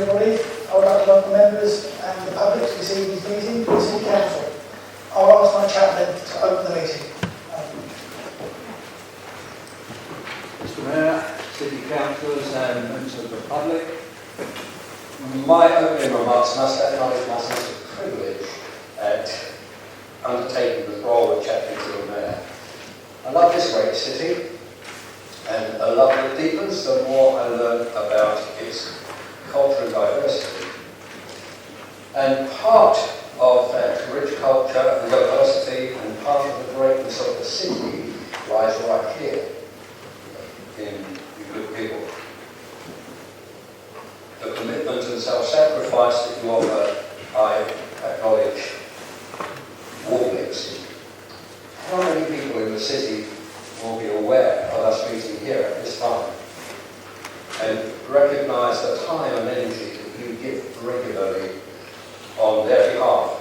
everybody. I would like to welcome members and the public to this evening's meeting for the City Council. I'll ask my chaplain to open the meeting. Mr Mayor, City Councillors and members of the public, my opening remarks must acknowledge my sense of privilege at undertaking the role of chaplain to the Mayor. I love this great city, and a love that deepens the more I learn about its culture and diversity. And part of that rich culture and diversity and part of the greatness of the city lies right here in you good people. The commitment and self-sacrifice that you offer, I acknowledge warmly. How many people in the city will be aware of us meeting here at this time and recognise the time and energy that you give regularly on their behalf,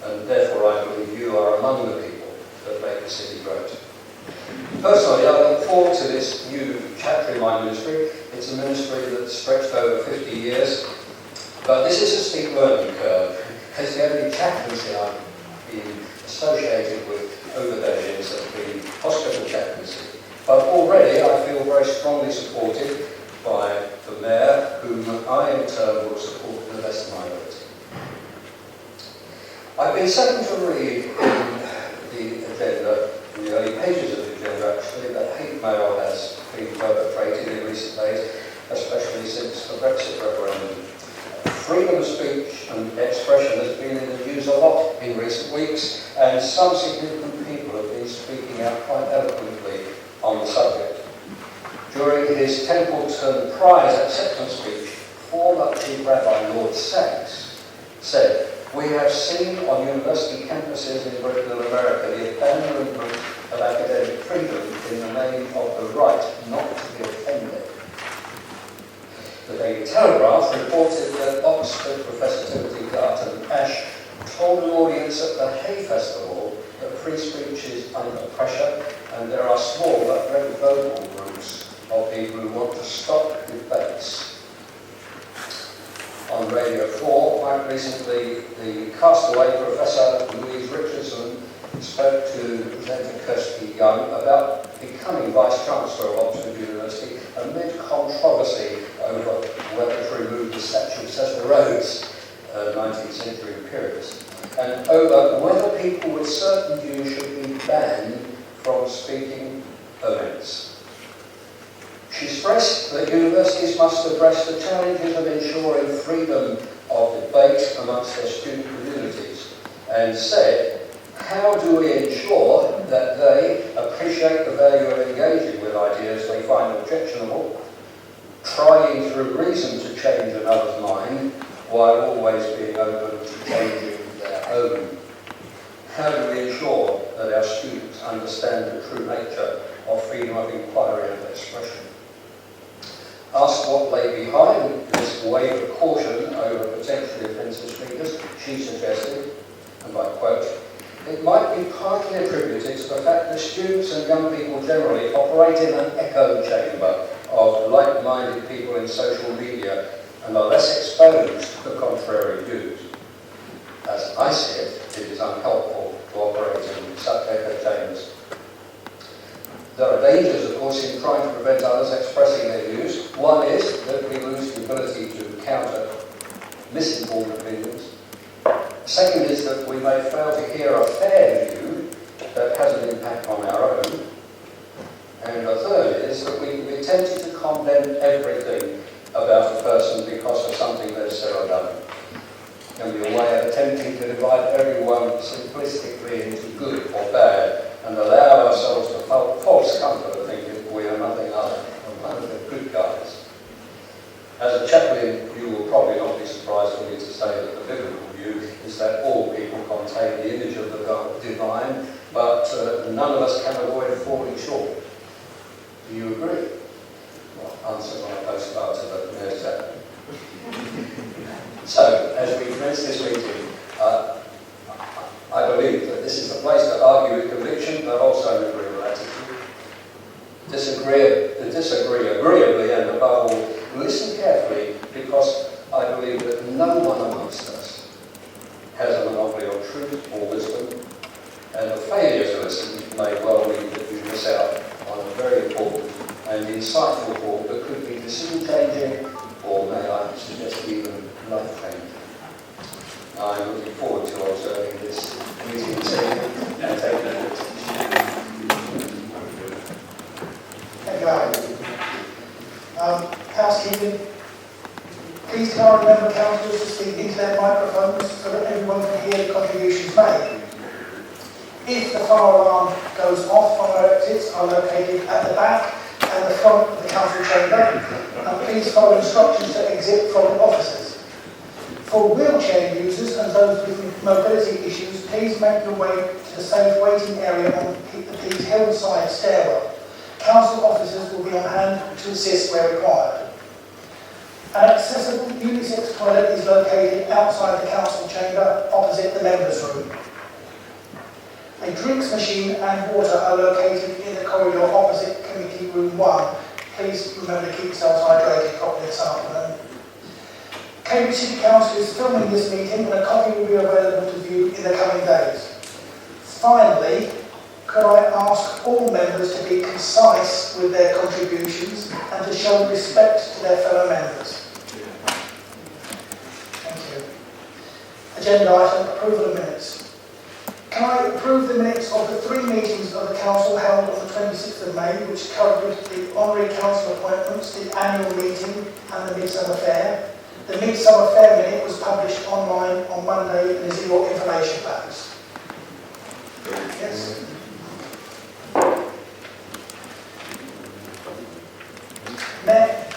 and therefore I believe you are among the people that make the city great. Personally, I look forward to this new chapter in my ministry. It's a ministry that's stretched over 50 years, but this is a steep learning curve, because the only chaplaincy I've been associated with over the years has been hospital chaplaincy. But already I feel very strongly supported by the Mayor, whom I in turn will support to the best of my ability. I've been second to read in the agenda, in the early pages of the agenda actually, that hate mail has been perpetrated in recent days, especially since the Brexit referendum. Freedom of speech and expression has been in the news a lot in recent weeks, and some significant people have been speaking out quite eloquently on the subject. During his Templeton Prize acceptance speech, former Chief Rabbi Lord Sachs said, "We have seen on university campuses in Britain and America the abandonment of academic freedom in the name of the right not to be offended." The Daily Telegraph reported that Oxford Professor Timothy Garton Ash told an audience at the Hay Festival that free speech is under pressure and there are small but very vocal groups of people who want to stop debates. On Radio 4, quite recently, the castaway Professor Louise Richardson spoke to presenter Kirsty Young about becoming Vice-Chancellor of Oxford University amid controversy over whether to remove the statue of Cecil Rhodes, 19th century imperialist, and over whether people with certain views should be banned from speaking events. She stressed that universities must address the challenges of ensuring freedom of debate amongst their student communities, and said, "How do we ensure that they appreciate the value of engaging with ideas they find objectionable, trying through reason to change another's mind, while always being open to changing their own? How do we ensure that our students understand the true nature of freedom of inquiry and expression?" Asked what lay behind this wave of caution over potentially offensive speakers, she suggested, and I quote, "It might be partly attributed to the fact that students and young people generally operate in an echo chamber of like-minded people in social media and are less exposed to contrary views. As I see it, it is unhelpful to operate in such echo chambers. There are dangers, of course, in trying to prevent others expressing their views. One is that we lose the ability to counter misinformed opinions. Second is that we may fail to hear a fair view that has an impact on our own. And the third is that we can be tempted to condemn everything about a person because of something they've said or done. It can be a way of attempting to divide everyone simplistically into good or bad and allow ourselves the false comfort of thinking we are nothing other than one of the good guys. As a chaplain, you will probably not be surprised for me to say that the biblical view is that all people contain the image of the divine, but none of us can avoid falling short. Do you agree? Well, answer my postcard to the Mayor's chaplain. So, as we commence this meeting, I believe that this is a place to argue with conviction, but also with real attitude. Disagree agreeably, and above all, listen carefully, because I no one amongst us has a monopoly on truth or wisdom, and the failure to listen may well mean that you miss out on a very important and insightful talk that could be decision-changing, or may I suggest even life-changing. I'm looking forward to observing this meeting this evening and taking it. Thank you, Alan. Housekeeping. Please can I remember councillors to speak into their microphones so that everyone can hear the contributions made. If the fire alarm goes off, fire exits are located at the back and the front of the council chamber, and please follow instructions to exit from the offices. For wheelchair users and those with mobility issues, please make your way to the safe waiting area on the hillside stairwell. Council officers will be on hand to assist where required. An accessible unisex toilet is located outside the council chamber opposite the members' room. A drinks machine and water are located in the corridor opposite committee room 1. Please remember to keep yourselves hydrated properly this afternoon. Cambridge City Council is filming this meeting and a copy will be available to view in the coming days. Finally, could I ask all members to be concise with their contributions and to show respect to their fellow members? Thank you. Agenda item, approval of minutes. Can I approve the minutes of the 3 meetings of the Council held on the 26th of May, which covered the honorary council appointments, the annual meeting and the Midsummer Fair? The Midsummer Fair minute was published online on Monday and is in your information packs. Yes?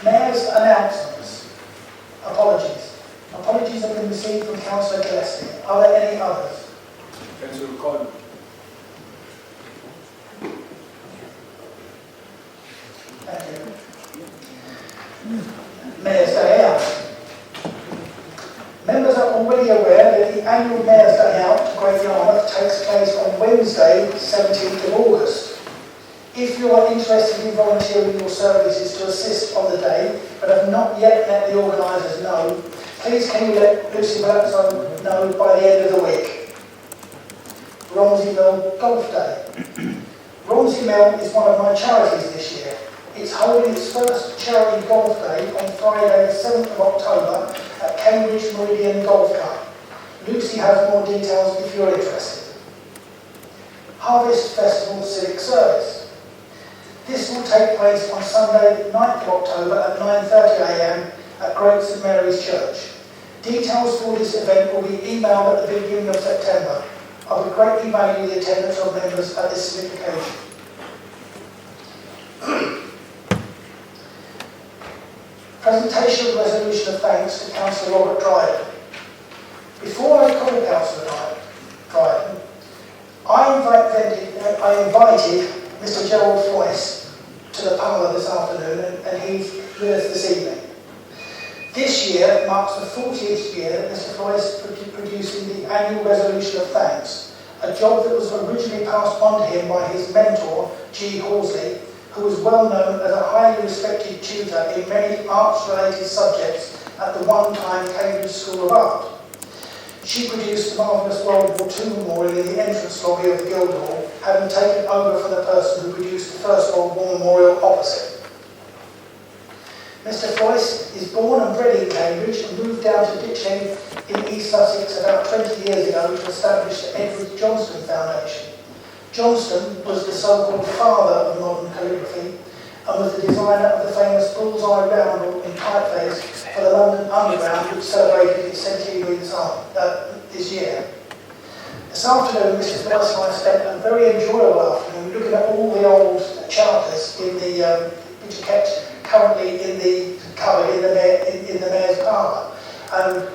Mayor's announcements. Apologies. Apologies have been received from Councillor Gillespie. Are there any others? Councillor Collins. Thank you. Mayor's Day Out. Members are already aware that the annual Mayor's Day Out to Great Yarmouth takes place on Wednesday, 17th of August. If you are interested in volunteering your services to assist on the day, but have not yet let the organisers know, please can you let Lucy Blackstone know by the end of the week. Romsey Mill Golf Day. Romsey Mill is one of my charities this year. It's holding its first charity golf day on Friday the 7th of October at Cambridge Meridian Golf Club. Lucy has more details if you're interested. Harvest Festival Civic Service. This will take place on Sunday 9th of October at 9:30 a.m. at Great St Mary's Church. Details for this event will be emailed at the beginning of September. I would greatly value the attendance of members at this civic occasion. Presentation of the resolution of thanks to Councillor Robert Dryden. Before I call Councillor Dryden, I invited Mr. Gerald Floyce to the parlour this afternoon, and he's with us this evening. This year marks the 40th year that Mr. Floyce producing the annual resolution of thanks, a job that was originally passed on to him by his mentor, G. Horsley, who was well known as a highly respected tutor in many arts-related subjects at the one-time Cambridge School of Art. She produced the marvellous World War II memorial in the entrance lobby of the Guildhall, having taken over from the person who produced the First World War memorial opposite. Mr. Floyce is born and bred in Cambridge and moved down to Ditchling in East Sussex about 20 years ago to establish the Edward Johnston Foundation. Johnston was the so-called father of modern calligraphy and was the designer of the famous bullseye roundel in typeface for the London Underground, which celebrated its centenary this year. This afternoon, Mrs. Floyce and I spent a very enjoyable afternoon looking at all the old charters in the which are kept currently in the cupboard in the Mayor's parlour. And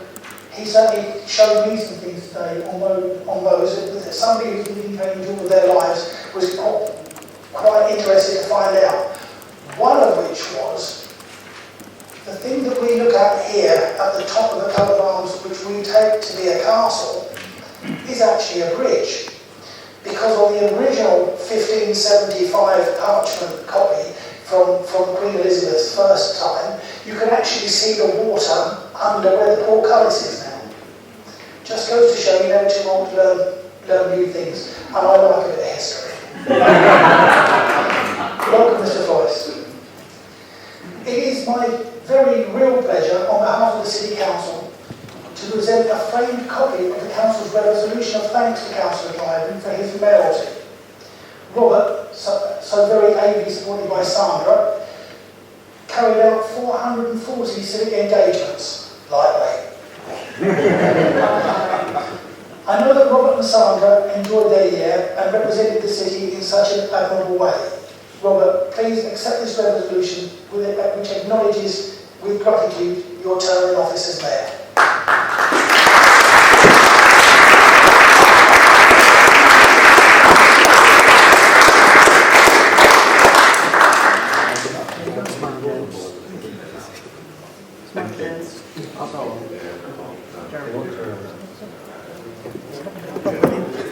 he certainly showed me some things today on those. Somebody who's living Cambridge all their lives was quite interested to find out. One of which was the thing that we look at here at the top of the coat of arms, which we take to be a castle, is actually a bridge. Because on the original 1575 parchment copy from Queen Elizabeth's first time, you can actually see the water under where the portcullis is now. Just goes to show you never too old to learn new things, and I like a bit of history. Welcome, Mr. Forrest. It is my very real pleasure, on behalf of the City Council, to present a framed copy of the Council's resolution of thanks to Councillor Dryden for his mayoralty. Robert, so very ably supported by Sandra, carried out 440 civic engagements, lightweight. I know that Robert and Sandra enjoyed their year and represented the city in such an admirable way. Robert, please accept this resolution which acknowledges with gratitude your term in office as mayor.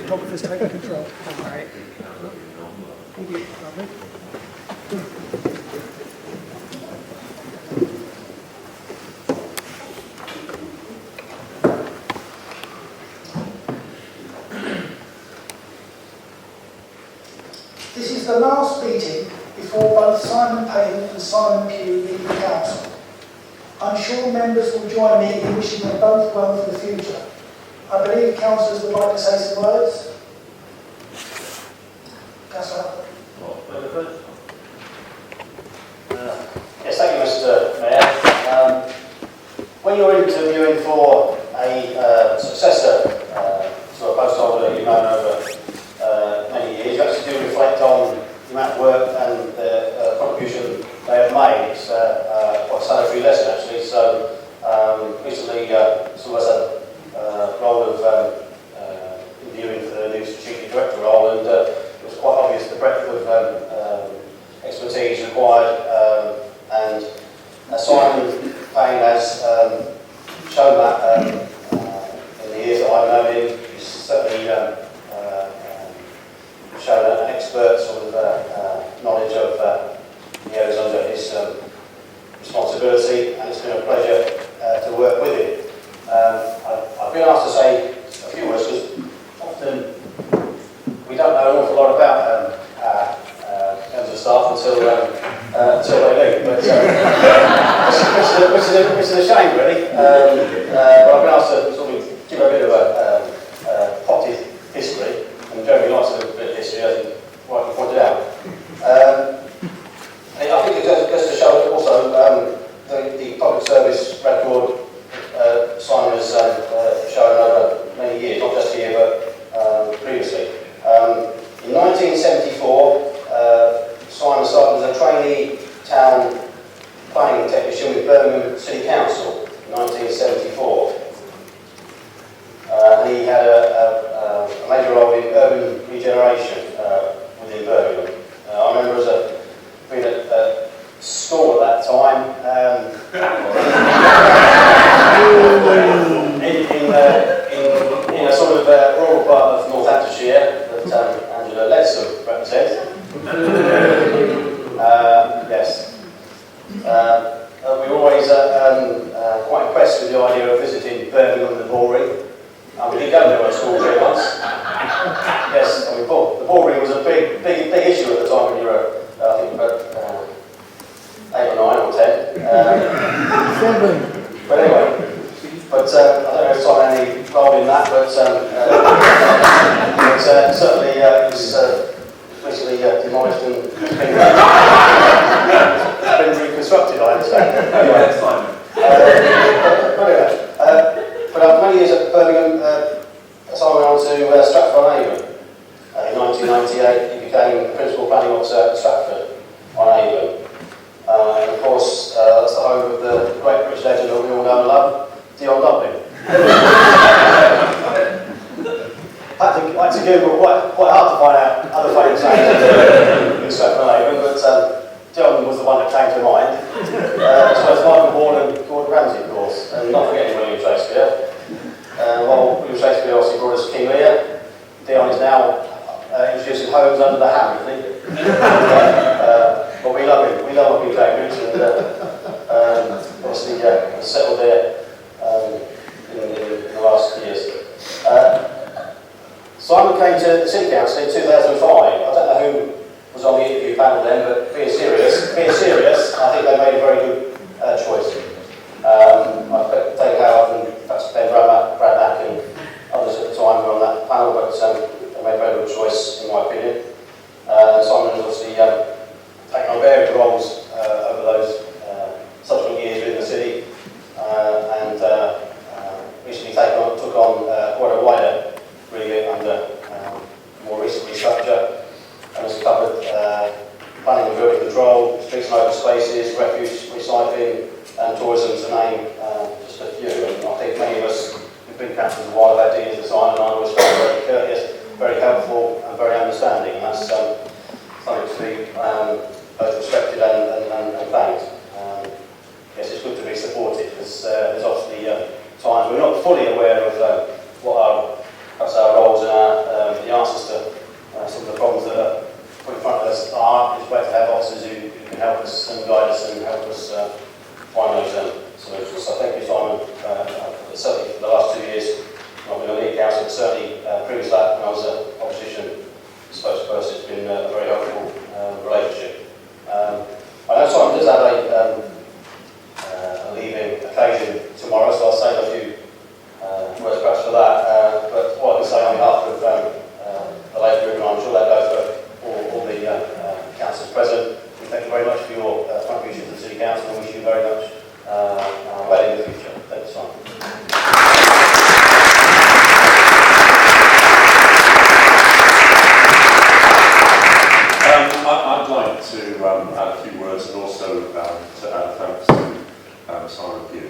Photographer's taking control. All right. Thank you. Lovely. This is the last meeting before both Simon Payne and Simon Pugh leave the council. I'm sure members will join me in wishing them both well for the future. I believe councillors would like to say some words. Councillor. Yes, thank you, Mr. Mayor. When you're interviewing for a successor to a post holder that you've known over many years, you actually do reflect on the amount of work and the contribution they have made. It's quite a salutary lesson, actually. So recently, some of us had a role of interviewing for the new strategic director role, and it was quite obvious the breadth of expertise required, and Simon Payne has shown that in the years that I've known him. He's certainly shown an expert sort of knowledge of the areas under his responsibility, and it's been a pleasure to work with him. I've been asked to say a few words because often we don't know an awful lot about members of staff until they leave, but which is a shame, really. But I've been asked to sort of give a bit of a potted history, and Jeremy likes a bit of history, as he rightly pointed out. I think it goes to show also the public service record Simon has shown over many years, not just here but previously. In 1974, Simon started as a trainee town planning technician with Birmingham City Council in 1974. And he had a major role in urban regeneration within Birmingham. I remember being at school at that time, in a sort of rural part of Northamptonshire that Angela Leadsom represents. Yes. We were always quite impressed with the idea of visiting Birmingham and the Bullring. We did go there on school 3 months. Yes, I mean, the Bullring was a big issue at the time when you were, I think, about 8 or 9 or 10. But anyway, I don't know if Simon had any role in that, but certainly it was recently demolished and been reconstructed, I understand. Anyway, but after many years at Birmingham, Simon went on to Stratford-on-Avon. In 1998, he became Principal Planning Officer at Stratford-on-Avon. And of course, that's the home of the great British legend that we all know and love, Dion Dublin. I had to Google quite hard to find out other famous names in Stratford-on-Avon, but Dion was the one that came to mind, as well as Michael Vaughan and Gordon Ramsay, of course, and not forgetting William Shakespeare. While William Shakespeare obviously brought us King Lear, Dion is now introducing homes under the hammer, isn't he? But we love him. We love up in Cambridge, and obviously settled there Simon came to the City Council in 2005. I don't know who was on the interview panel then, but being serious, I think they made a very good choice. I expect David Howard and perhaps Ben Bradmack and others at the time were on that panel, but they made a very good choice, in my opinion. Simon has obviously taken on various roles over those subsequent years within the city, and recently took on quite a wider remit under more recent restructure, and has covered planning and building control, streets and open spaces, refuse recycling, and tourism, to name just a few. And I think many of us who've been councillors a while have had dealings with Simon, and I always found very courteous, very helpful, and very understanding. And that's something to be both respected and thanked. Yes, it's good to be supported, because there's obviously times we're not fully aware of what perhaps our roles and the answers to some of the problems that are put in front of us are. It's great to have officers who can help us and guide us and help us find those solutions. So thank you, Simon. Certainly for the last 2 years, I've been a lead councillor, but certainly previous to that, when I was an opposition spokesperson, it's been a very helpful relationship. I know Simon does have a leaving occasion tomorrow, so I'll save a few words perhaps for that. But what I can say on behalf of the Labour Group, and I'm sure they'll go for all the councillors present, we thank you very much for your contribution to the City Council, and wish you very much well in the future. Thank you, Simon. I'd like to add a few words, and also to add thanks to Simon Pugh.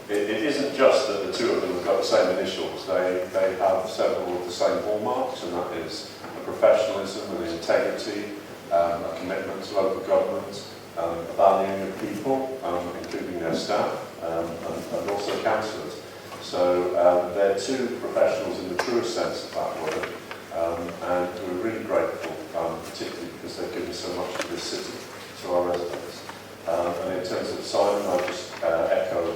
It isn't just that the two of them have got the same initials, they have several of the same hallmarks, and that is a professionalism and integrity, a commitment to local government, a valuing of people, including their staff, and also councillors. So they're two professionals in the truest sense of that word, and we're really grateful, particularly because they've given so much to this city, to our residents. And in terms of Simon, I just echo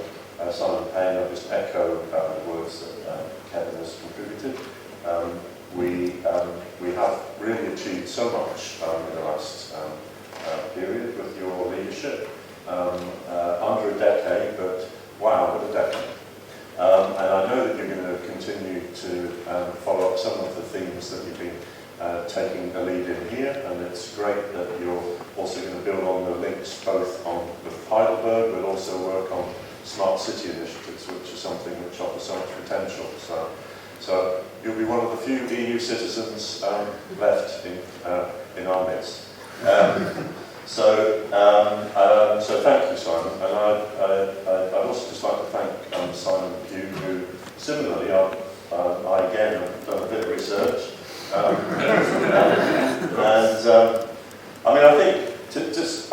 Simon Payne, I just echo the words that Kevin has contributed. We have really achieved so much in the last period with your leadership. Under a decade, but wow, what a decade. And I know that you're going to continue to follow up some of the themes that you've been taking a lead in here, and it's great that you're also going to build on the links both on with Heidelberg, but also work on smart city initiatives, which is something which offers so much potential. So you'll be one of the few EU citizens left in our midst. So thank you, Simon, and I'd also just like to thank Simon Pugh, who similarly, I again have done a bit of research,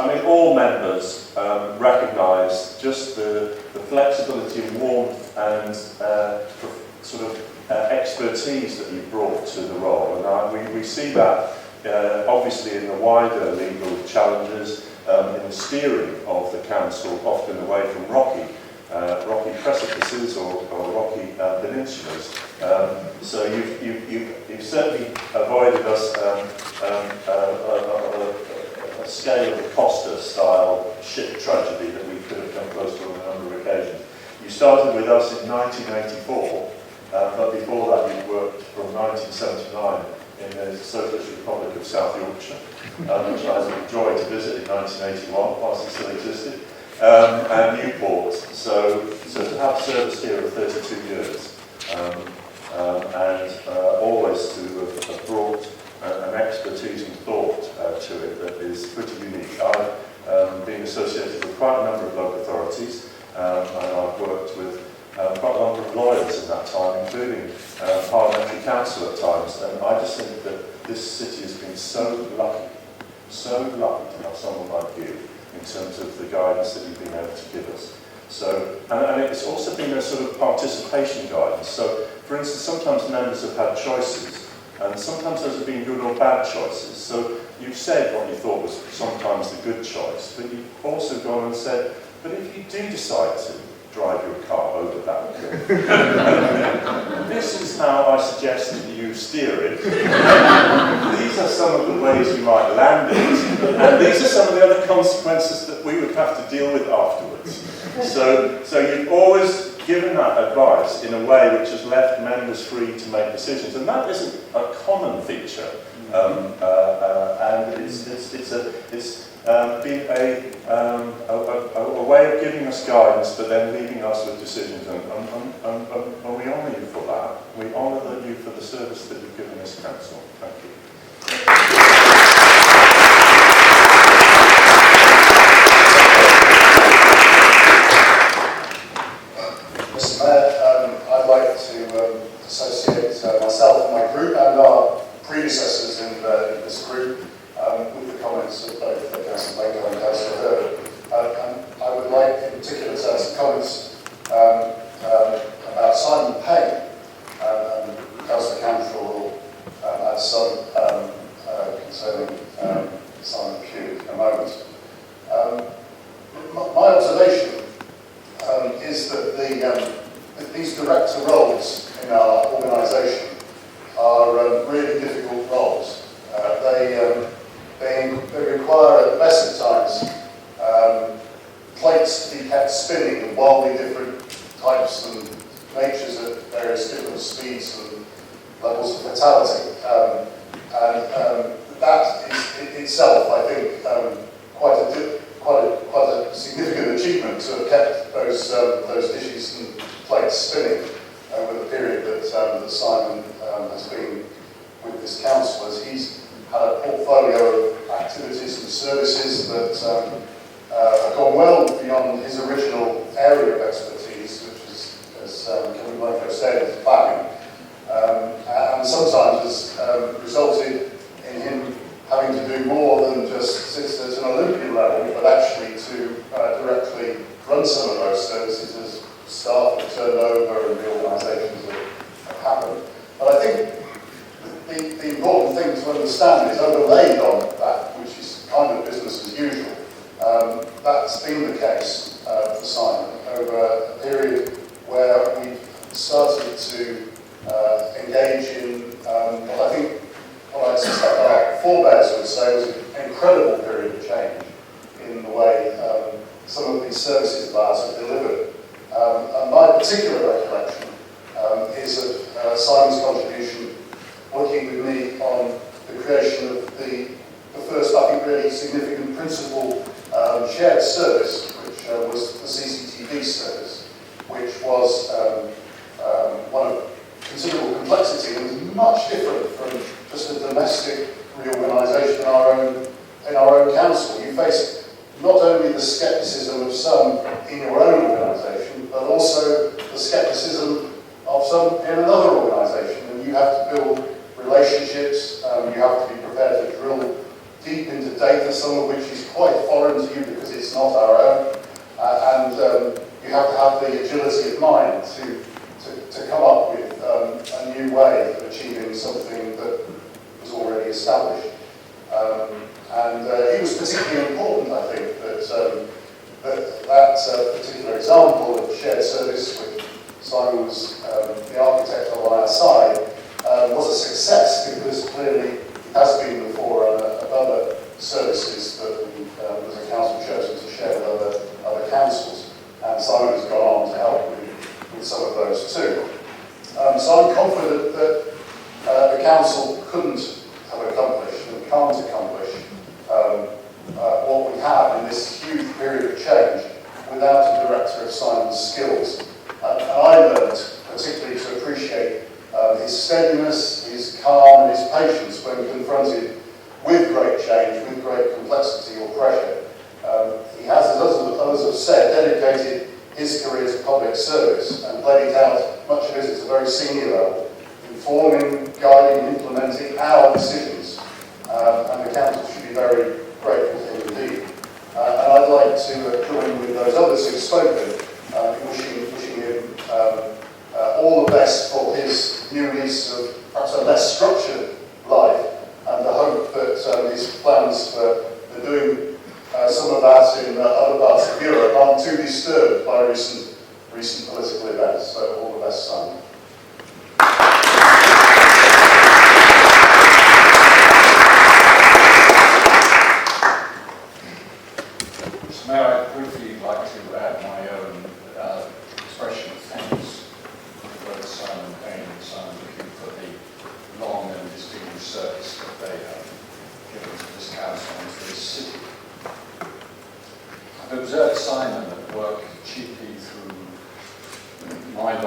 I think all members recognise just the flexibility and warmth and sort of expertise that you brought to the role, and we see that obviously in the wider legal challenges, in the steering of the council, often away from rocky precipices or rocky peninsulas. So you've certainly avoided us a scale of the Costa-style ship tragedy that we could have come close to on a number of occasions. You started with us in 1984, but before that you worked from 1979 in the Socialist Republic of South Yorkshire, which I had the joy to visit in 1981, whilst it still existed, and Newport. So to have service here of 32 years, and always to have brought an expertise and thought to it that is pretty unique. I've been associated with quite a number of local authorities, and I've worked with quite a number of lawyers in that time, including parliamentary council at times, and I just think that this city has been so lucky to have someone like you in terms of the guidance that you've been able to give us. So, and it's also been a sort of participation guidance. So, for instance, sometimes members have had choices, and sometimes those have been good or bad choices. So you've said what you thought was sometimes the good choice, but you've also gone and said, but if you do decide to drive your car over that cliff, this is how I suggest that you steer it. These are some of the ways you might land it, and these are some of the other consequences that we would have to deal with afterwards. So you've always given that advice in a way which has left members free to make decisions, and that isn't a common feature. And it's been a way of giving us guidance, but then leaving us with decisions, and we honour you for that. We honour you for the service that you've given this council. Thank you. Mr. Mayor, I'd like to associate myself and my group and our predecessors in this group with the comments of both Councillor Blanco and Councillor Herbert. And I would like in particular to have some comments about Simon Payne. Councillor Cantrell will add some concerning Simon Pugh in a moment. My observation is that these director roles in our organisation are really difficult roles. They require at the best of times plates to be kept spinning in wildly different types and natures at various different speeds and levels of fatality. And that is itself, I think, quite a significant achievement to have kept those dishes and plates spinning over the period that Simon has been with this council, as he's had a portfolio of activities and services that have gone well beyond his original area of expertise, which is, as Kevin Blanco said, planning, and sometimes has resulted in him having to do more than just sit at an Olympian level, but actually to directly run some of those services as staff have turned over and reorganisations have happened. But I think the important thing to understand is overlaid on that, which is kind of business as usual. That's been the case for Simon over a period where we've started to engage in what I suspect our forebears would say was an incredible period of change in the way some of these services of ours are delivered. And my particular recollection is of Simon's contribution working with me on the creation of the first, I think, really significant principal shared service, which was the CCTV service, which was one of considerable complexity and was much different from just a domestic reorganisation in our own council. You face not only the scepticism of some in your own organisation, but also the scepticism of some in another organisation, and you have to build relationships, you have to be prepared to drill deep into data, some of which is quite foreign to you because it's not our own, and you have to have the agility of mind to come up with a new way of achieving something that was already established. And it was particularly important, I think, that particular example of shared service, which Simon was the architect of on our side, was a success because clearly it has been the forerunner of other services that we, as a council, chosen to share with other councils. And Simon has gone on to help with some of those too. So I'm confident that the council couldn't have accomplished and can't accomplish what we have in this huge period of change without a director of Simon's skills. And I learned particularly to appreciate his steadiness, his calm and his patience when confronted with great change, with great complexity or pressure. He has, as others have said, dedicated his career to public service and played it out, much of it at a very senior level, informing, guiding, implementing our decisions. And the council should be very grateful to him indeed. And I'd like to join with those others who've spoken in wishing him all the best for his new lease of perhaps a less structured life, and I hope that his plans for doing some of that in other parts of Europe aren't too disturbed by recent political events. So all the best, Simon.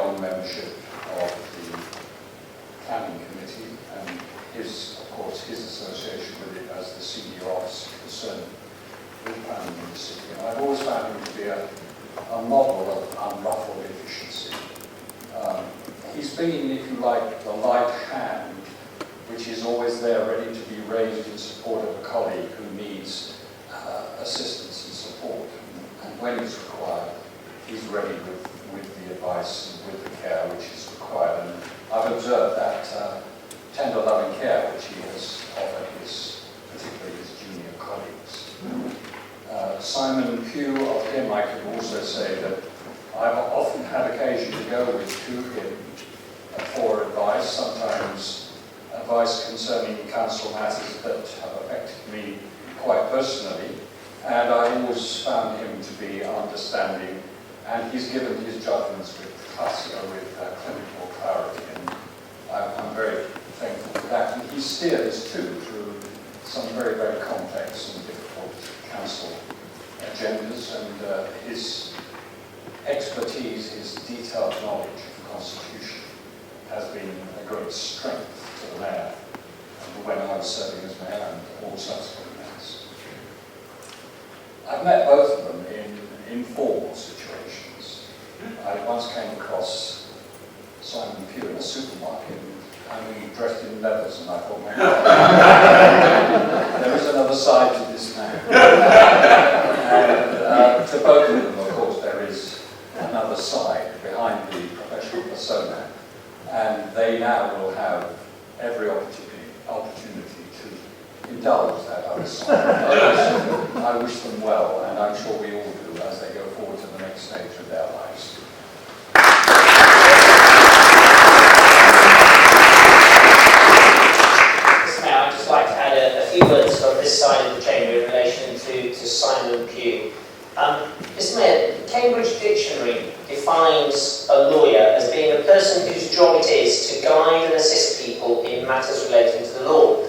on membership of the planning committee, and of course, his association with it as the senior officer concerned with planning in the city. And I've always found him to be a model of unruffled efficiency. He's been, if you like, the light hand, which is always there ready to be raised in support of a colleague who needs assistance and support. And when it's required, he's ready with the advice and with the care which is required. And I've observed that tender loving care which he has offered particularly his junior colleagues. Simon Pugh, of him I could also say that I've often had occasion to go to him for advice, sometimes advice concerning council matters that have affected me quite personally, and I've always found him to be understanding, and he's given his judgments with clinical clarity, and I'm very thankful for that. And he steered us too through some very, very complex and difficult council agendas, and his expertise, his detailed knowledge of the Constitution has been a great strength to the mayor when I was serving as mayor and all subsequent mayors. I've met both of them in informal situations. I once came across Simon Pugh in a supermarket, and he dressed in leathers, and I thought, there is another side to this man. And to both of them, of course, there is another side behind the professional persona, and they now will have every opportunity to indulge that other side. I wish them well, and I'm sure we all do as they go forward to the next stage of their lives. Now, I'd just like to add a few words on this side of the chamber in relation to Simon Pugh. Mr. Mayor, the Cambridge Dictionary defines a lawyer as being a person whose job it is to guide and assist people in matters relating to the law.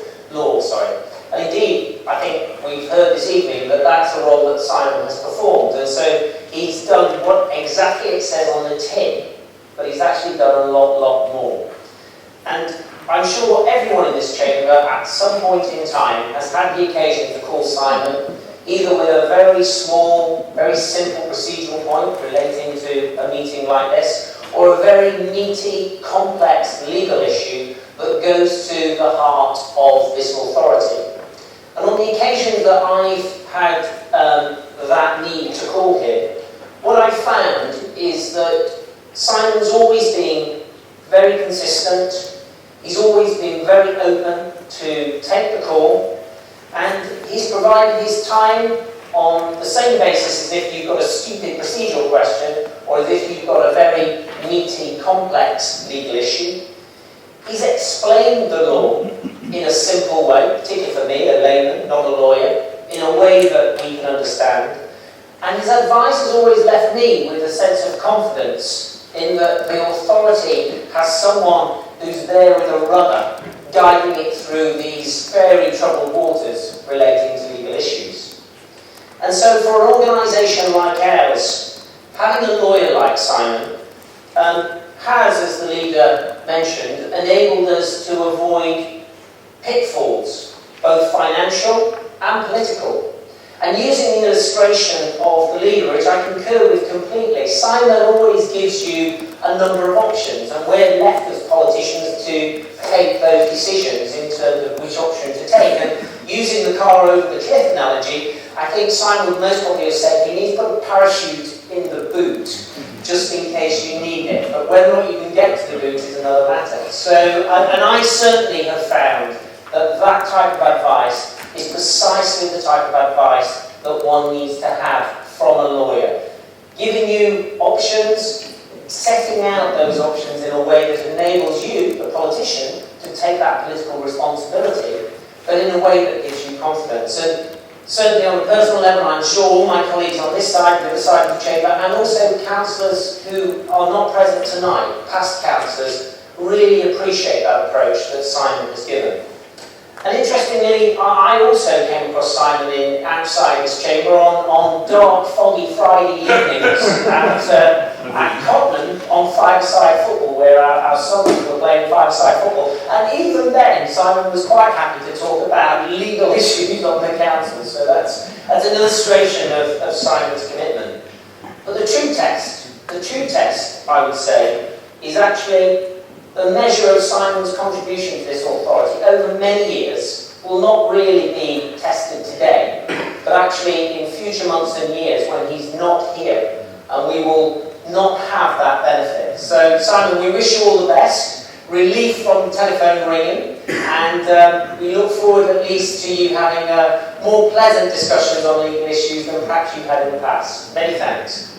And indeed, I think we've heard this evening that that's a role that Simon has performed, and so he's done what exactly it says on the tin, but he's actually done a lot more. And I'm sure everyone in this chamber at some point in time has had the occasion to call Simon either with a very small, very simple procedural point relating to a meeting like this, or a very meaty, complex legal issue that goes to the heart of this authority. And on the occasion that I've had that need to call him, what I've found is that Simon's always been very consistent, he's always been very open to take the call, and he's provided his time on the same basis as if you've got a stupid procedural question or as if you've got a very meaty, complex legal issue. He's explained the law in a simple way, particularly for me, a layman, not a lawyer, in a way that we can understand. And his advice has always left me with a sense of confidence in that the authority has someone who's there with a rudder, guiding it through these very troubled waters relating to legal issues. And so for an organisation like ours, having a lawyer like Simon has, as the leader mentioned, enabled us to avoid pitfalls, both financial and political. And using the illustration of the leader, which I concur with completely, Simon always gives you a number of options, and we're left as politicians to take those decisions in terms of which option to take. And using the car over the cliff analogy, I think Simon would most probably have said you need to put a parachute in the boot just in case you need it, but whether or not you can get to the boot is another matter. So, and I certainly have found that that type of advice is precisely the type of advice that one needs to have from a lawyer. Giving you options, setting out those options in a way that enables you, the politician, to take that political responsibility, but in a way that gives you confidence. And certainly on a personal level, I'm sure all my colleagues on this side, the other side of the chamber, and also councillors who are not present tonight, past councillors, really appreciate that approach that Simon has given. And interestingly, I also came across Simon outside this chamber on dark, foggy Friday evenings at Cotman on five-a-side football, where our sons were playing five-a-side football. And even then, Simon was quite happy to talk about legal issues on the council. So that's an illustration of Simon's commitment. But the true test, I would say, is actually a measure of Simon's contribution to this authority over many years. Will not really be tested today, but actually in future months and years when he's not here, and we will not have that benefit. So, Simon, we wish you all the best, relief from the telephone ringing, and we look forward at least to you having more pleasant discussions on legal issues than perhaps you've had in the past. Many thanks.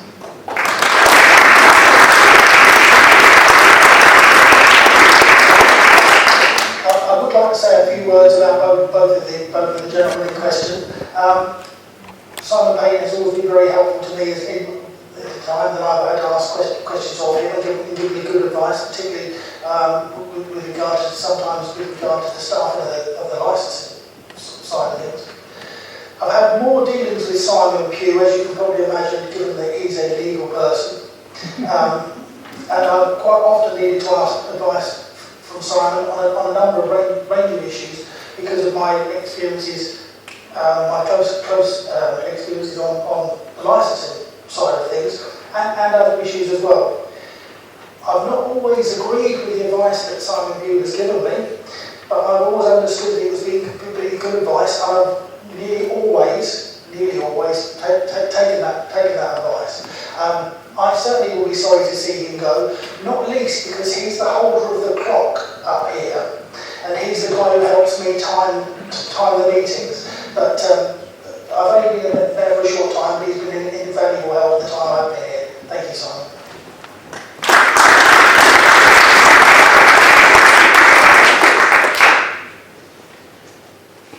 I would like to say a few words about both of the gentlemen in question. Simon Payne has always been very helpful to me at the time that I've had to ask questions of him and give me good advice, particularly with regard to the staffing of the licensing side of things. I've had more dealings with Simon Pugh, as you can probably imagine, given that he's a legal person. And I've quite often needed to ask advice from Simon on a number of range of issues because of my experiences, my close experiences on the licensing side of things and other issues as well. I've not always agreed with the advice that Simon Pugh has given me, but I've always understood that it was being completely good advice, and I've nearly always taken that advice. I certainly will be sorry to see him go, not least because he's the holder of the clock up here, and he's the guy who helps me time the meetings. But I've only been there for a short time, but he's been in invaluable help the time I've been here. Thank you, Simon.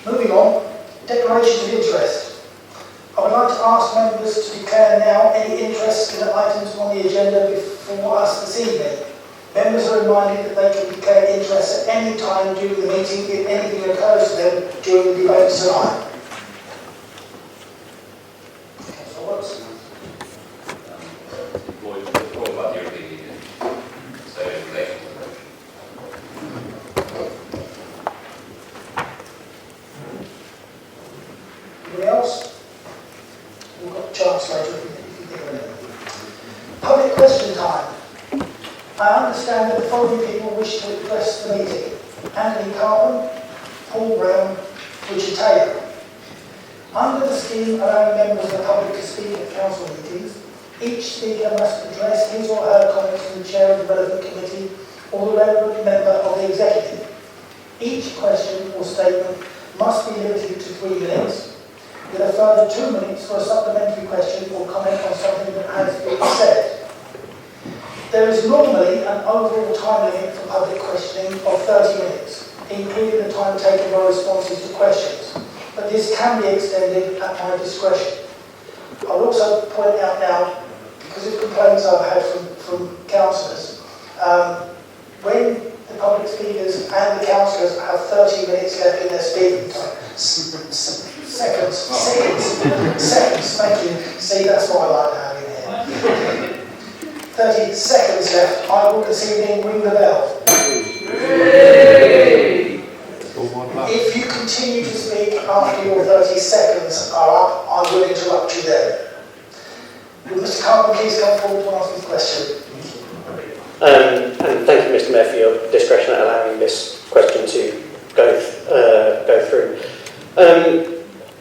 Moving on, declarations of interest. I would like to ask members to declare now any interest in the items on the agenda before us this evening. Members are reminded that they can declare interest at any time during the meeting if anything occurs to them during the debate tonight. Councillor Watson. What about the European Union? So in relation to the motion. Anybody else? We've got a chance later if you think of anything. Public question time. I understand that the following people wish to address the meeting: Anthony Carbon, Paul Brown, Richard Taylor. Under the scheme allowing members of the public to speak at council meetings, each speaker must address his or her comments to the chair of the relevant committee or the relevant member of the executive. Each question or statement must be limited to 3 minutes, with a further 2 minutes for a supplementary question or comment on something that has been said. There is normally an overall time limit for public questioning of 30 minutes, including the time taken by responses to questions, but this can be extended at my discretion. I'll also point out now, because of complaints I've had from councillors, when the public speakers and the councillors have 30 minutes left in their speaking time, seconds, thank you. See, that's what I like to have in here. 30 seconds left. I will this evening ring the bell. If you continue to speak after your 30 seconds are up, I will interrupt you then. Will Mr. Carman please come forward to ask his question? And thank you, Mr. Mayor, for your discretion at allowing this question to go through.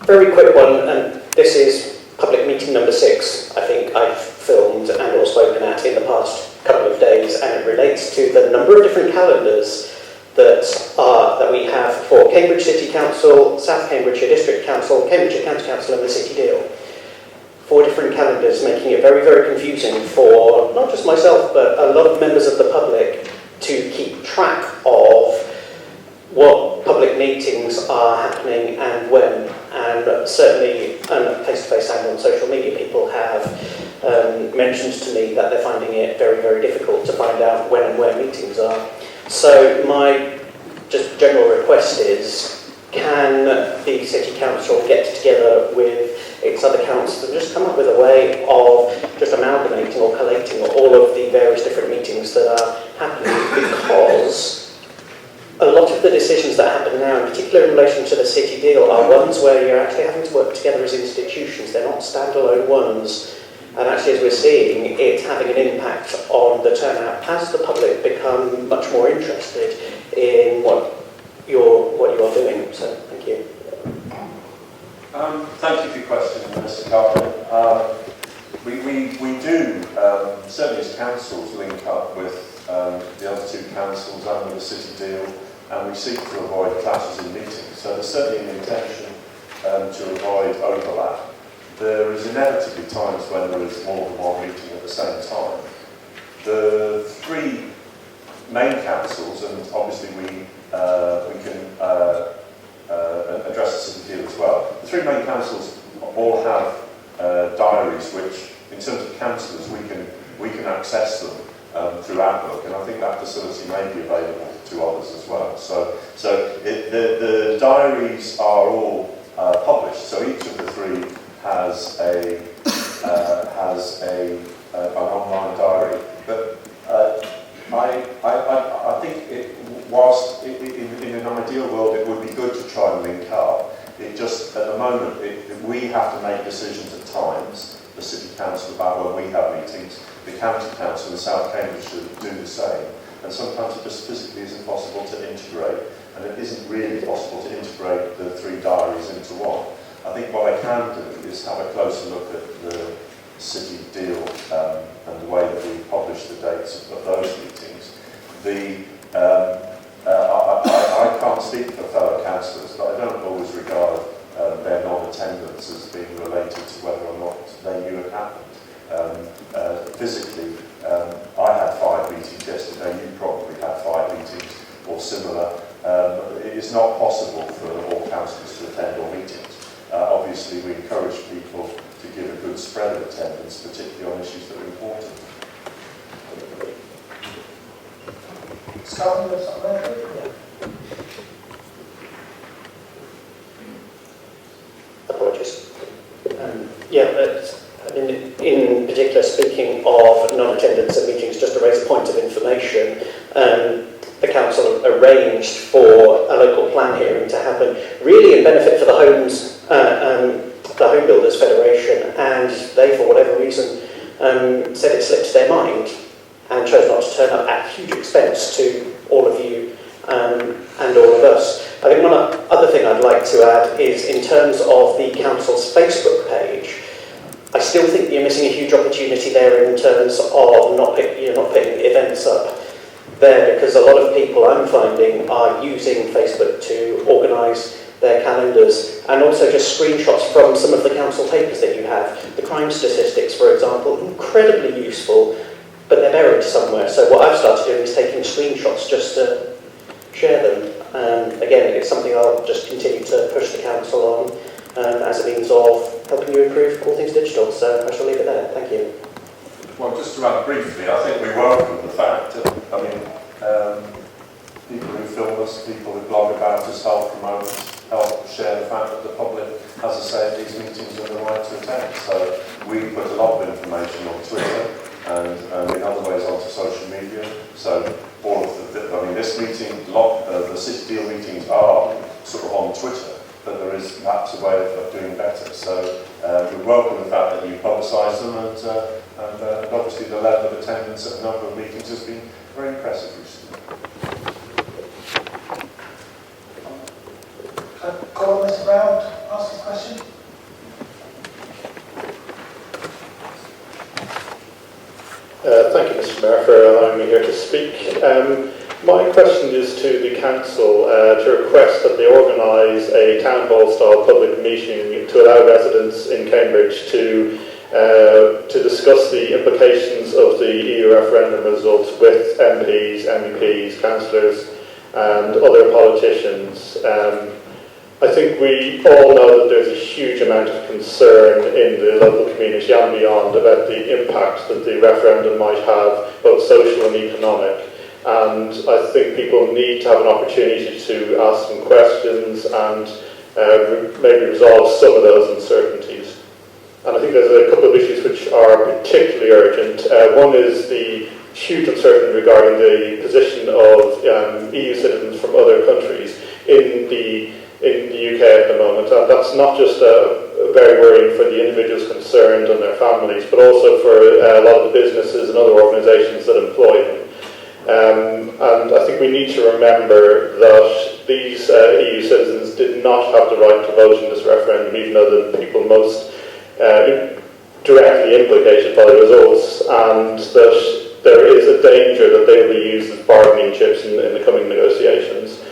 Very quick one, and this is public meeting number 6. I think I've filmed and or spoken at in the past couple of days, and it relates to the number of different calendars that we have for Cambridge City Council, South Cambridgeshire District Council, Cambridgeshire County Council and the City Deal. 4 different calendars, making it very, very confusing for not just myself, but a lot of members of the public to keep track of what public meetings are happening and when. And certainly, face-to-face and on social media, people have mentioned to me that they're finding it very, very difficult to find out when and where meetings are. So my just general request is, can the City Council get together with it's other councils, and just come up with a way of just amalgamating or collating all of the various different meetings that are happening, because a lot of the decisions that happen now, in particular in relation to the city deal, are ones where you're actually having to work together as institutions. They're not standalone ones. And actually, as we're seeing, it's having an impact on the turnout as the public become much more interested in what you are doing. So, thank you. Thank you for your question, Mr. Carpenter. We do, certainly as councils, link up with the other two councils and with the city deal, and we seek to avoid clashes in meetings. So there's certainly an intention to avoid overlap. There is inevitably times when there is more than one meeting at the same time. The three main councils, and obviously we can address the city deal as well. The three main councils all have diaries which, in terms of councillors, we can access them through Outlook, and I think that facility may be available to others as well. So the diaries are all published. So each of the three has an online diary, but I think whilst in an ideal world it would be good to try and link up, it just at the moment we have to make decisions at times. The City Council about when we have meetings, the County Council in South Cambridge should do the same, and sometimes it just physically isn't possible to integrate, and it isn't really possible to integrate the three diaries into one. I think what I can do is have a closer look at the city deal and the way that we publish the dates of those meetings. I can't speak for fellow councillors, but I don't always regard their non-attendance as being related to whether or not they knew it happened. Physically, I had 5 meetings yesterday, you probably had 5 meetings or similar. It is not possible for all councillors to attend all meetings. Obviously, we encourage people to give a good spread of attendance, particularly on issues that are important. Scott, you have something there? Apologies. In particular, speaking of non-attendance at meetings, just to raise a point of information, the council arranged for a local plan hearing to happen, really in benefit for the Home Builders Federation, and they, for whatever reason, said it slipped their mind and chose not to turn up at huge expense to all of you and all of us. I think one other thing I'd like to add is, in terms of the council's Facebook page, I still think you're missing a huge opportunity there in terms of you're not putting events up there, because a lot of people I'm finding are using Facebook to organise their calendars, and also just screenshots from some of the council papers that you have. The crime statistics, for example, incredibly useful, but they're buried somewhere. So what I've started doing is taking screenshots just to share them. Again, it's something I'll just continue to push the council on as a means of helping you improve all things digital. So I shall leave it there. Thank you. Well, just to add briefly, I think we welcome the fact that, people who film us, people who blog about us, help promote, help share the fact that the public has a say in these meetings and the right to attend. So we put a lot of information on Twitter and in other ways onto social media. So all of this meeting, the City Deal meetings are sort of on Twitter, but there is perhaps a way of doing better. So we welcome the fact that you publicise them, and obviously the level of attendance at a number of meetings has been very impressive recently. Can I call on Mr. Brown to ask his question? Thank you, Mr. Mayor, for allowing me here to speak. My question is to the council to request that they organise a town hall-style public meeting to allow residents in Cambridge to discuss the implications of the EU referendum results with MPs, MEPs, councillors and other politicians. I think we all know that there's a huge amount of concern in the local community and beyond about the impact that the referendum might have, both social and economic. And I think people need to have an opportunity to ask some questions and maybe resolve some of those uncertainties. And I think there's a couple of issues which are particularly urgent. One is the huge uncertainty regarding the position of EU citizens from other countries in the UK at the moment. And that's not just very worrying for the individuals concerned and their families, but also for a lot of the businesses and other organisations that employ them. And I think we need to remember that these EU citizens did not have the right to vote in this referendum, even though the people most directly implicated by the results, and that there is a danger that they will be used as bargaining chips in the coming negotiations.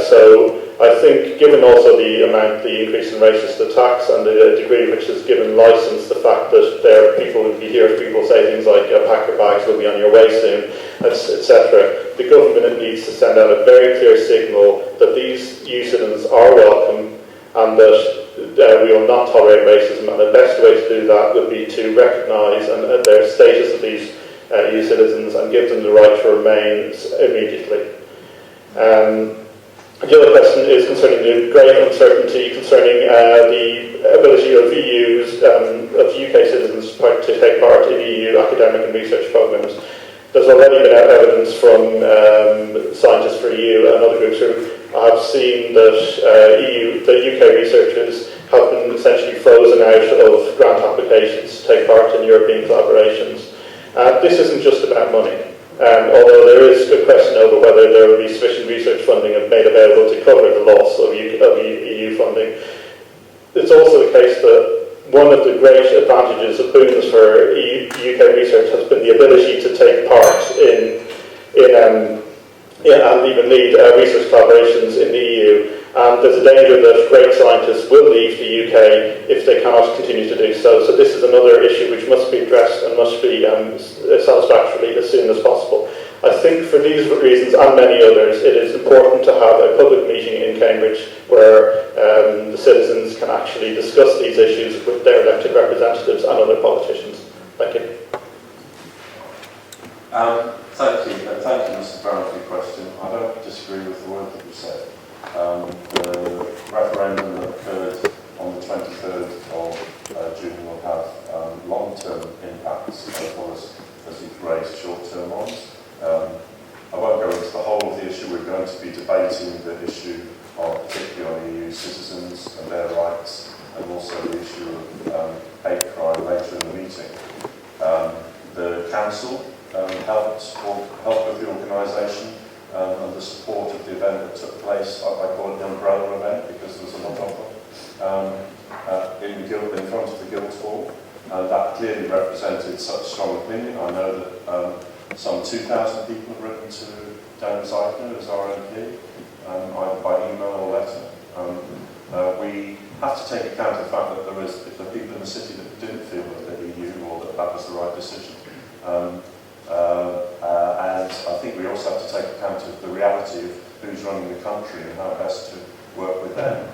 So I think, given also the increase in racist attacks and the degree which has given licence, the fact that there are people, you hear people say things like pack your bags, will be on your way soon, etc. The government needs to send out a very clear signal that these EU citizens are welcome and that we will not tolerate racism, and the best way to do that would be to recognise their status of these EU citizens and give them the right to remain immediately. The other question is concerning the great uncertainty concerning the ability of UK citizens to take part in EU academic and research programmes. There's already been evidence from Scientists for EU and other groups who have seen that the UK researchers have been essentially frozen out of grant applications to take part in European collaborations. This isn't just about money. Although there is a question over whether there will be sufficient research funding made available to cover the loss of EU funding, it's also the case that one of the great advantages of boons for UK research has been the ability to take part in and even lead research collaborations in the EU. And there's a danger that great scientists will leave the UK if they cannot continue to do so. So this is another issue which must be addressed and must be satisfactorily as soon as possible. I think for these reasons and many others, it is important to have a public meeting in Cambridge where the citizens can actually discuss these issues with their elected representatives and other politicians. Thank you. Thank you, and thank you, Mr. Brown, for your question. I don't disagree with the word that you said. The referendum that occurred on the 23rd of June will have long-term impacts as well as you've raised short-term ones. I won't go into the whole of the issue. We're going to be debating the issue of particularly on EU citizens and their rights, and also the issue of hate crime later in the meeting. The council helped with the organisation and the support of the event that took place. I call it the umbrella event because there was a lot of them in front of the Guildhall, and that clearly represented such strong opinion. I know that some 2,000 people have written to Dan Zeichner as our MP, either by email or letter. We have to take account of the fact that there are people in the city that didn't feel that the EU or that was the right decision. And I think we also have to take account of the reality of who's running the country and how best to work with them.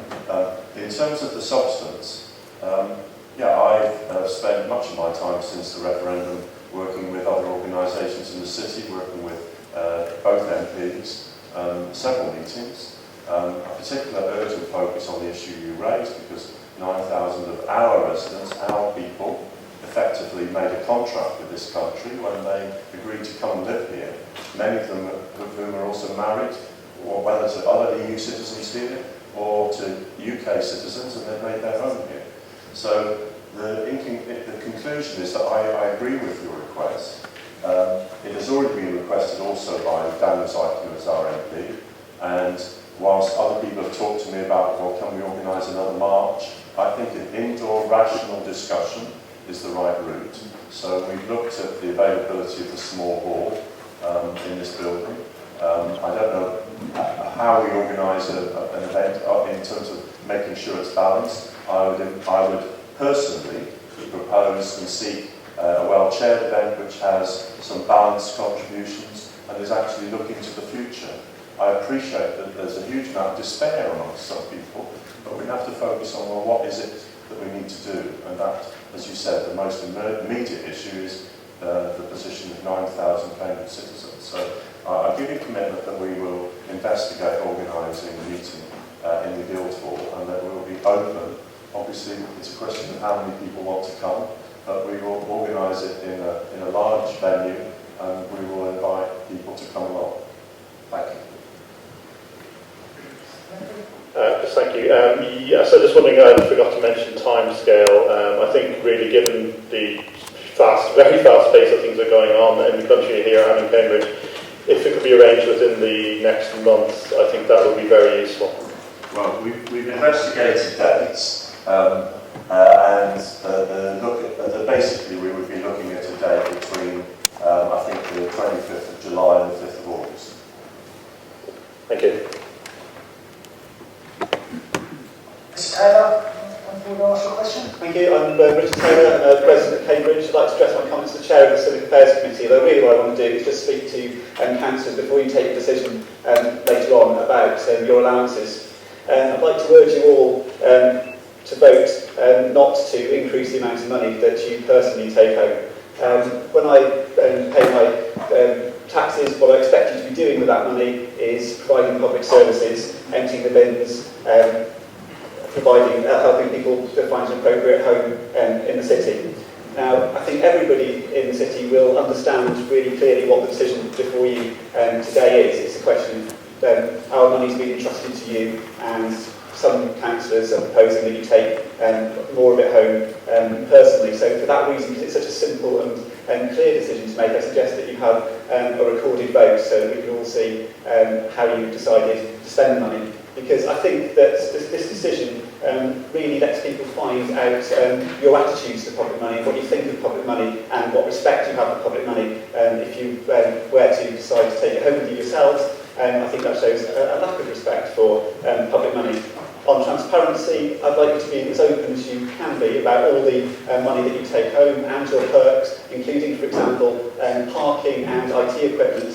In terms of the substance, I've spent much of my time since the referendum working with other organisations in the city, working with both MPs, several meetings. A particular urgent focus on the issue you raised, because 9,000 of our residents, our people, effectively made a contract with this country when they agreed to come and live here. Many of them of whom are also married, or whether to other EU citizens here or to UK citizens, and they've made their home here. So the conclusion is that I agree with your request. It has already been requested also by Dan Zeichner as our MP, and whilst other people have talked to me about, well, can we organise another march, I think an indoor rational discussion is the right route. So we've looked at the availability of the small hall in this building. I don't know how we organise an event in terms of making sure it's balanced. I would personally propose and seek a well-chaired event which has some balanced contributions and is actually looking to the future. I appreciate that there's a huge amount of despair amongst some people, but we have to focus on, well, what is it that we need to do? And that, as you said, the most immediate issue is the position of 9,000 Cambridge citizens. So I give you commitment that we will investigate organising a meeting in the Guildhall, and that we will be open Obviously, it's a question of how many people want to come, but we will organise it in a large venue, and we will invite people to come along. Thank you. Thank you. So just wondering, I forgot to mention timescale. I think really given the very fast pace of things that are going on in the country here and in Cambridge, if it could be arranged within the next month, I think that would be very useful. Well, we've investigated dates, basically we would be looking at a date between, I think, the 25th of July and the 5th of August. Thank you. Mr Taylor, you want to ask your question? Thank you. I'm Richard Taylor, President of Cambridge. I'd like to address my comments to the Chair of the Civic Affairs Committee. Though really what I want to do is just speak to councillors before you take a decision later on about your allowances. I'd like to urge you all to vote not to increase the amount of money that you personally take home. When I pay my taxes, what I expect you to be doing with that money is providing public services, emptying the bins, helping people to find an appropriate home in the city. Now, I think everybody in the city will understand really clearly what the decision before you today is. It's a question of our money's been entrusted to you, and some councillors are proposing that you take more of it home personally. So for that reason, because it's such a simple and clear decision to make, I suggest that you have a recorded vote so that we can all see how you decided to spend the money. Because I think that this decision really lets people find out your attitudes to public money, what you think of public money, and what respect you have for public money. If you were to decide to take it home with you yourselves, I think that shows a lack of respect for public money. On transparency, I'd like you to be as open as you can be about all the money that you take home and your perks, including, for example, parking and IT equipment,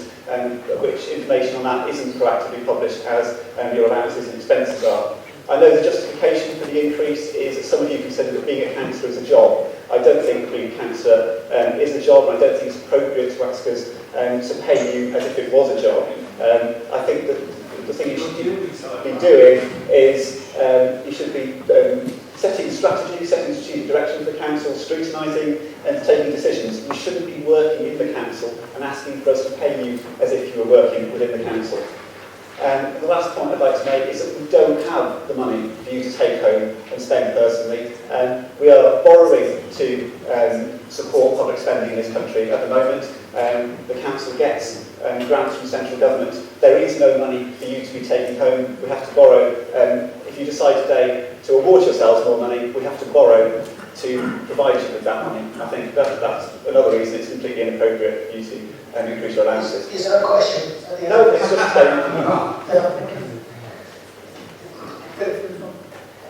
which information on that isn't proactively published as your allowances and expenses are. I know the justification for the increase is that some of you consider that being a councillor is a job. I don't think being a councillor is a job, and I don't think it's appropriate to ask us to pay you as if it was a job. I think that the thing you should be doing is you should be setting strategy, setting strategic direction for the council, scrutinising and taking decisions. You shouldn't be working in the council and asking for us to pay you as if you were working within the council. The last point I'd like to make is that we don't have the money for you to take home and spend personally. We are borrowing to support public spending in this country at the moment. The council gets grants from central government. There is no money for you to be taking home. We have to borrow. If you decide today to award yourselves more money, we have to borrow to provide you with that money. I think that's another reason it's completely inappropriate for you to increase your allowances. Is there a question? No, it's just a statement.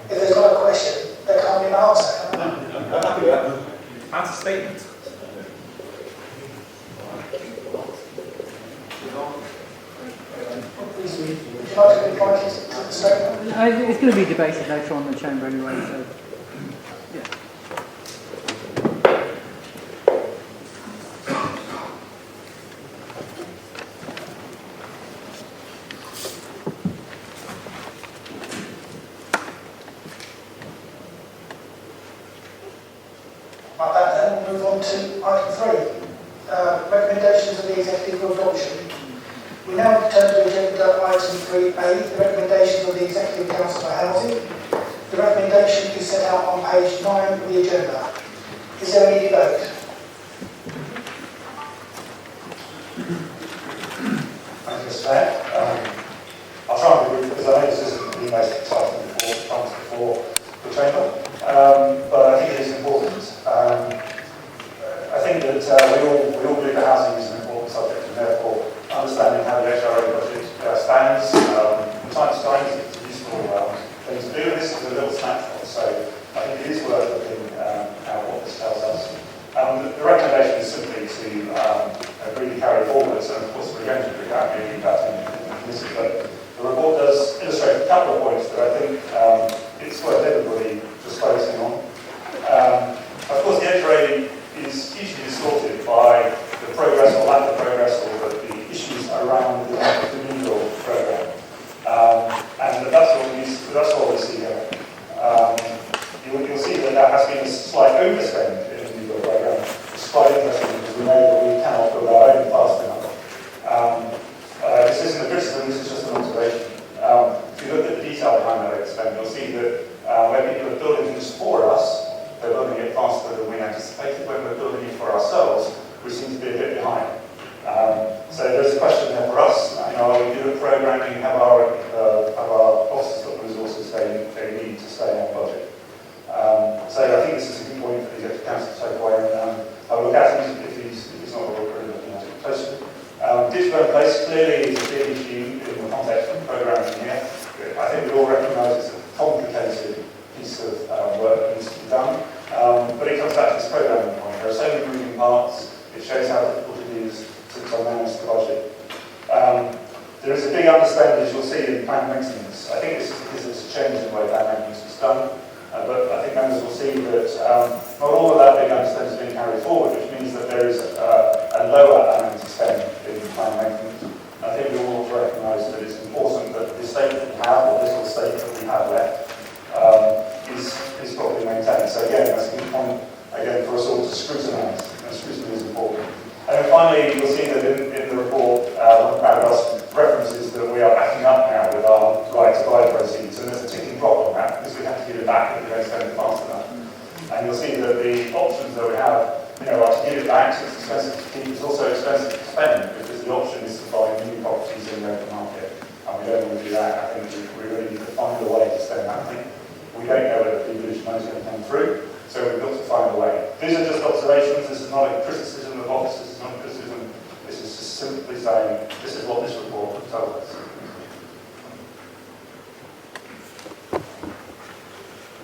If there's not a question, there can't be an answer. I'm happy with that. That's a statement. Would you like to reply to the statement? It's going to be debated later on in the chamber anyway, so yeah. Like that, then we'll move on to item 3, recommendations of the executive for adoption. We now turn to agenda item 3A, the recommendations of the Executive Council for Housing. The recommendation is set out on page 9 of the agenda. Is there any debate? Thank you, Mr. Mayor. I'll try and be brief because I know this isn't the most exciting comes before the Chamber, but I think it is important. I think that we all believe that housing is an important subject, and therefore understanding how the HRA budget stands from time to time is a useful thing to do. This is a little snapshot, so I think it is worth looking at what this tells us. The recommendation is simply to really carry forward, so of course we're going to look at maybe that in the committee, but the report does illustrate a couple of points that I think it's worth everybody just focusing on. Of course, the HRA is hugely distorted by the progress or lack of progress or the issues around the new build programme. And that's what we see here. question there for us. You know, are we good at programming? Have our officers got the resources they need to stay on budget? So I think this is a good point for the Executive Council to take away, and I'll look at him if he's not already looking at it closely. Digital in place clearly is a big issue in the context of programming here. I think we all recognise it's a complicated piece of work that needs to be done, but it comes back to this programming point. There are so many moving parts. It shows how difficult it is to manage the budget. There is a big underspend, as you'll see, in planned maintenance. I think this is because it's a change in the way planned maintenance is done, but I think members will see that not all of that big underspend has been carried forward, which means that there is a lower amount to spend in planned maintenance. I think we all recognise that it's important that the estate that we have, or this estate that we have left, is properly maintained. So again, that's a good point, again, for us all to scrutinise, and scrutiny is important. And then finally, you'll see that in the report, one of the paragraphs references that we are backing up now with our right to buy proceeds, and there's a ticking clock on that, because we have to give it back if we don't spend it fast enough. And you'll see that the options that we have, are to give it back, so it's expensive to keep, it's also expensive to spend, because the option is to buy new properties in the open market, and we don't want to do that. I think we really need to find a way to spend that money. We don't know whether the devolution money is going to come through, so we've got to find a way. These are just observations, this is not a criticism of office, this is not a criticism, this is just simply saying, this is what this report tells us.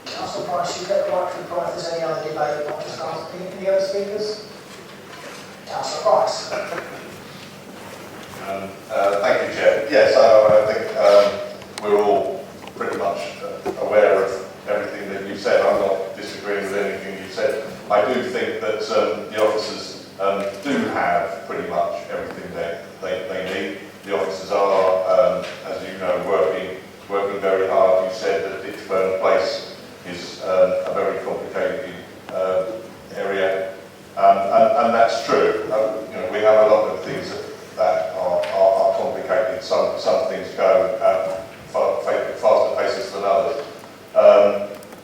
Councillor Price, you get the right to reply if there's any other debate, not just asking any other speakers. Councillor Price. Thank you, Chair. Yes, I think we're all pretty much aware of everything that you've said. I'm not disagreeing with anything you've said. I do think that the officers do have pretty much everything they need. The officers are, as you know, working very hard. You said that Ditchburn Place is a very complicated area, and that's true. We have a lot of things that are complicated. Some things go at faster paces than others.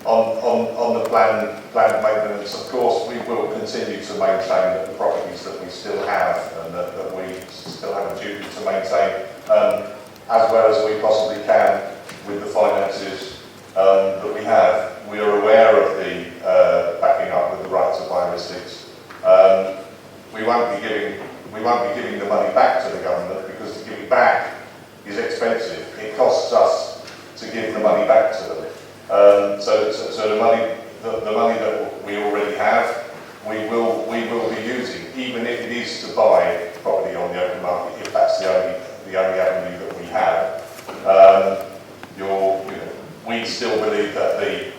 On the planned maintenance, of course, we will continue to maintain the properties that we still have and that we still have a duty to maintain, as well as we possibly can with the finances that we have. We are aware of the backing up with the right to buy receipts. We won't be giving the money back to the government, because to give it back is expensive. It costs us to give the money back to them. So the money that we already have, we will be using, even if it is to buy property on the open market, if that's the only avenue that we have. We still believe that the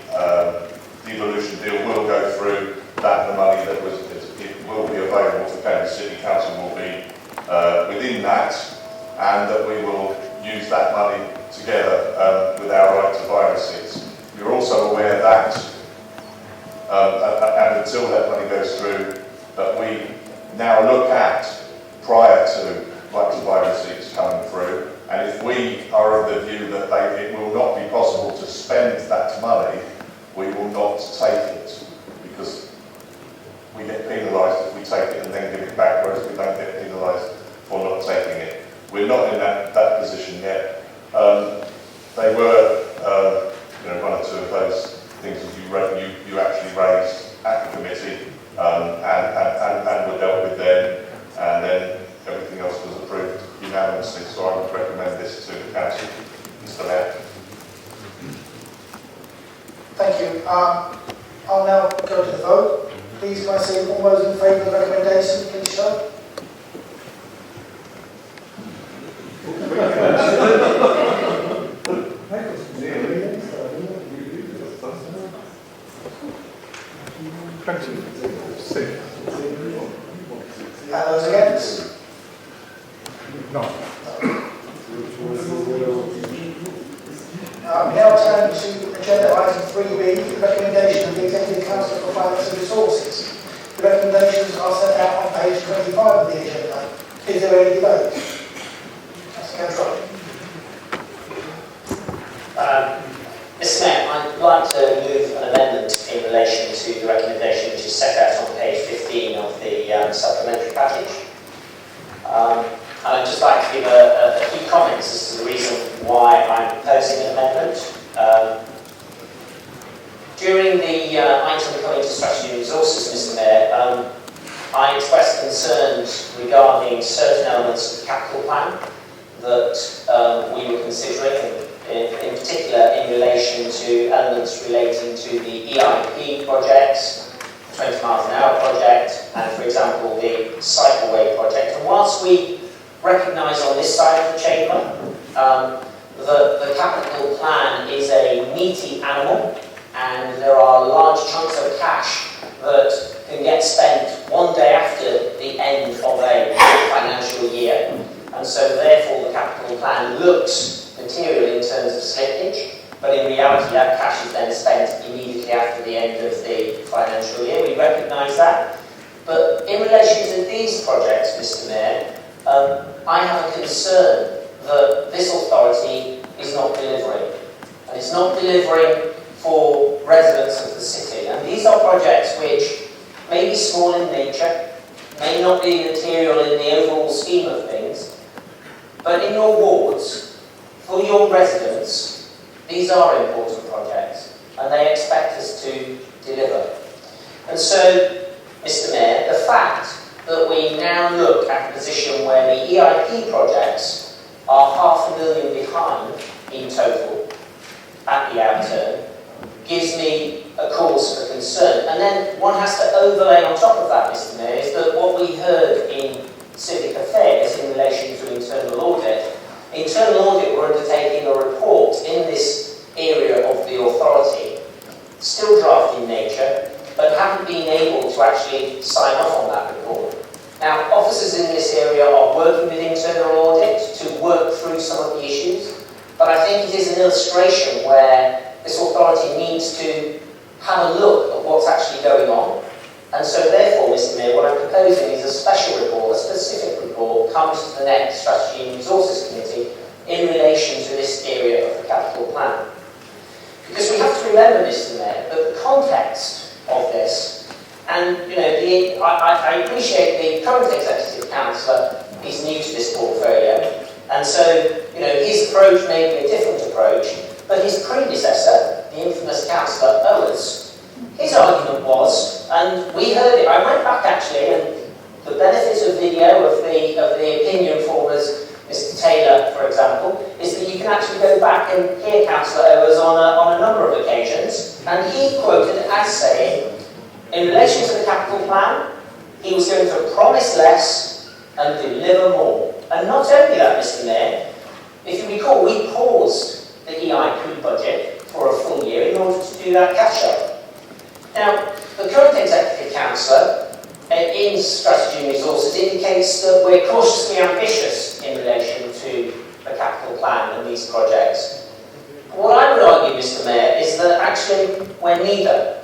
devolution deal will go through, that the money that it will be available for Cambridge City Council will be within that, and that we will use that money together with our right to buy receipts. You're also aware that, and until that money goes through, that we now look at, prior to right to buy receipts coming through, and if we are of the view that it will not be possible to spend that money, we will not take it, because we get penalised if we take it and then give it back, whereas we don't get penalised for not taking it. We're not in that position yet. They were, one or two of those things that you actually raised at the committee, and were dealt with then, and then everything else was approved unanimously. So I would recommend this to the council. Mr. Mayor. Thank you. I'll now go to the vote. Please, can I see all those in favour of the recommendation, please show. And those against? Now turn to agenda item 3B, the recommendation of the Executive Council for Finance and Resources. The recommendations are set out on page 25 of the agenda. Is there any debate? Councillor Mr. Mayor, I'd like to move an amendment in relation to the recommendation which is set out on page 15 of the supplementary package. And I'd just like give a few comments as to the reason why I'm proposing an amendment. During the item coming to strategy and resources, Mr. Mayor, I expressed concerns regarding certain elements of the capital plan that we were considering, in particular in relation to elements relating to the EIP projects, 20 miles an hour project, and for example the cycleway project. And whilst we recognise on this side of the chamber that the capital plan is a meaty animal, and there are large chunks of cash that can get spent one day after the end of a financial year, and so therefore the capital plan looks material in terms of slippage, but in reality that cash is then spent immediately after the end of the financial year. We recognise that. But in relation to these projects, Mr. Mayor, I have a concern that this authority is not delivering. And it's not delivering for residents of the city. And these are projects which may be small in nature, may not be material in the overall scheme of things, but in your wards, for your residents, these are important projects, and they expect us to deliver. And so, Mr. Mayor, the fact that we now look at a position where the EIP projects are £500,000 behind in total at the outturn gives me a cause for concern. And then one has to overlay on top of that, Mr. Mayor, is that what we heard in civic affairs in relation to internal audit were undertaking a report in this area of the authority, still draft in nature, but haven't been able to actually sign off on that report. Now, officers in this area are working with internal audit to work through some of the issues, but I think it is an illustration where this authority needs to have a look at what's actually going on. And so therefore, Mr. Mayor, what I'm proposing is a special report, a specific report, comes to the next Strategy and Resources Committee in relation to this area of the capital plan. Because we have to remember, Mr. Mayor, that the context of this, and I appreciate the current Executive Councillor is new to this portfolio, and so his approach may be a different approach, but his predecessor, the infamous Councillor Owens, his argument was, and we heard it, I went back actually, and the benefit of video of the opinion formers, Mr. Taylor, for example, is that you can actually go back and hear Councillor Owens on a number of occasions, and he quoted as saying, in relation to the capital plan, he was going to promise less and deliver more. And not only that, Mr. Mayor, if you recall, we paused the EIP budget for a full year in order to do that catch-up. Now, the current Executive Councillor in Strategy and Resources indicates that we're cautiously ambitious in relation to the capital plan and these projects. What I would argue, Mr. Mayor, is that actually we're neither.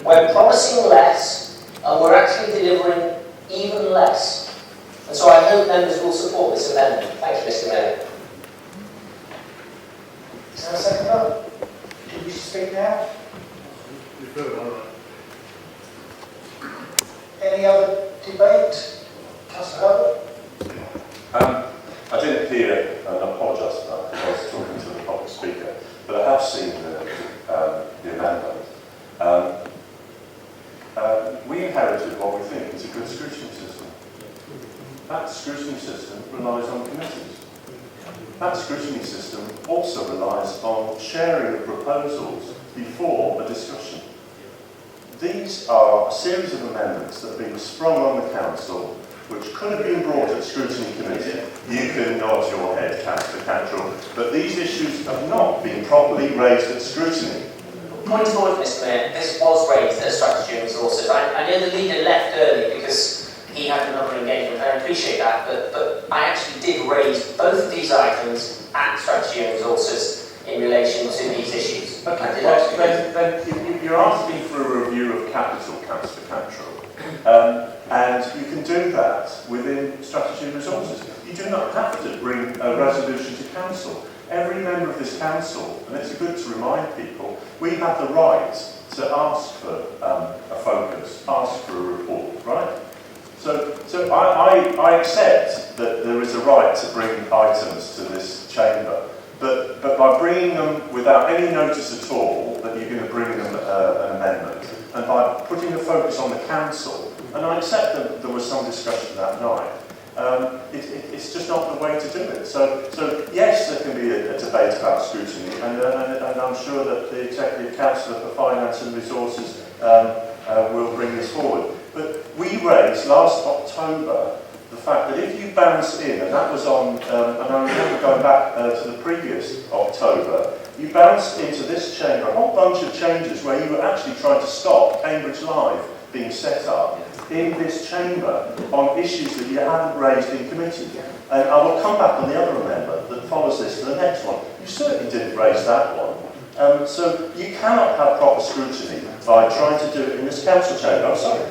We're promising less and we're actually delivering even less. And so I hope members will support this amendment. Thank you, Mr. Mayor. Is there a second up? Do you speak now? Any other debate? Councillor Herbert? I didn't hear, and I apologise for that, because I was talking to the public speaker, but I have seen the amendment. We inherited what we think is a good scrutiny system. That scrutiny system relies on committees. That scrutiny system also relies on sharing of proposals before a discussion. These are a series of amendments that have been sprung on the council, which could have been brought at scrutiny committee. You can nod your head, Councillor Cantrell, but these issues have not been properly raised at scrutiny. Point of order, Mr. Mayor, this was raised at Strategy and Resources. I know the leader left early because he had another engagement, I appreciate that, but I actually did raise both of these items at Strategy and Resources in relation to these issues. Okay, then you're asking for a review of capital, Councillor Cantrell, and you can do that within Strategy and Resources. You do not have to bring a resolution to council. Every member of this council, and it's good to remind people, we have the right to ask for a focus, ask for a report, right? So I accept that there is a right to bring items to this chamber. But by bringing them without any notice at all that you're going to bring them an amendment, and by putting the focus on the council, and I accept that there was some discussion that night, it's just not the way to do it. So yes, there can be a debate about scrutiny, and I'm sure that the Executive Councillor for Finance and Resources will bring this forward. But we raised last October the fact that if you bounce in, and that was on, and I remember going back to the previous October, you bounced into this chamber a whole bunch of changes where you were actually trying to stop Cambridge Live being set up in this chamber on issues that you hadn't raised in committee. And I will come back on the other amendment that follows this to the next one. You certainly didn't raise that one. So you cannot have proper scrutiny by trying to do it in this council chamber. I'm sorry.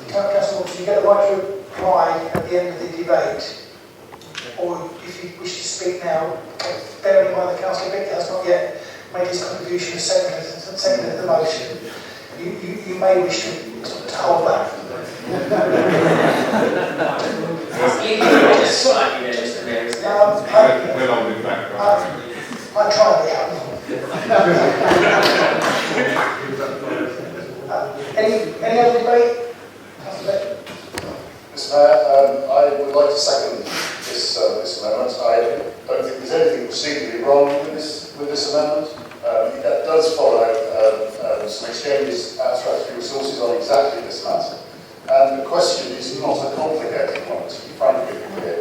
Councillor, you get the right to reply at the end of the debate, or if you wish to speak now, bearing in mind that Councillor Bick has not yet made his contribution and seconded the motion, you may wish to hold back. I try to be helpful. Any other debate? Mr. Mayor, I would like to second this amendment. I don't think there's anything procedurally wrong with this amendment. It does follow some exchanges at Strategy Resources on exactly this matter. And the question is not a complicated one, to be frankly clear.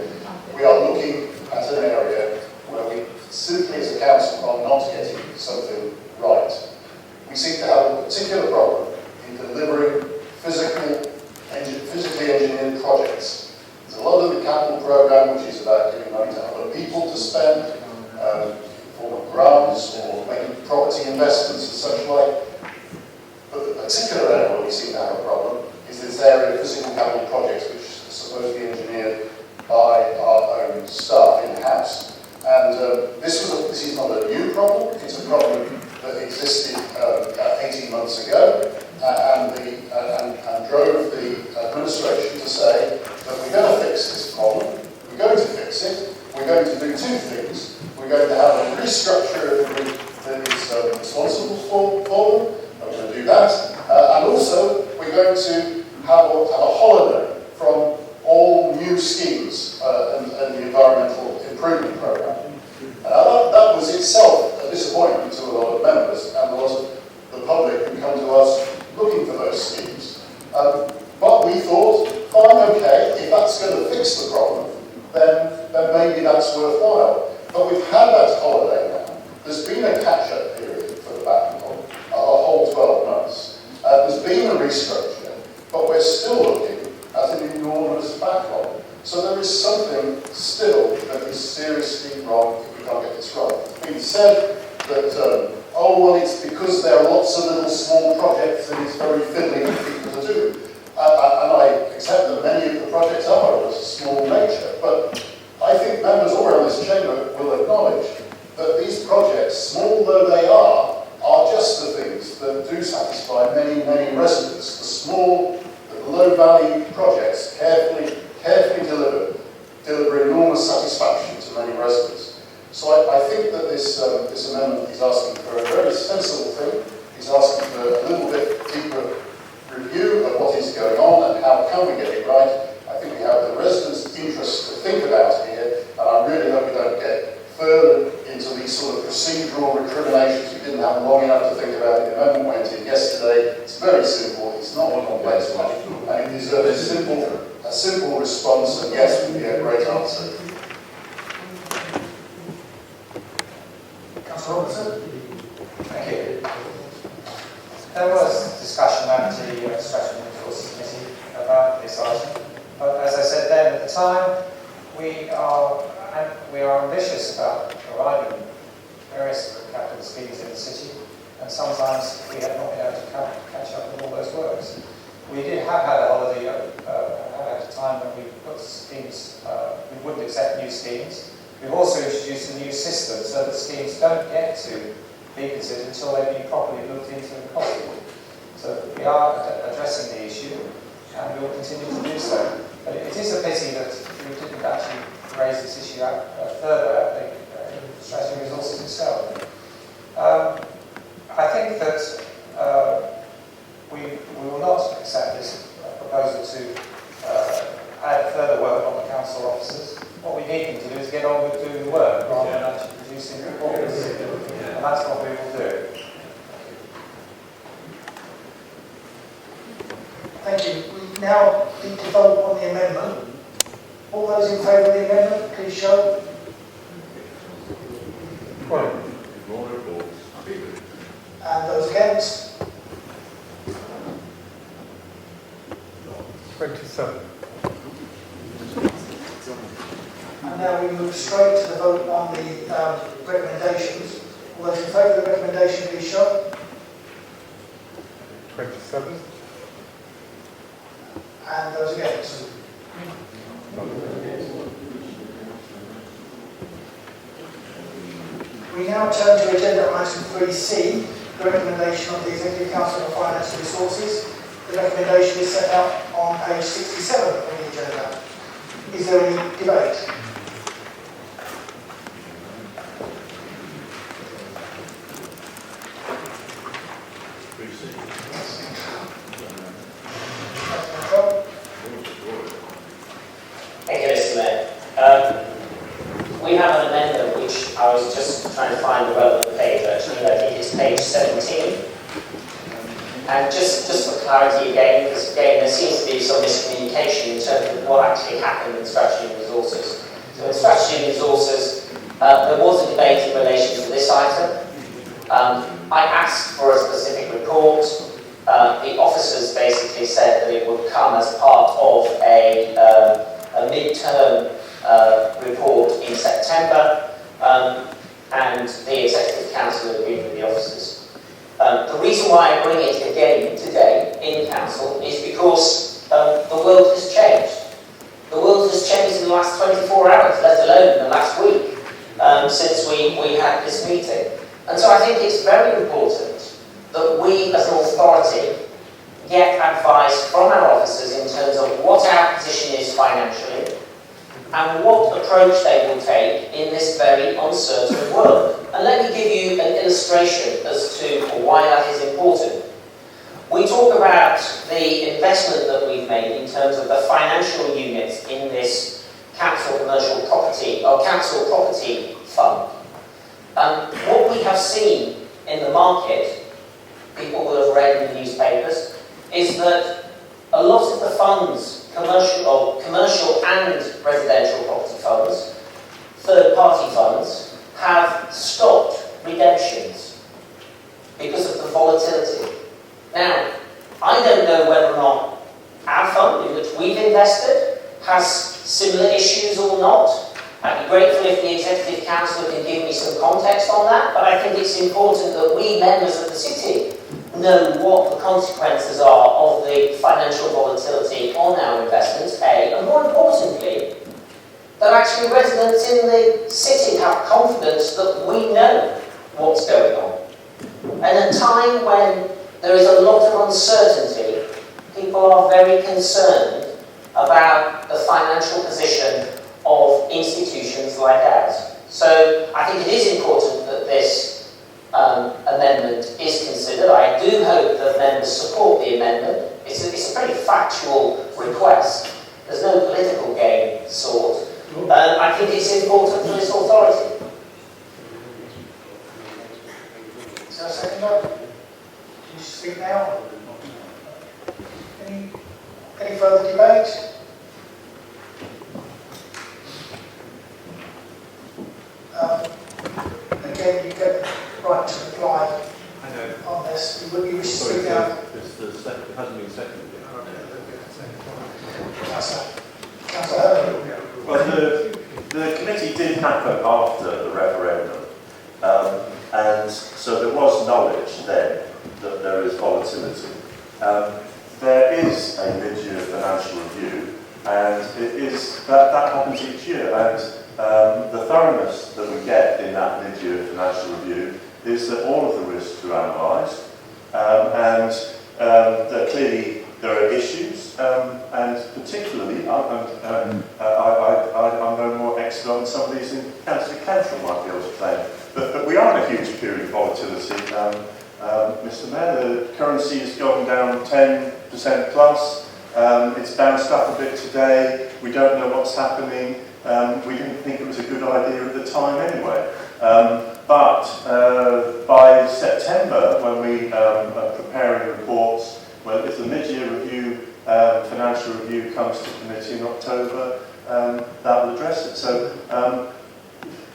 We are looking at an area where we simply as a council are not getting something right. We seem to have a particular problem in delivering physically engineered projects. There's a lot of the capital programme which is about giving money to other people to spend, for grants or making property investments and such like. But the particular area where we seem to have a problem is this area of physical capital projects which are supposed to be engineered by our own staff in-house. And this is not a new problem, it's a problem that existed 18 months ago and drove the administration to say that we're going to fix this problem, we're going to fix it, we're going to do two things. We're going to have a restructure of the group that is responsible for them, and we're going to do that, and also we're going to have a holiday from all new schemes and the environmental improvement programme. That was itself a disappointment to a lot of members and a lot of the public who come to us looking for those schemes. But we thought, fine, okay, if that's going to fix the problem, then maybe that's worthwhile. But we've had that holiday now. There's been a catch-up period for the backlog, a whole 12 months. There's been a restructure, but we're still looking at an enormous backlog. So there is something still that is seriously wrong if we can't get this right. It's been said that, oh, well, it's because there are lots of little small projects and it's very fiddly for people to do. And I accept that many of the projects are of a small nature, but I think members all around this chamber will acknowledge that these projects, small though they are just the things that do satisfy many, many residents. The small, the low-value projects, carefully deliver enormous satisfaction to many residents. So I think that this amendment is asking for a very sensible thing. He's asking for a little bit deeper review of what is going on and how can we get it right. I think we have the residents' interest to think about here, and I really hope we don't get further into these sort of procedural recriminations. We didn't have long enough to think about it. The amendment went in yesterday. It's very simple. It's not a complex one, and it deserves a simple response, and yes would be a great answer. Councillor Robertson? Thank you. There was discussion at the Strategy and Resources Committee about this item, but as I said then at the time, we are ambitious about providing various capital schemes in the city, and sometimes we have not been able to catch up with all those works. We did have had a holiday at a time when we put schemes, we wouldn't accept new schemes. We've also introduced a new system so that schemes don't get to be considered until they've been properly looked into and costed. So we are addressing the issue, and we will continue to do so. But it is a pity that we didn't actually raise this issue further at the Strategy and Resources itself. I think that we will not accept this proposal to add further work on the council officers. What we need them to do is get on with doing the work rather than actually producing reports. And that's what we will do. Thank you. We now need to vote on the amendment. All those in favour of the amendment, please show. And those against? 27. And now we move straight to the vote on the recommendations. All those in favour of the recommendation, please show. 27. And those against? We now turn to agenda item 3C, the recommendation of the Executive Council for Finance and Resources. The recommendation is set out on page 67 of the agenda. Is there any debate? Thank you, Mr. Mayor. We have an amendment which I was just trying to find the relevant page actually. I think it's page 17. And just for clarity again, because again there seems to be some miscommunication in terms of what actually happened in Strategy and Resources. So in Strategy and Resources, there was a debate in relation to this item. I asked for a specific report. The officers basically said that it would come as part of a mid-term report in September, and the Executive Council agreed with the officers. The reason why I bring it again today in Council is because the world has changed. The world has changed in the last 24 hours, let alone in the last week, since we had this meeting. And so I think it's very important that we as an authority get advice from our officers in terms of what our position is financially and what approach they will take in this very uncertain world. And let me give you an illustration as to why that is important. We talk about the investment that we've made in terms of the financial units in this council commercial property or council property fund. What we have seen in the market, people will have read in the newspapers, is that a lot of the funds, commercial and residential property funds, third-party funds, have stopped redemptions because of the volatility. Now, I don't know whether or not our fund, in which we've invested, has similar issues or not. I'd be grateful if the Executive Council can give me some context on that, but I think it's important that we, members of the city, know what the consequences are of the financial volatility on our investments, A, and more importantly, that actually residents in the city have confidence that we know what's going on. And at a time when there is a lot of uncertainty, people are very concerned about the financial position of institutions like ours. So I think it is important that this amendment is considered. I do hope that members support the amendment. It's a pretty factual request. There's no political game sought. I think it's important for this authority. Is there a second vote? Can you speak now? Any further debate? Again, you get the right to reply on this. You wish to speak now? It hasn't been seconded. Councillor. Well, the committee did happen after the referendum, and so there was knowledge then that there is volatility. There is a mid-year financial review, and it is that happens each year. And the thoroughness that we get in that mid-year financial review is that all of the risks are analysed, and Clearly there are issues, and particularly, I'm no more expert on some of these than Councillor Cantrell might be able to claim. But we are in a huge period of volatility. Mr. Mayor, the currency has gone down 10% plus. It's bounced up a bit today. We don't know what's happening. We didn't think it was a good idea at the time anyway. But by September, when we are preparing reports, well, if the mid-year review, financial review comes to committee in October, that will address it. So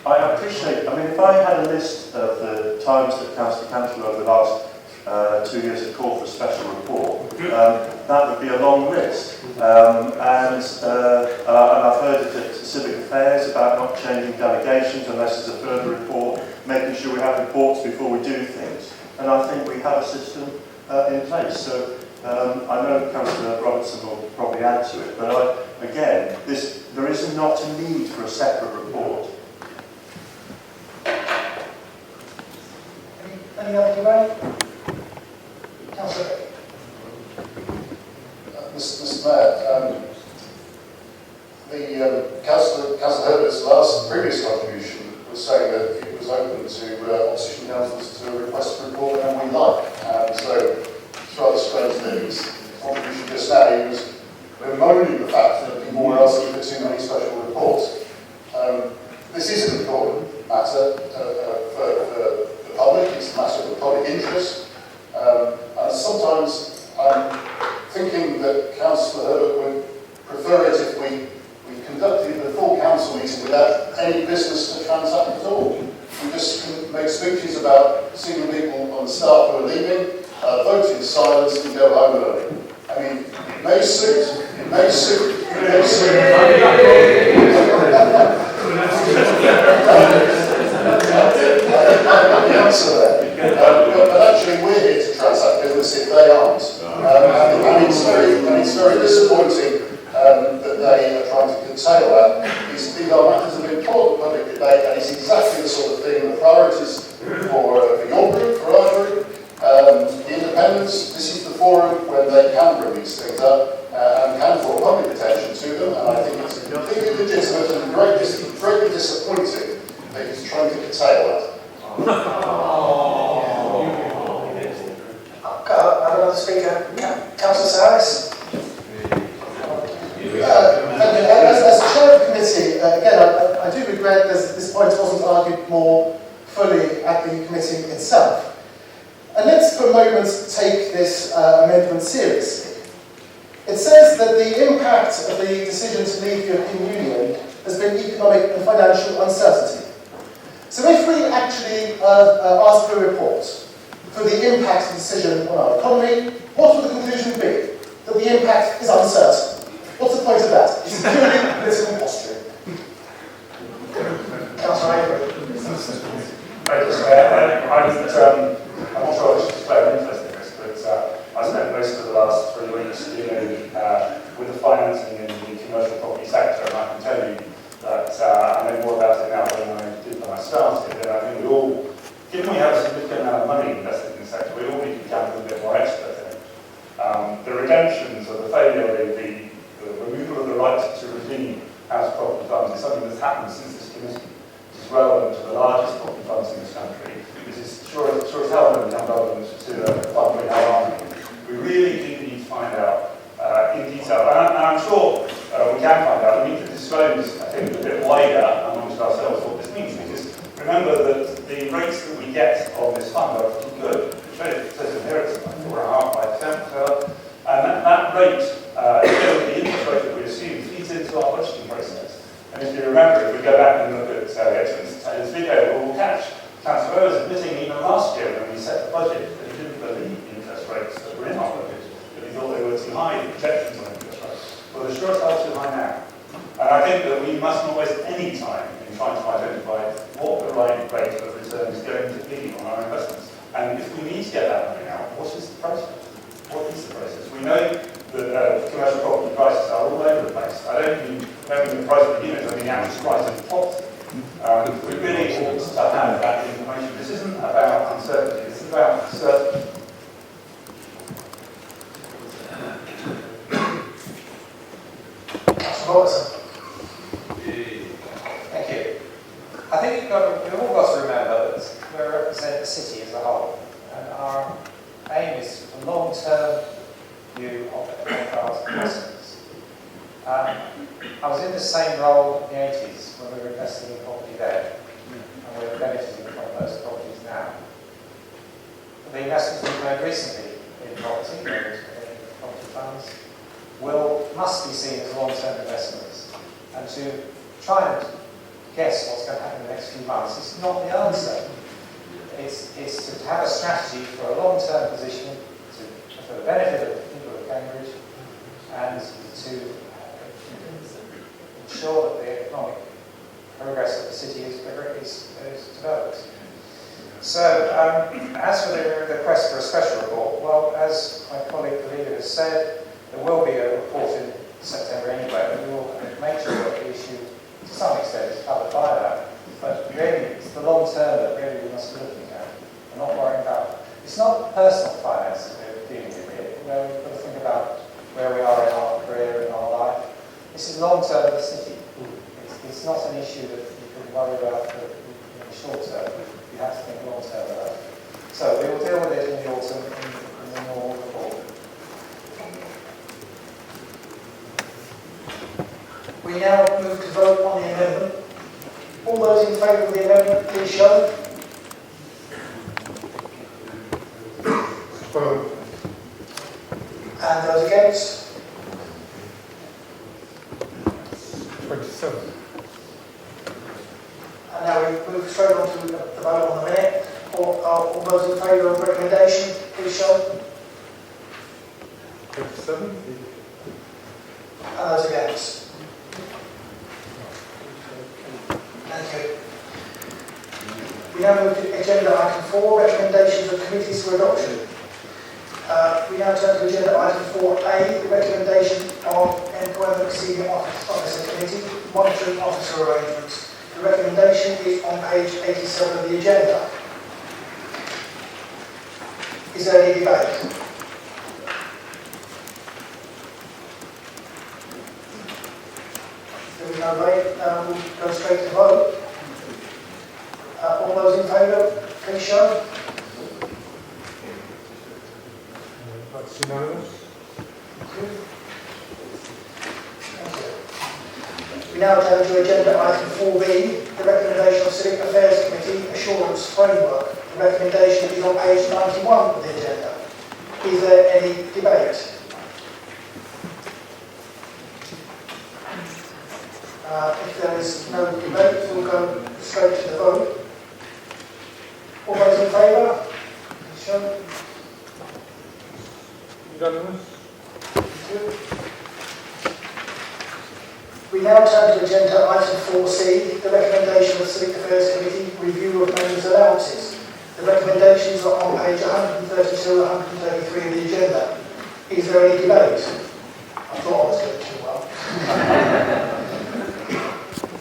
I appreciate, I mean, if I had a list of the times that Councillor Cantrell over the last 2 years had called for a special report, that would be a long list. And I've heard it at Civic Affairs about not changing delegations unless there's a further report, making sure we have reports before we do things. And I think we have a system in place. So I know Councillor Robertson will probably add to it, but again, there is not a need for a separate report. Any other debate? Councillor. Mr. Mayor, Councillor Herbert's previous contribution was saying that it was open to opposition councillors to request a report when we like. So it's rather strange that his contribution just now, he was bemoaning the fact that people were asking for too many special reports. This is an important matter for the public. It's a matter of public interest. And sometimes I'm thinking that Councillor Herbert would prefer it if we conducted the full council meeting without any business to transact at all. We just make speeches about senior people on the staff who are leaving, vote in silence and go home early. I mean, it may suit. The answer there. But actually we're here to transact business if they aren't. And it's very disappointing that they are trying to curtail that. These are matters of important public debate, and it's exactly the sort of thing, the priorities for your group, for our group, the independents. This is the forum when they can bring these things up and can draw public attention to them, and I think it's completely legitimate and greatly disappointing that he's trying to curtail that. Another speaker, Councillor Saris. As chair of the committee, again, I do regret that this point wasn't argued more fully at the committee itself. And let's for a moment take this amendment seriously. It says that the impact of the decision to leave the European Union has been economic and financial uncertainty. So if we actually ask for a report for the impact of the decision on our economy, what would the conclusion be? That the impact is uncertain. What's the point of that? It's purely political posturing. Councillor Avery. I'm not sure I should display an interest in this, but I spent most of the last 3 weeks dealing with the financing in the commercial property sector, and I can tell you that I know more about it now than I did when I started, and I think we all, given we have a significant amount of money invested in the sector, we all need to become a little bit more expert in it. The redemptions or the failure of the removal of the right to redeem house property funds is something that's happened since this committee. This is relevant to the largest property funds in this country. This is sure as hell going to become relevant to the fund we have on. We really do need to find out in detail, and I'm sure we can find out. We need to disclose, I think, a bit wider amongst ourselves what this means, because remember that the rates that we get on this fund are pretty good. It says in here it's like 4.5%, and that rate, the interest rate that we assume, feeds into our budgeting process. And if you remember, if we go back and look at Ed's video, we'll catch Councillor Owens admitting even last year when we set the budget that he didn't believe the interest rates that were in our budget, that he thought they were too high, the projections on interest rates. Well, the sure are too high now. And I think that we must not waste any time in trying to identify what the right rate of return is going to be on our investments. And if we need to get that money out, what is the process? What is the process? We know that commercial property prices are all over the place. I don't mean the price of the unit, I mean the average price of the property. We really ought to have that information. This isn't about uncertainty, this is about certainty. Councillor Robertson. Thank you. I think we've all got to remember that we represent the city as a whole, and our aim is a long-term view of our investments. I was in the same role in the 80s when we were investing in property then, and we're benefiting from those properties now. The investments we've made recently in property, in property funds, must be seen as long-term investments. And to try and guess what's going to happen in the next few months is not the answer. It's to have a strategy for a long-term position for the benefit of the people of Cambridge and to ensure that the economic progress of the city is developed. So, as for the request for a special report, well, as my colleague Kalida has said, there will be a report in September anyway, and we will make sure that the issue, to some extent, is covered by that. But really, it's the long term that really we must be looking at. We're not worrying about. It's not personal finance that we're dealing with here. We've got to think about where we are in our career, in our life. This is long term of the city. It's not an issue that you can worry about in the short term. You have to think long term about it. So we will deal with it in the autumn in the normal report. We now move to vote on the amendment. All those in favour of the amendment, please show. And those against? 27. And now we move straight on to the vote on the minute. All those in favour of recommendation, please show. 27. And those against? Thank you. We now move to agenda item 4, recommendations of committees for adoption. We now turn to agenda item 4A, the recommendation of Employment Senior Officer Committee, monitoring officer arrangements. The recommendation is on page 87 of the agenda. Is there any debate? There is no debate. We'll go straight to vote. All those in favour, please show. That's unanimous. Thank you. We now turn to agenda item 4B, the recommendation of Civic Affairs Committee Assurance Framework. The recommendation is on page 91 of the agenda. Is there any debate? If there is no debate, we'll go straight to the vote. All those in favour? Please show. Unanimous. We now turn to agenda item 4C, the recommendation of Civic Affairs Committee review of members' allowances. The recommendations are on page 132 and 133 of the agenda. Is there any debate? I thought I was doing too well.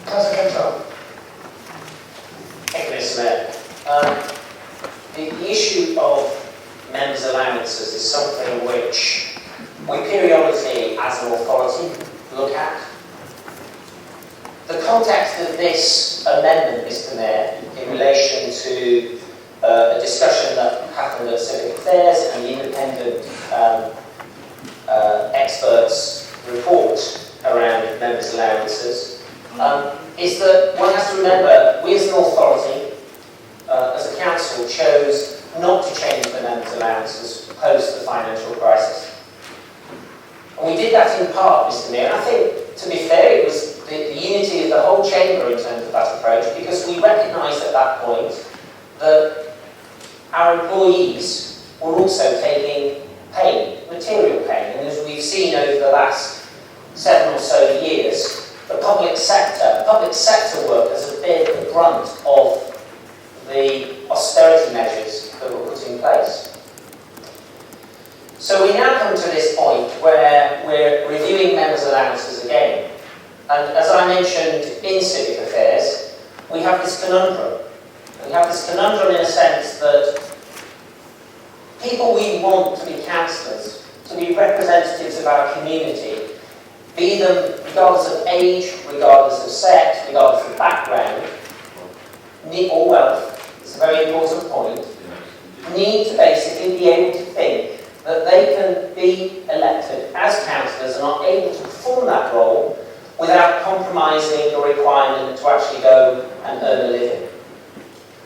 Councillor Kentrell. Thank you, Mr. Mayor. The issue of members' allowances is something which we periodically, as an authority, look at. The context of this amendment, Mr. Mayor, in relation to a discussion that happened at Civic Affairs and the independent experts' report around members' allowances, is that one has to remember, we as an authority, as a council, chose not to change the members' allowances post the financial crisis. And we did that in part, Mr. Mayor, and I think, to be fair, it was the unity of the whole chamber in terms of that approach, because we recognised at that point that our employees were also taking pain, material pain, and as we've seen over the last 7 or so years, the public sector workers have borne the brunt of the austerity measures that were put in place. So we now come to this point where we're reviewing members' allowances again. And as I mentioned in Civic Affairs, we have this conundrum. We have this conundrum in a sense that people we want to be councillors, to be representatives of our community, be them regardless of age, regardless of sex, regardless of background, or wealth, it's a very important point, need to basically be able to think that they can be elected as councillors and are able to perform that role without compromising the requirement to actually go and earn a living.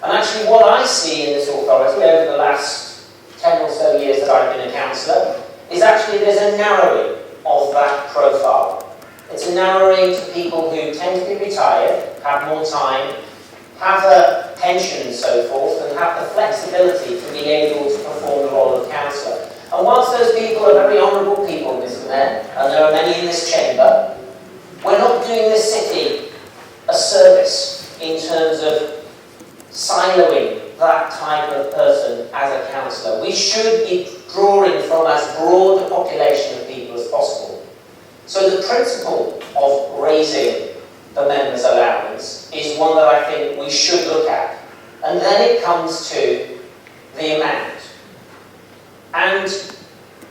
And actually what I see in this authority over the last 10 or so years that I've been a councillor is actually there's a narrowing of that profile. It's a narrowing to people who tend to be retired, have more time, have a pension and so forth, and have the flexibility to be able to perform the role of councillor. And whilst those people are very honourable people, Mr. Mayor, and there are many in this chamber, we're not doing this city a service in terms of siloing that type of person as a councillor. We should be drawing from as broad a population of people as possible. So the principle of raising the members' allowance is one that I think we should look at. And then it comes to the amount. And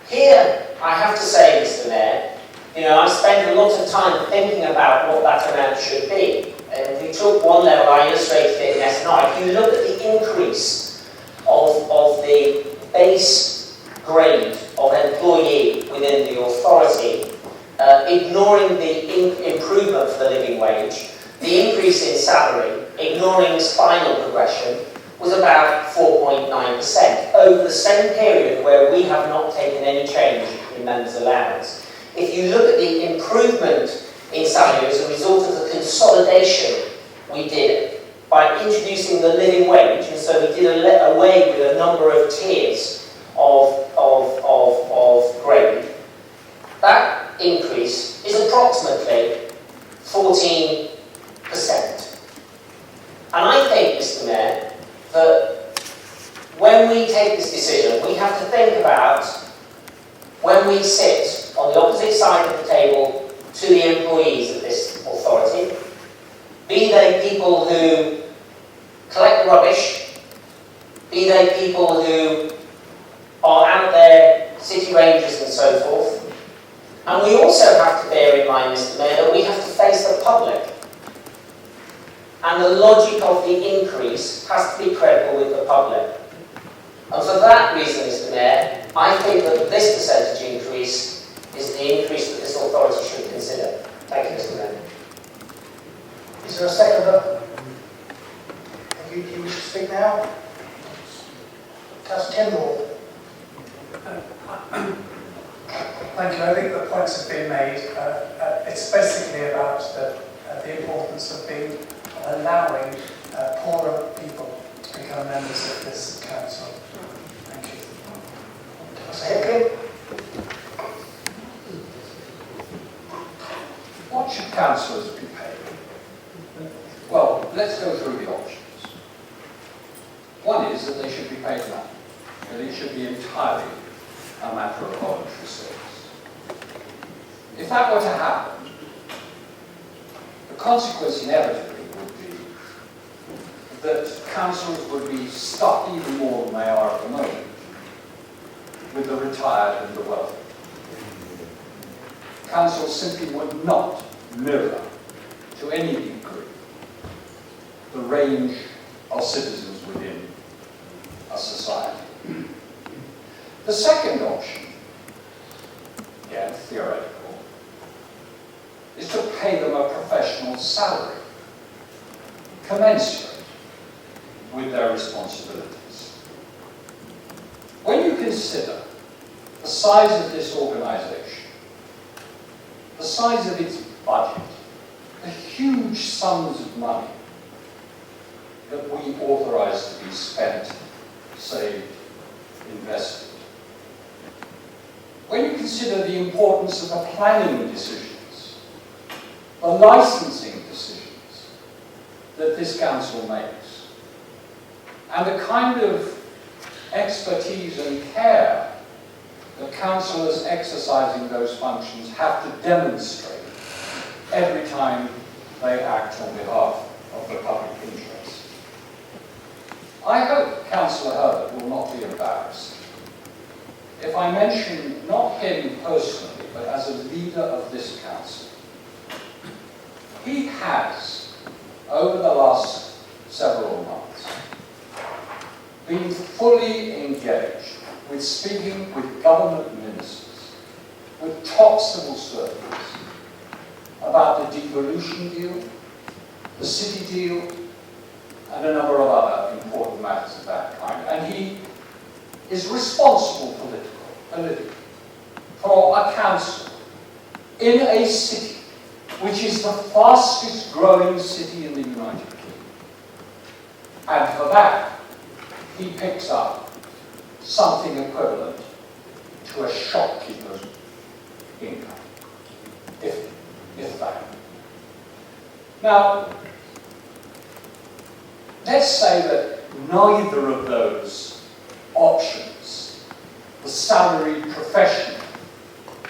here, I have to say, Mr. Mayor, I've spent a lot of time thinking about what that amount should be. And if we took one level, I illustrated it in S9, if you look at the increase of the base grade of employee within the authority, ignoring the improvement for the living wage, the increase in salary, ignoring spinal progression, was about 4.9% over the same period where we have not taken any change in members' allowance. If you look at the improvement in salary as a result of the consolidation we did by introducing the living wage, and so we did away with a number of tiers of grade, that increase is approximately 14%. And I think, Mr. Mayor, that when we take this decision, we have to think about when we sit on the opposite side of the table to the employees of this authority, be they people who collect rubbish, be they people who are out there, city rangers and so forth. And we also have to bear in mind, Mr. Mayor, that we have to face the public. And the logic of the increase has to be credible with the public. And for that reason, Mr. Mayor, I think that this percentage increase is the increase that this authority should consider. Thank you, Mr. Mayor. Is there a seconder? You wish to speak now? Councillor Kendall. Thank you. I think the points have been made. It's basically about the importance of allowing poorer people to become members of this council. Thank you. Councillor Hickley. What should councillors be paid? Well, let's go through the options. One is that they should be paid nothing, that it should be entirely a matter of voluntary service. If that were to happen, the consequence inevitably would be that councillors would be stuck even more than they are at the moment with the retired and the wealthy. Councils simply would not mirror to any degree the range of citizens within a society. The second option, again theoretical, is to pay them a professional salary commensurate with their responsibilities. When you consider the size of this organisation, the size of its budget, the huge sums of money that we authorise to be spent, saved, invested, when you consider the importance of the planning decisions, the licensing decisions that this council makes, and the kind of expertise and care that councillors exercising those functions have to demonstrate every time they act on behalf of the public interest. I hope Councillor Herbert will not be embarrassed if I mention not him personally, but as a leader of this council, he has, over the last several months, been fully engaged with speaking with government ministers, with top civil servants, about the devolution deal, the city deal, and a number of other important matters of that kind. And he is responsible politically for a council in a city which is the fastest growing city in the United Kingdom. And for that, he picks up something equivalent to a shopkeeper's income, if that. Now, let's say that neither of those options, the salaried professional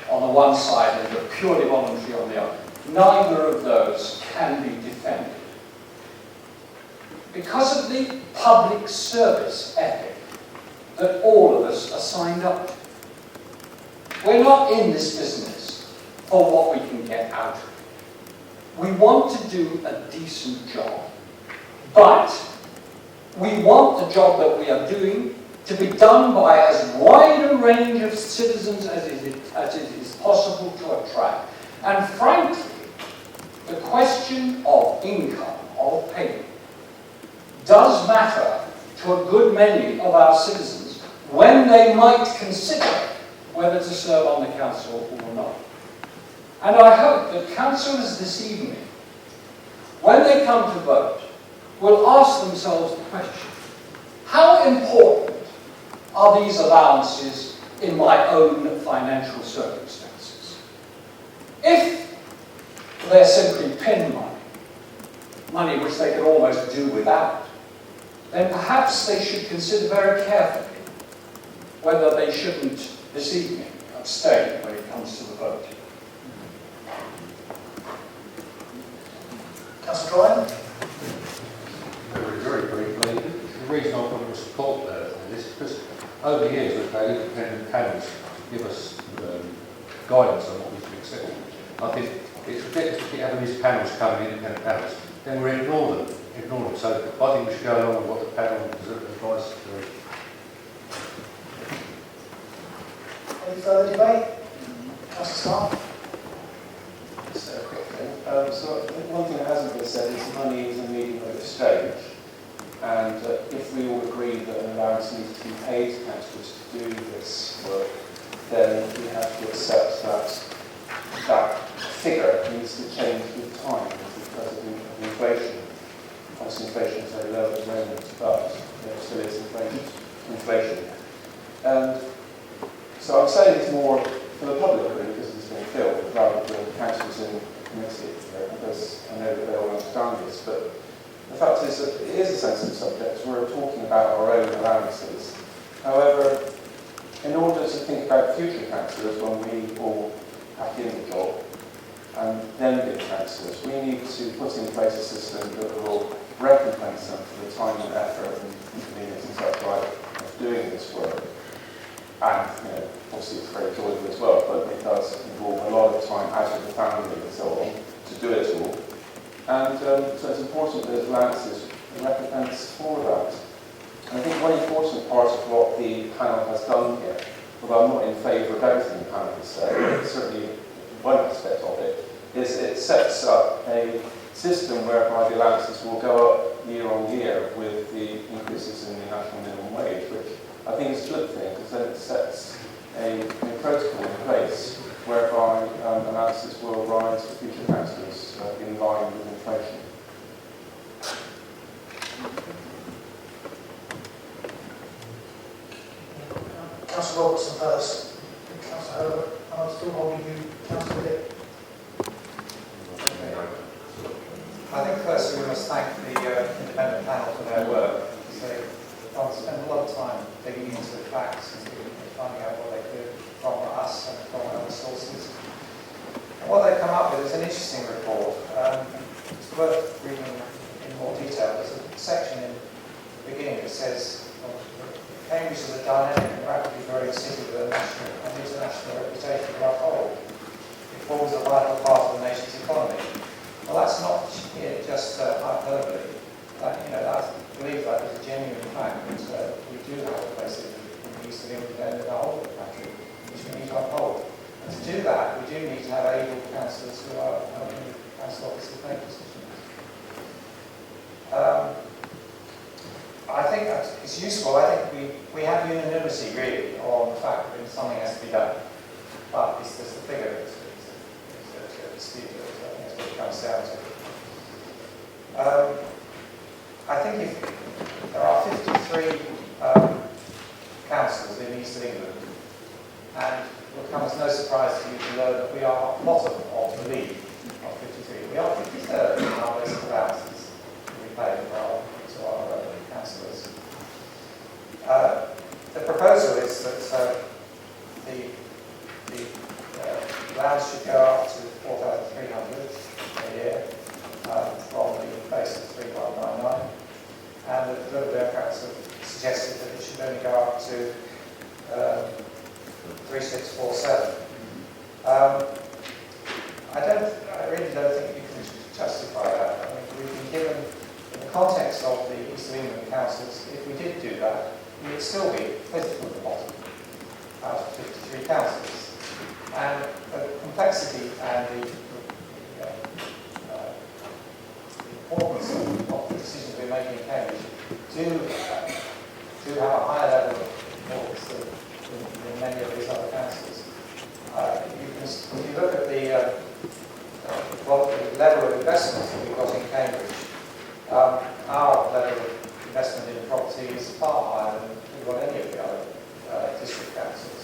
on the one side and the purely voluntary on the other, neither of those can be defended. Because of the public service ethic that all of us are signed up to. We're not in this business for what we can get out of it. We want to do a decent job, but we want the job that we are doing to be done by as wide a range of citizens as it is possible to attract. And frankly, the question of income, of payment, does matter to a good many of our citizens when they might consider whether to serve on the council or not. And I hope that councillors this evening, when they come to vote, will ask themselves the question, how important are these allowances in my own financial circumstances? If they're simply pin money, money which they could almost do without, then perhaps they should consider very carefully whether they shouldn't, this evening, abstain when it comes to the vote. Councillor Ryan? Very briefly, the reason I want to support this is because over the years we've had independent panels give us guidance on what we can accept. I think it's ridiculous to keep having these panels coming, independent panels, then we ignore them. So I think we should go along with what the panel advises to do. Any further debate? Councillor Starr? Just a quick thing. So one thing that hasn't been said is money is a medium of exchange. And if we all agree that an allowance needs to be paid to councillors to do this work, then we have to accept that that figure needs to change with time because of inflation. Obviously inflation is very low at the moment, but there still is inflation. And so I'm saying it's more for the public really because it's been filled rather than councillors in the committee because I know that they all understand this, but the fact is that it is a sensitive subject. We're talking about our own allowances. However, in order to think about future councillors when we all pack in the job and then be councillors, we need to put in place a system that will recompense them for the time and effort and inconvenience and such like of doing this work. And, obviously it's very joyful as well, but it does involve a lot of time out of the family and so on to do it all. And so it's important that allowances recompense for that. And I think one important part of what the panel has done here, although I'm not in favour of everything the panel has said, certainly one aspect of it, is it sets up a system whereby the allowances will go up year on year with the increases in the national minimum wage, which I think is a good thing because then it sets a protocol in place whereby allowances will rise for future councillors in line with inflation. Councillor Robertson first. Councillor Herbert, I'm still holding you. Councillor Dick. I think firstly we must thank the independent panel for their work. They spent a lot of time digging into the facts and finding out what they could from us and from other sources. And what they've come up with is an interesting report. It's worth reading in more detail. There's a section in the beginning that says, Cambridge is a dynamic and rapidly growing city with a national and international reputation to uphold. It forms a vital part of the nation's economy. Well, that's not just hyperbole. I believe that is a genuine fact that we do have a place in the east of England and in the whole of the country, which we need to uphold. And to do that, we do need to have able councillors who are helping council officers make decisions. I think that it's useful. I think we have unanimity really on the fact that something has to be done. But it's just the figure that's I think that's what it comes down to. I think if there are 53 councils in East of England, and it will come as no surprise to you to learn that we are bottom of the league of 53. We are 53rd in our list of allowances we pay to our councillors. The proposal is that the allowance should go up to 4,300 a year from the base of 3,199, and the Liverpool Council suggested that it should only go up to 3,647. I really don't think you can justify that. I mean, we've been given, in the context of the East of England councils, if we did do that, we would still be fifth at the bottom out of 53 councils. And the complexity and the importance of the decisions we're making in Cambridge do have a higher level of importance than many of these other councils. If you look at the level of investment that we've got in Cambridge, our level of investment in property is far higher than what any of the other district councils.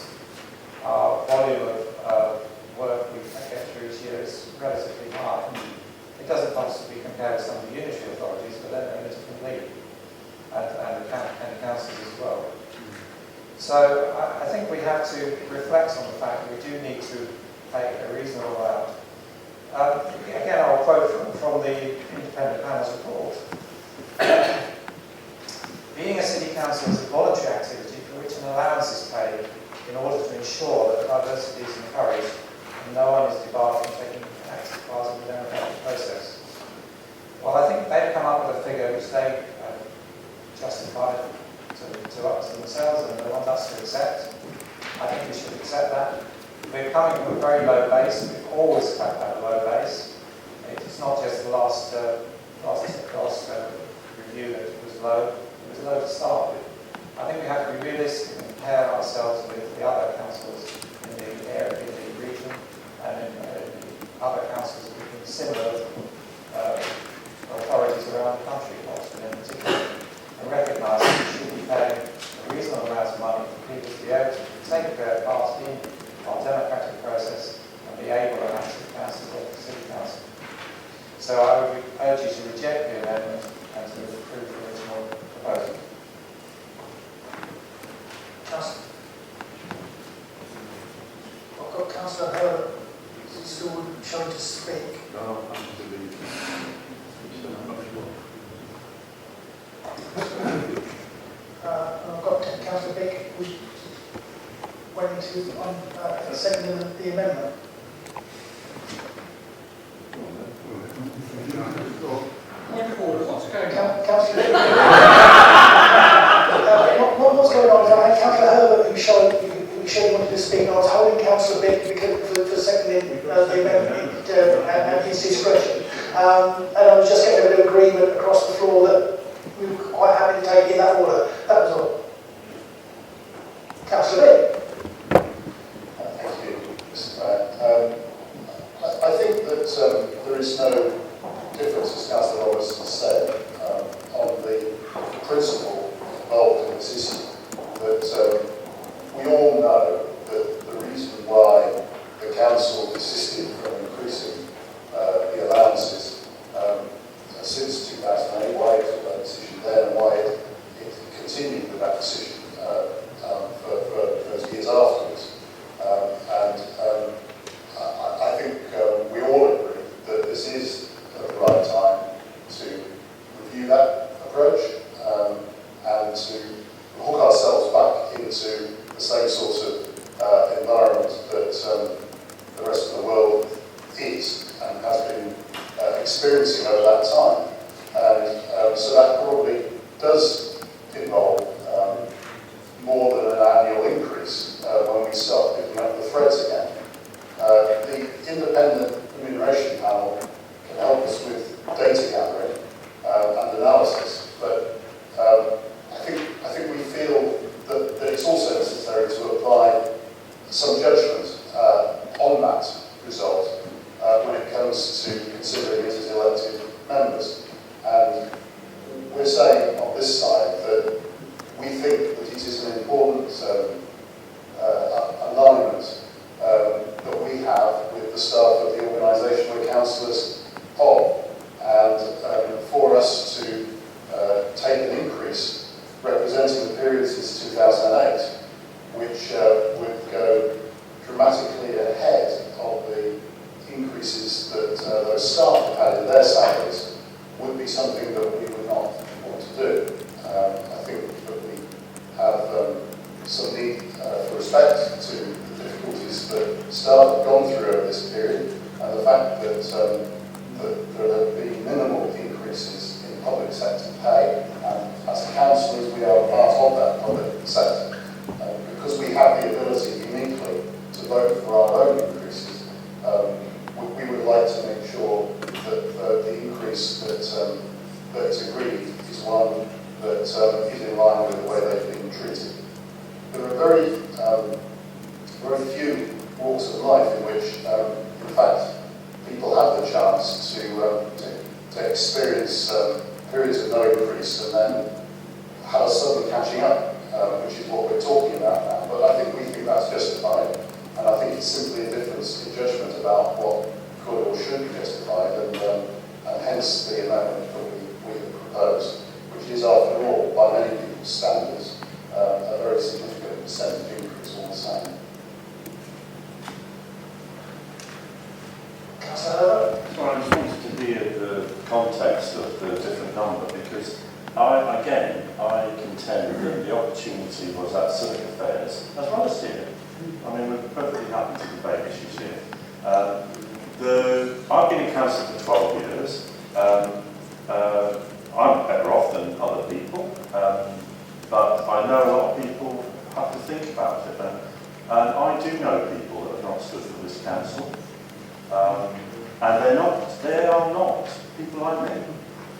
Our volume of work we get through each year is relatively high. It doesn't possibly compare with some of the unitary authorities, but they're relatively and the county councils as well. So I think we have to reflect on the fact that we do need to pay a reasonable amount. Again, I'll quote from the independent panel's report. Being a city council is a voluntary activity for which an allowance is paid in order to ensure that diversity is encouraged and no one is debarred from taking active part in the democratic process. Well, I think they've come up with a figure which they justified to themselves and they want us to accept. I think we should accept that. We're coming from a very low base. We've always had that low base. It's not just the last review that it was low. It was low to start with. I think we have to be realistic and compare ourselves with the other councils in the area, in the region, and in the other councils in similar authorities around the country, Oxford in particular, and recognise that we should be paying a reasonable amount of money for people to be able to take part in our democratic process and be able to actually council of the city council. So I would urge you to reject the amendment and to approve the original proposal. Councillor. I've got Councillor Herbert. Is he still showing to speak? No, I'm to leave. I've got Councillor Bick, who's waiting to second the amendment. Councillor what's going on is I had Councillor Herbert who showed wanted to speak. I was holding Councillor Bick for seconding the amendment at his discretion. And I was just getting a bit of agreement across the floor that we were quite happy to take in that order. That was all. Councillor Bick. Thank you, Mr. Mayor. I think that there is no difference, as Councillor Robertson said, on the principle involved in this issue. That we all know that the reason why the council desisted from increasing the allowances since 2008, why it took that decision then, and why it continued with that decision for those years afterwards. I think we all agree that this is the right time to review that approach. experiencing over that time. And so that probably does involve more than an annual increase when we start picking up the threads again. The independent remuneration panel can help us with data gathering and analysis, but I think we feel that it's also necessary to apply some judgment on that result when it comes to considering it as elected members. And we're saying on this side that we think that it is an important alignment that we have with the staff of the organisation we're councillors of. And for us to take an increase representing the period since 2008, which would go dramatically ahead of the increases that those staff have had in their salaries, would be something that we would not want to do. I think that we have some need for respect to the difficulties that staff have gone through over this period, and the fact that there have been minimal increases in public sector pay, and as councillors we are part of that public sector. Because we have the ability uniquely to vote for our own increases, we would like to make sure that the increase that is agreed is one that is in line with the way they've been treated. There are very few walks of life in which, in fact, people have the chance to experience periods of no increase and then have a sudden catching up, which is what we're talking about now. But I think we think that's justified, and I think it's simply a difference in judgment about what could or should be justified, and hence the amendment that we have proposed, which is, after all, by many people's standards, a very significant percentage increase all the same. So I just wanted to hear the context of the different number, because I contend that the opportunity was at civic affairs as well as here. I mean, we're perfectly happy to debate issues here. I've been in council for 12 years. I'm better off than other people, but I know a lot of people have to think about it. And I do know people that have not stood for this council. And they are not people like me.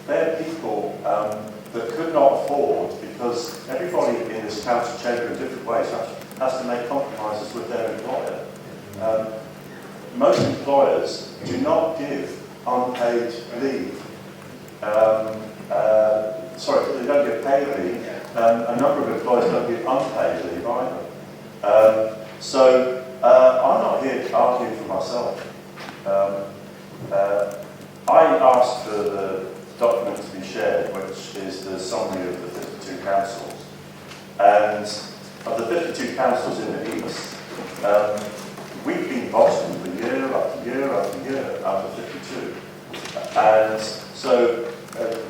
They're people that could not afford, because everybody in this council chamber in different ways has to make compromises with their employer. Most employers do not give unpaid leave. Sorry, they don't give paid leave. A number of employers don't give unpaid leave either. So I'm not here to argue for myself. I asked for the document to be shared, which is the summary of the 52 councils. And of the 52 councils in the East, we've been bottom for year after year after year out of 52. And so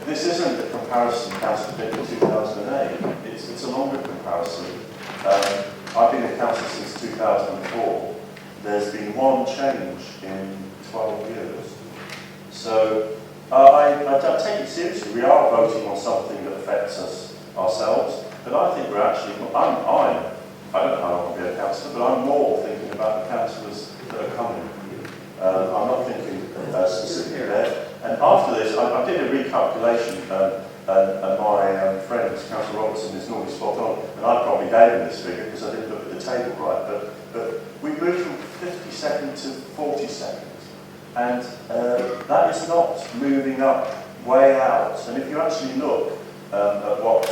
this isn't a comparison council did in 2008, it's a longer comparison. I've been in council since 2004. There's been one change in 12 years. So I don't take it seriously. We are voting on something that affects us ourselves, but I think we're actually, I don't know how long I'll be a councillor, but I'm more thinking about the councillors that are coming. I'm not thinking specifically there. And after this, I did a recalculation, and my friend, Councillor Robertson, is normally spot on, and I probably gave him this figure because I didn't look at the table right, but we moved from 52nd to 42nd. And that is not moving up, way out. And if you actually look at what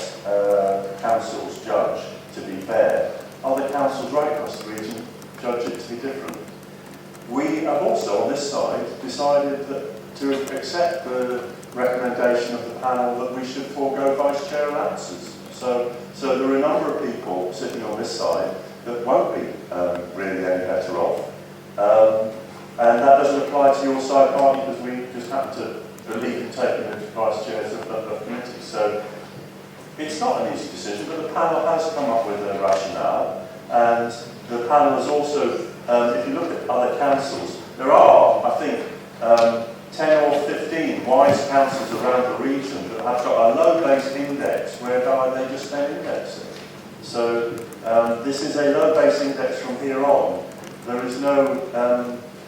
councils judge to be fair, other councils right across the region judge it to be different. We have also, on this side, decided that to accept the recommendation of the panel that we should forego vice chair allowances. So there are a number of people sitting on this side that won't be really any better off. And that doesn't apply to your side partly because we just happen to believe in taking them as vice chairs of committees. So it's not an easy decision, but the panel has come up with a rationale. And the panel has also, if you look at other councils, there are, I think, 10 or 15 wise councils around the region that have got a low base index whereby they just don't index it. So this is a low base index from here on. There is no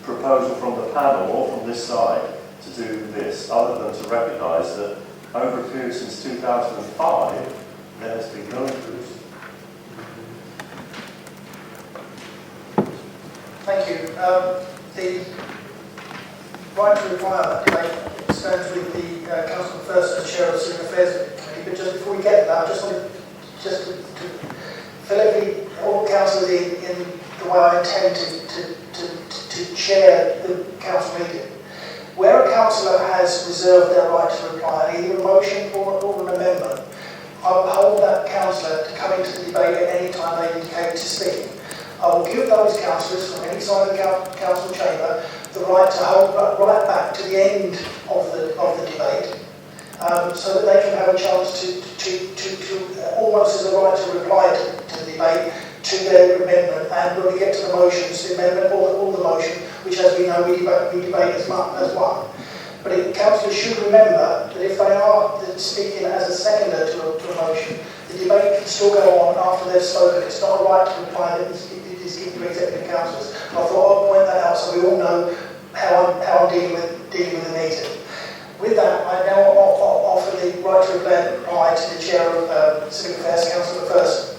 proposal from the panel or from this side to do this, other than to recognise that over a period since 2005, there has been no increase. Thank you. The right to reply debate stands with the Council First and Chair of the Civil Affairs Committee, but just before we get there, I just wanted to fill all councillors in the way I intend to chair the council meeting. Where a councillor has reserved their right to reply, either a motion or an amendment, I will hold that councillor to come into the debate at any time they indicate to speak. I will give those councillors from any side of the council chamber the right to hold right back to the end of the debate, so that they can have a chance to almost as a right to reply to the debate, to their amendment, and when we get to the motions, the amendment or the motion, which as we know we debate as one. But councillors should remember that if they are speaking as a seconder to a motion, the debate can still go on after they've spoken. It's not a right to reply that is given to executive councillors. I thought I'd point that out so we all know how I'm dealing with the meeting. With that, I now offer the right to reply to the Chair of Civic Affairs, Councillor First.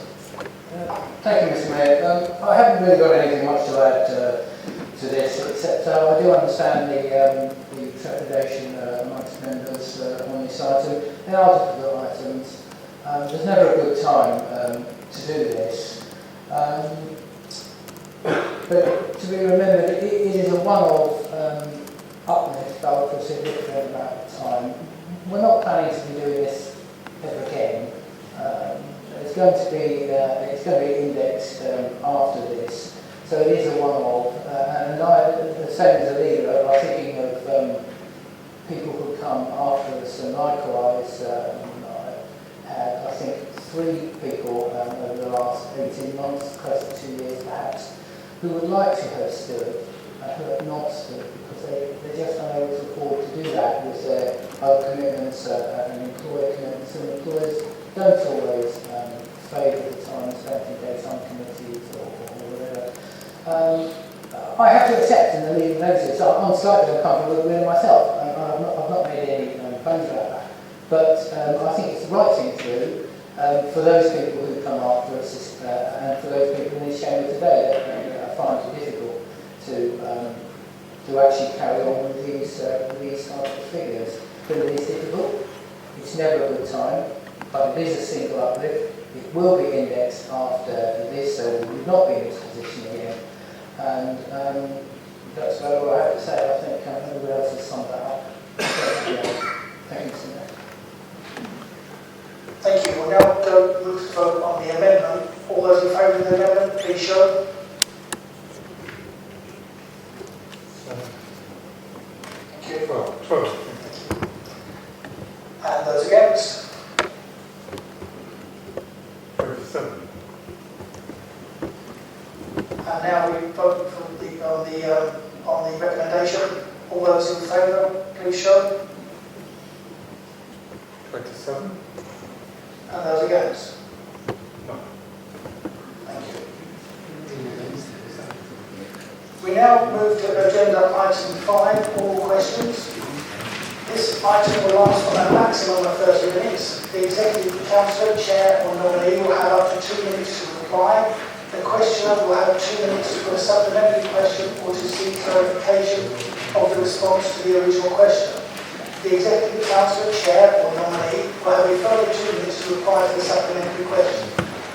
Thank you, Mr. Mayor. I haven't really got anything much to add to this, except I do understand the trepidation amongst members on this item. They are difficult items. There's never a good time to do this. But to be remembered, it is a one-off uplift for a significant amount of time. We're not planning to be doing this ever again. It's going to be indexed after this, so it is a one-off. And the same as a leader, I'm thinking of people who come after us, and likewise, I had, I think, 3 people over the last 18 months, close to 2 years perhaps, who would like to have stood, who have not stood, because they're just unable to afford to do that with their other commitments and employer commitments, and employers don't always favour the time spent in daytime committees or whatever. I have to accept in the legal notice, I'm slightly uncomfortable with it myself. I've not made any claims about that. But I think it's the right thing to do for those people who come after us and for those people in this chamber today that find it difficult to actually carry on with these types of figures. But it is difficult. It's never a good time. But it is a single uplift. It will be indexed after this, so we will not be in this position again. And that's all I have to say. I think everybody else has summed that up. Thank you, Mr. Mayor. Thank you. We'll now move to vote on the amendment. All those in favour of the amendment, please show. Thank you. 12. And those against? 27. And now we vote on the recommendation. All those in favour, please show. 27. And those against? No. Thank you. We now move to agenda item 5, all questions. This item will last for a maximum of 30 minutes. The Executive Councillor, Chair or nominee will have up to 2 minutes to reply. The questioner will have 2 minutes to put a supplementary question or to seek clarification of the response to the original question. The Executive Councillor, Chair or nominee will have a further 2 minutes to reply to the supplementary question.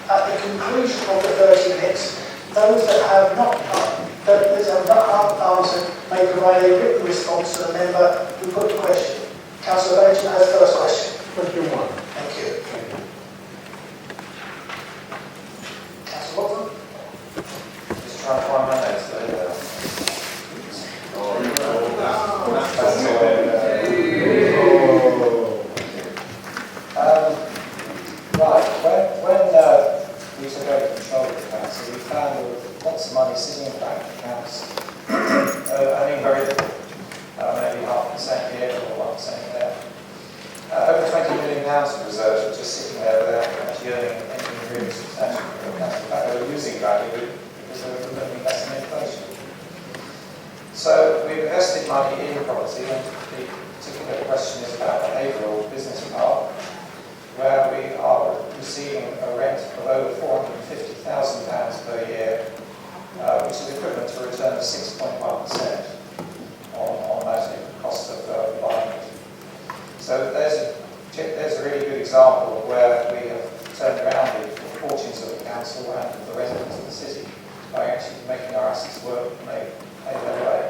At the conclusion of the 30 minutes, those that have not answered may provide a written response to the member who put the question. Councillor Benjamin has the first question. Question 1. Thank you. Councillor Watson. Just trying to find my notes there. Right, when we took over control of the council, we found there was lots of money sitting in bank accounts, earning very little, maybe 0.5% here or saying there. Over £20 million of reserves are just sitting there without actually earning anything really substantial for the council. In fact, they were losing value because they were earning less than inflation. So we've invested money in property, and the particular question is about the Haverhill Business Park, where we are receiving a rent of over £450,000 per year, which is equivalent to a return of 6.1% on that cost of buying it. So there's a really good example of where we have turned around the fortunes of the council and of the residents of the city by actually making our assets work and pay their way.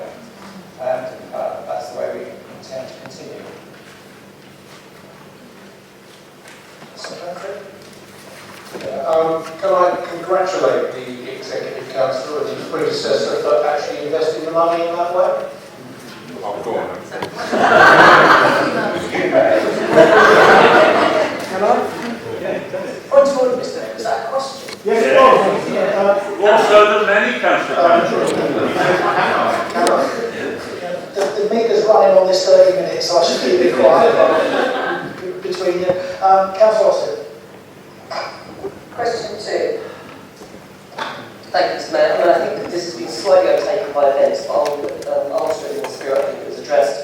And that's the way we intend to continue. Can I congratulate the Executive Council and his predecessor for actually investing the money in that way? Oh, go on. Can I? Point of order, Mr. Mayor. Was that a question? Yes, Also the many councillors. The meter's running on this 30 minutes, so I should keep it quiet between you. Councillor Austin. Question 2. Thank you, Mr. Mayor. I think that this has been slightly overtaken by events, but I'll answer it in the spirit I think it was addressed.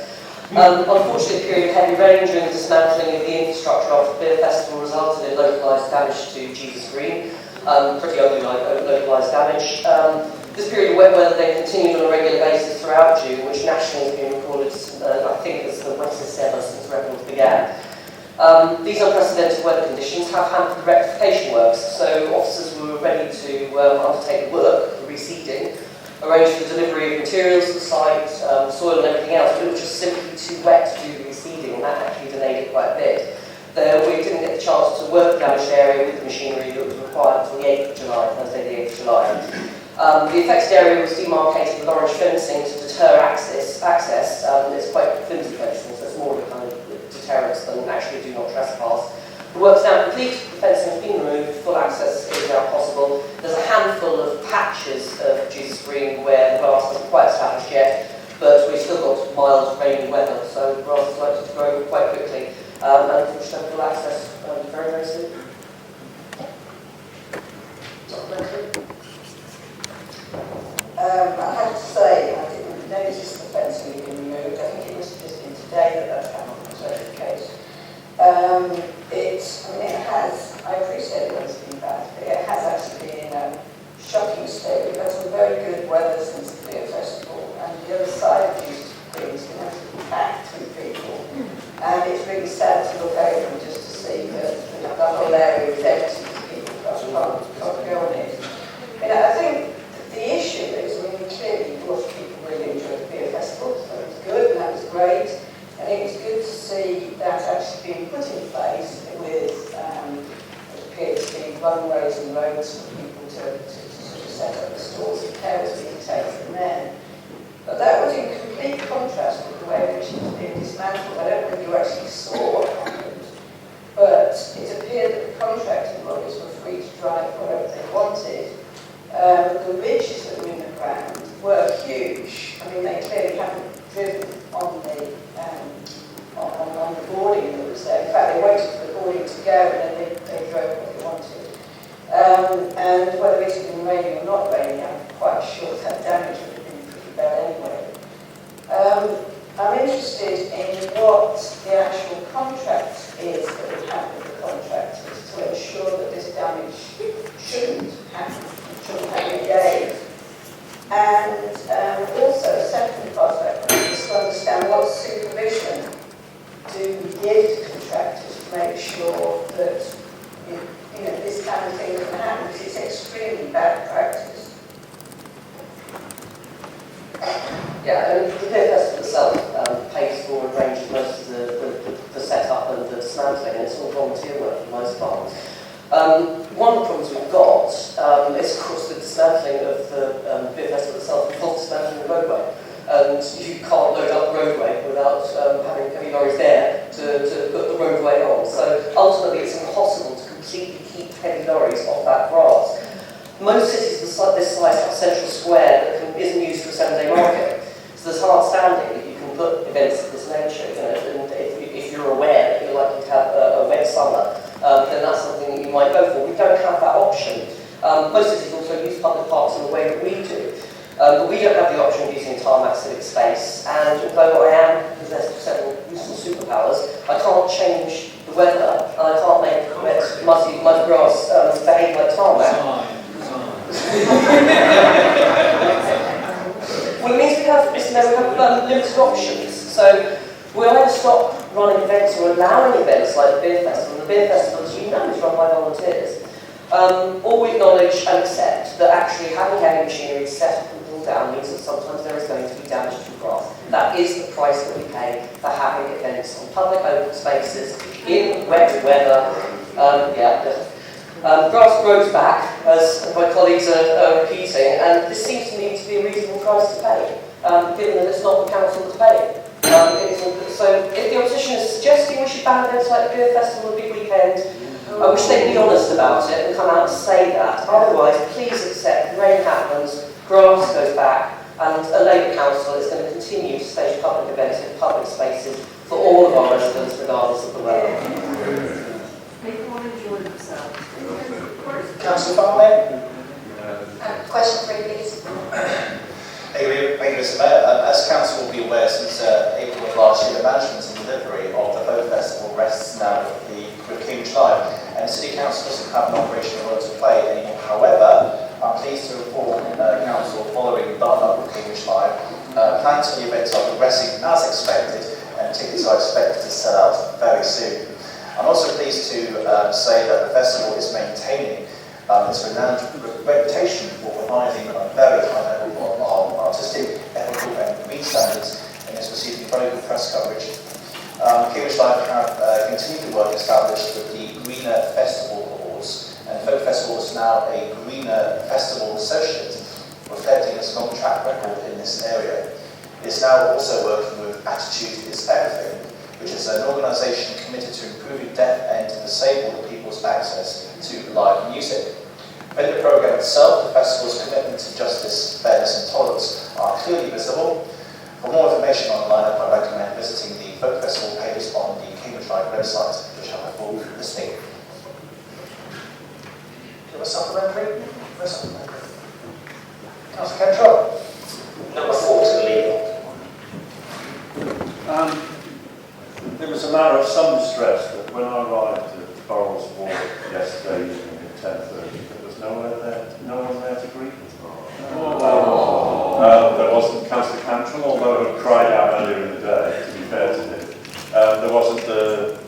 Unfortunately, a period of heavy rain during the dismantling of the infrastructure after the beer festival resulted in localised damage to Jesus Green. Pretty ugly localised damage. This period of wet weather then continued on a regular basis throughout June, which nationally has been recorded, I think, as the wettest ever since records began. These unprecedented weather conditions have hampered the rectification works, so officers were ready to undertake the work, the reseeding, arrange for the delivery of materials to the site, soil and everything else, but it was just simply too wet to do the reseeding, and that actually delayed it quite a bit. We didn't get the chance to work the damaged area with the machinery that was required until the 8th of July, Thursday the 8th of July. The affected area was demarcated with orange fencing to deter access. It's quite flimsy fencing, so it's more of a kind of deterrence than actually do not trespass. The work's now complete, the fencing has been removed, full access is now possible. There's a handful of patches of Jesus Green where the grass isn't quite established yet, but we've still got mild rainy weather, so the grass is likely to grow quite quickly. And we should have full access very, very soon. I have to say, I didn't notice the fencing had been removed. I think it must have just been today that came up as the case. I appreciate it when it's been bad, but it has actually been in a shocking state. We've had some very good weather since the beer festival, and the other side of Jesus Green has been absolutely packed with people. And it's really sad to look over and just to see that the whole area is empty because people can't go on it. I think the issue is, clearly a lot of people really enjoyed the beer festival, so it was good and that was great. I think it's good to see that actually being put in place with what appears to be runways and roads for people to sort of set up the stores and carers being taken from there. But that was in complete contrast with the way in which it was being dismantled. I don't know if you actually saw what happened, but it appeared that the contracting lorries were free to drive wherever they wanted. The ridges that were in the ground were huge. They clearly haven't driven on the boarding that was there. In fact, they waited for the boarding to go and then they drove what they wanted. And whether it had been raining or not raining, I'm quite sure that damage would have been pretty bad anyway. I'm interested in what the actual contract is that would happen with the contractors to ensure that this damage shouldn't happen again. And also, the second part of that question is to understand what supervision do we give to contractors to make sure that this kind of thing doesn't happen, because it's extremely bad practice. Yeah, the beer festival itself pays for and arranges most of the setup and the dismantling, and it's all volunteer work for the most part. One of the problems we've got is, of course, the dismantling of the beer festival itself involves dismantling the roadway. And you can't load up the roadway without having heavy lorries there to put the roadway on. So ultimately, it's impossible to completely keep heavy lorries off that grass. Most cities this size have a central square that isn't used for a 7-day market. So there's hard standing that you can put events of this nature, and But we don't have the option of using tarmac civic space, and although I am possessed of several useful superpowers, I can't change the weather, and I can't make muddy grass behave like tarmac. Well, it means we have limited options. So we either stop running events or allowing events like the Beer Festival. The Beer Festival, as you know, is run by volunteers. Or we acknowledge and accept that actually having heavy machinery set up and pull down means that sometimes there is going to be damage to the grass. That is the price that we pay for having events on public open spaces in wet weather. Grass grows back, as my colleagues are repeating, and this seems to me to be a reasonable price to pay, given that it's not the council to pay. So if the opposition is suggesting we should ban events like the Beer Festival and the Big Weekend, I wish they'd be honest about it and come out and say that. Otherwise, please accept rain happens, grass goes back, and a Labour council is going to continue to stage public events in public spaces for all of our residents, regardless of the weather. People want to enjoy themselves. Councillor Farley? Question 3, please. Thank you, Mr. Mayor. As Council will be aware, since April of last year, the management and delivery of the Folk Festival rests now with Cambridge Live, and the City Council doesn't have an operational role to play anymore. However, I'm pleased to inform Council, following the start-up of Cambridge Live, plans for the event are progressing as expected, and tickets are expected to sell out very soon. I'm also pleased to say that the festival is maintaining its renowned reputation for providing a very high level of artistic, ethical and green standards, and is receiving very good press coverage. Cambridge Live have continued the work established with the Greener Festival Awards, and Folk Festival is now a Greener Festival Associate, reflecting its long track record in this area. It is now also working with Attitude is Everything, which is an organisation committed to improving deaf and disabled people's access to live music. In the programme itself, the festival's commitment to justice, fairness and tolerance are clearly visible. For more information on the lineup, I recommend visiting the Folk Festival pages on the Cambridge Live website, which have a full listing. Do you have a supplementary? Councillor Cantrell. Number 4 to legal. There was a matter of some distress that when I arrived at Burrells Ward yesterday evening at 10:30, there was no one there to greet me. There wasn't Councillor Cantrell, although he cried out earlier in the day, to be fair to him. There wasn't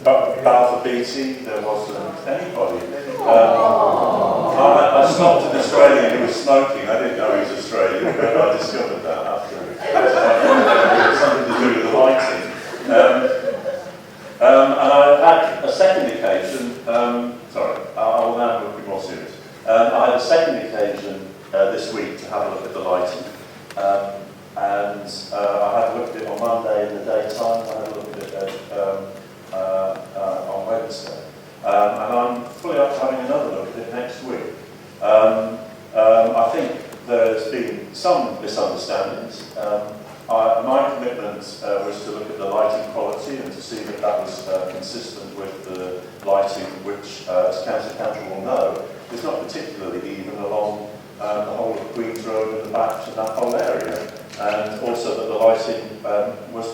Balfour Beatty, there wasn't anybody. I stopped an Australian who was smoking. I didn't know he was Australian, but I discovered that after. It had something to do with the lighting. And I had a second occasion, I will now be more serious. I had a second occasion this week to have a look at the lighting. I had a look at it on Monday in the daytime, I had a look at it on Wednesday. And I'm fully up to having another look at it next week. I think there's been some misunderstandings. My commitment was to look at the lighting quality and to see that that was consistent with the lighting which, as Councillor Cantrell will know, is not particularly even along the whole of Queen's Road and the back of that whole area. And also that the lighting was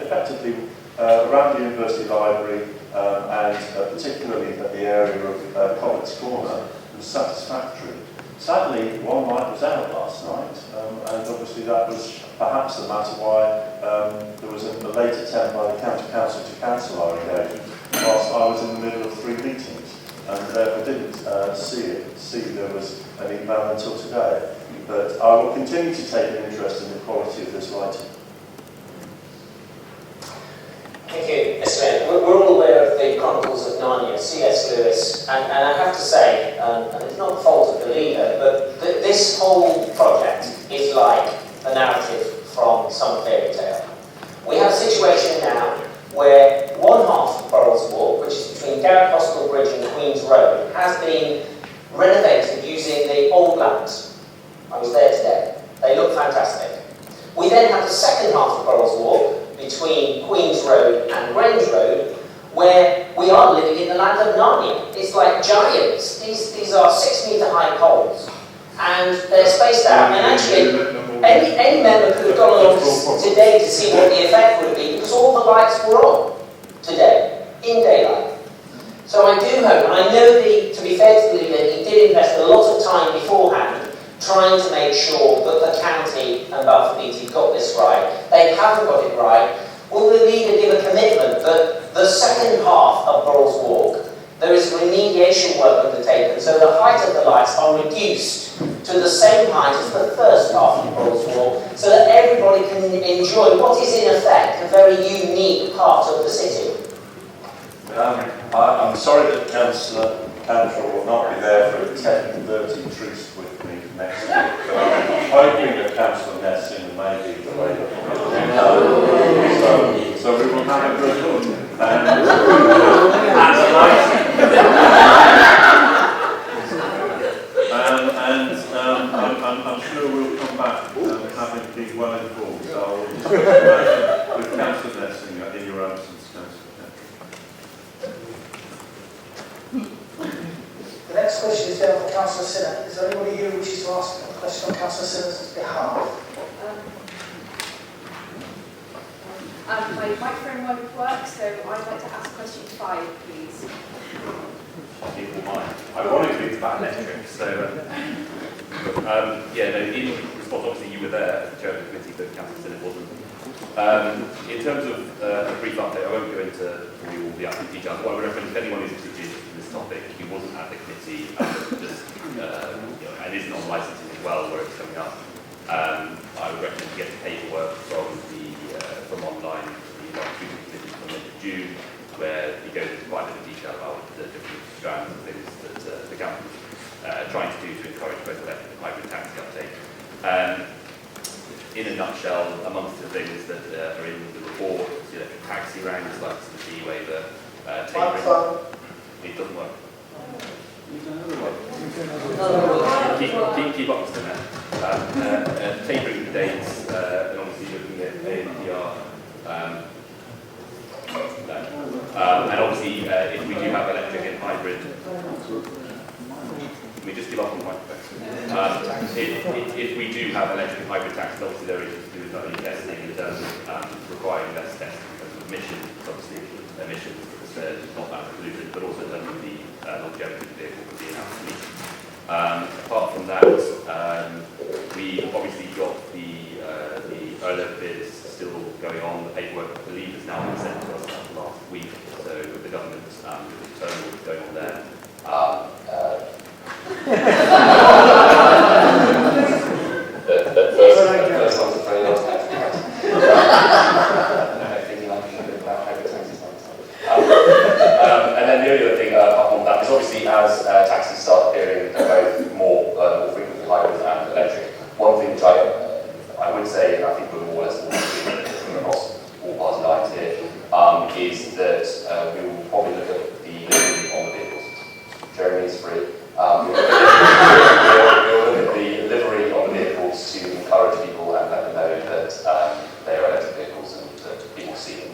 effectively around the University Library and particularly at the area of Comets Corner was satisfactory. Sadly, one light was out last night, and obviously that was perhaps the matter why there was a late attempt by the County Council to cancel our engagement whilst I was in the middle of 3 meetings, and therefore didn't see there was an email until today. But I will continue to take an interest in the quality of this lighting. Thank you, Mr. Mayor. We're all aware of the Chronicles of Narnia, C.S. Lewis, and I have to say, and it's not the fault of the leader, but this whole project is like a narrative from some fairy tale. We have a situation now where one half of Burrells Walk, which is between Garrett Hospital Bridge and Queen's Road, has been renovated using the old lamps. I was there today. They look fantastic. We then have the second half of Burrells Walk, between Queen's Road and Grange Road, where we are living in the land of Narnia. It's like giants. These are 6-metre high poles, and they're spaced out. And actually, Any member could have gone along today to see what the effect would be, because all the lights were on today, in daylight. So I do hope, and I know to be fair to the leader, he did invest a lot of time beforehand trying to make sure that the county and Balfour Beatty got this right. They haven't got it right. Will the leader give a commitment that the second half of Burrells Walk, there is remediation work undertaken, so the height of the lights are reduced to the same height as the first half of Burrells Walk, so that everybody can enjoy what is in effect a very unique part of the city? I'm sorry that Councillor Cantrell will not be there for a 10:30 truce with me next week, but I'm hoping that Councillor Messing may be available. So we will have a good look. And I'm sure we'll come back having been well informed. So I'll discuss with Councillor Messing in your absence, Councillor Cantrell. The next question is down for Councillor Sinner. Is there anybody here who wishes to ask a question on Councillor Sinner's behalf? My microphone won't work, so I'd like to ask question 5, please. People might. Ironically, it's about electric. So, yeah, no, in response, obviously you were there as the chair of the committee, but Councillor Sinner wasn't. In terms of a brief update, I won't go into all the absolute details. What I would recommend, if anyone is interested in this topic, he wasn't at the committee, and isn't on licensing as well, where it's coming up. I would recommend you get the paperwork from online, the committee from the end of June, where he goes into quite a bit of detail about the different strands and things that the government is trying to do to encourage both electric and hybrid taxi uptake. In a nutshell, amongst the things that are in the report, the electric taxi rounds, like the fee waiver, tapering. It doesn't work. Keep up with that. Tapering the dates, and obviously looking at ANPR. And obviously, if we do have electric and hybrid, can we just give up on the microphone? If we do have electric and hybrid taxis, obviously there is to do with only testing in terms of requiring less testing in terms of emissions, obviously emissions because they're not that polluted, but also in terms of the longevity of the vehicle would be enough to meet. Apart from that, we obviously got the OLED bid is still going on. The paperwork, I believe, has now been sent to us last week. So with the government, the terminal is going on there. First one's a very long time. And then the only other thing apart from that is obviously as taxis start appearing, they're both more frequently hybrid and electric. One thing which I would say, and I think we're more or less across all party lines here, is that we will probably look at the livery on the vehicles. Jeremy is free. We'll look at the livery on the vehicles to encourage people and let them know that they are electric vehicles and that people see them.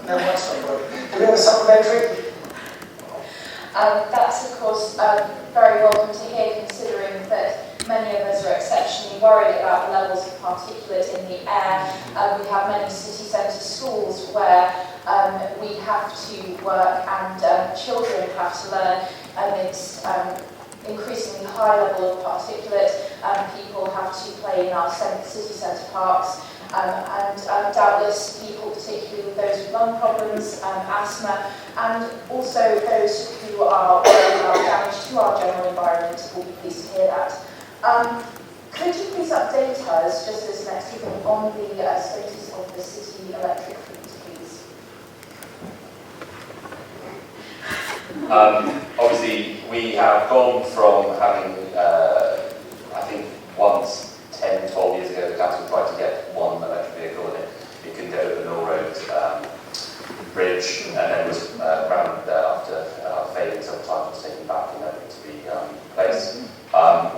No, that's not good. Do we have a supplementary? That's, of course, very welcome to hear, considering that many of us are exceptionally worried about the levels of particulate in the air. We have many city centre schools where we have to work and children have to learn amidst increasingly high level of particulate. People have to play in our city centre parks. And doubtless people, particularly with those with lung problems, asthma, and also those who are worried about damage to our general environment will be pleased to hear that. Could you please update us, just as next week, on the status of the city electric fleet, please? Obviously, we have gone from having, I think, once 10, 12 years ago, the council tried to get one electric vehicle and it couldn't get over the Mill Road bridge, and then was round thereafter, failing several times, was taken back and never to be replaced.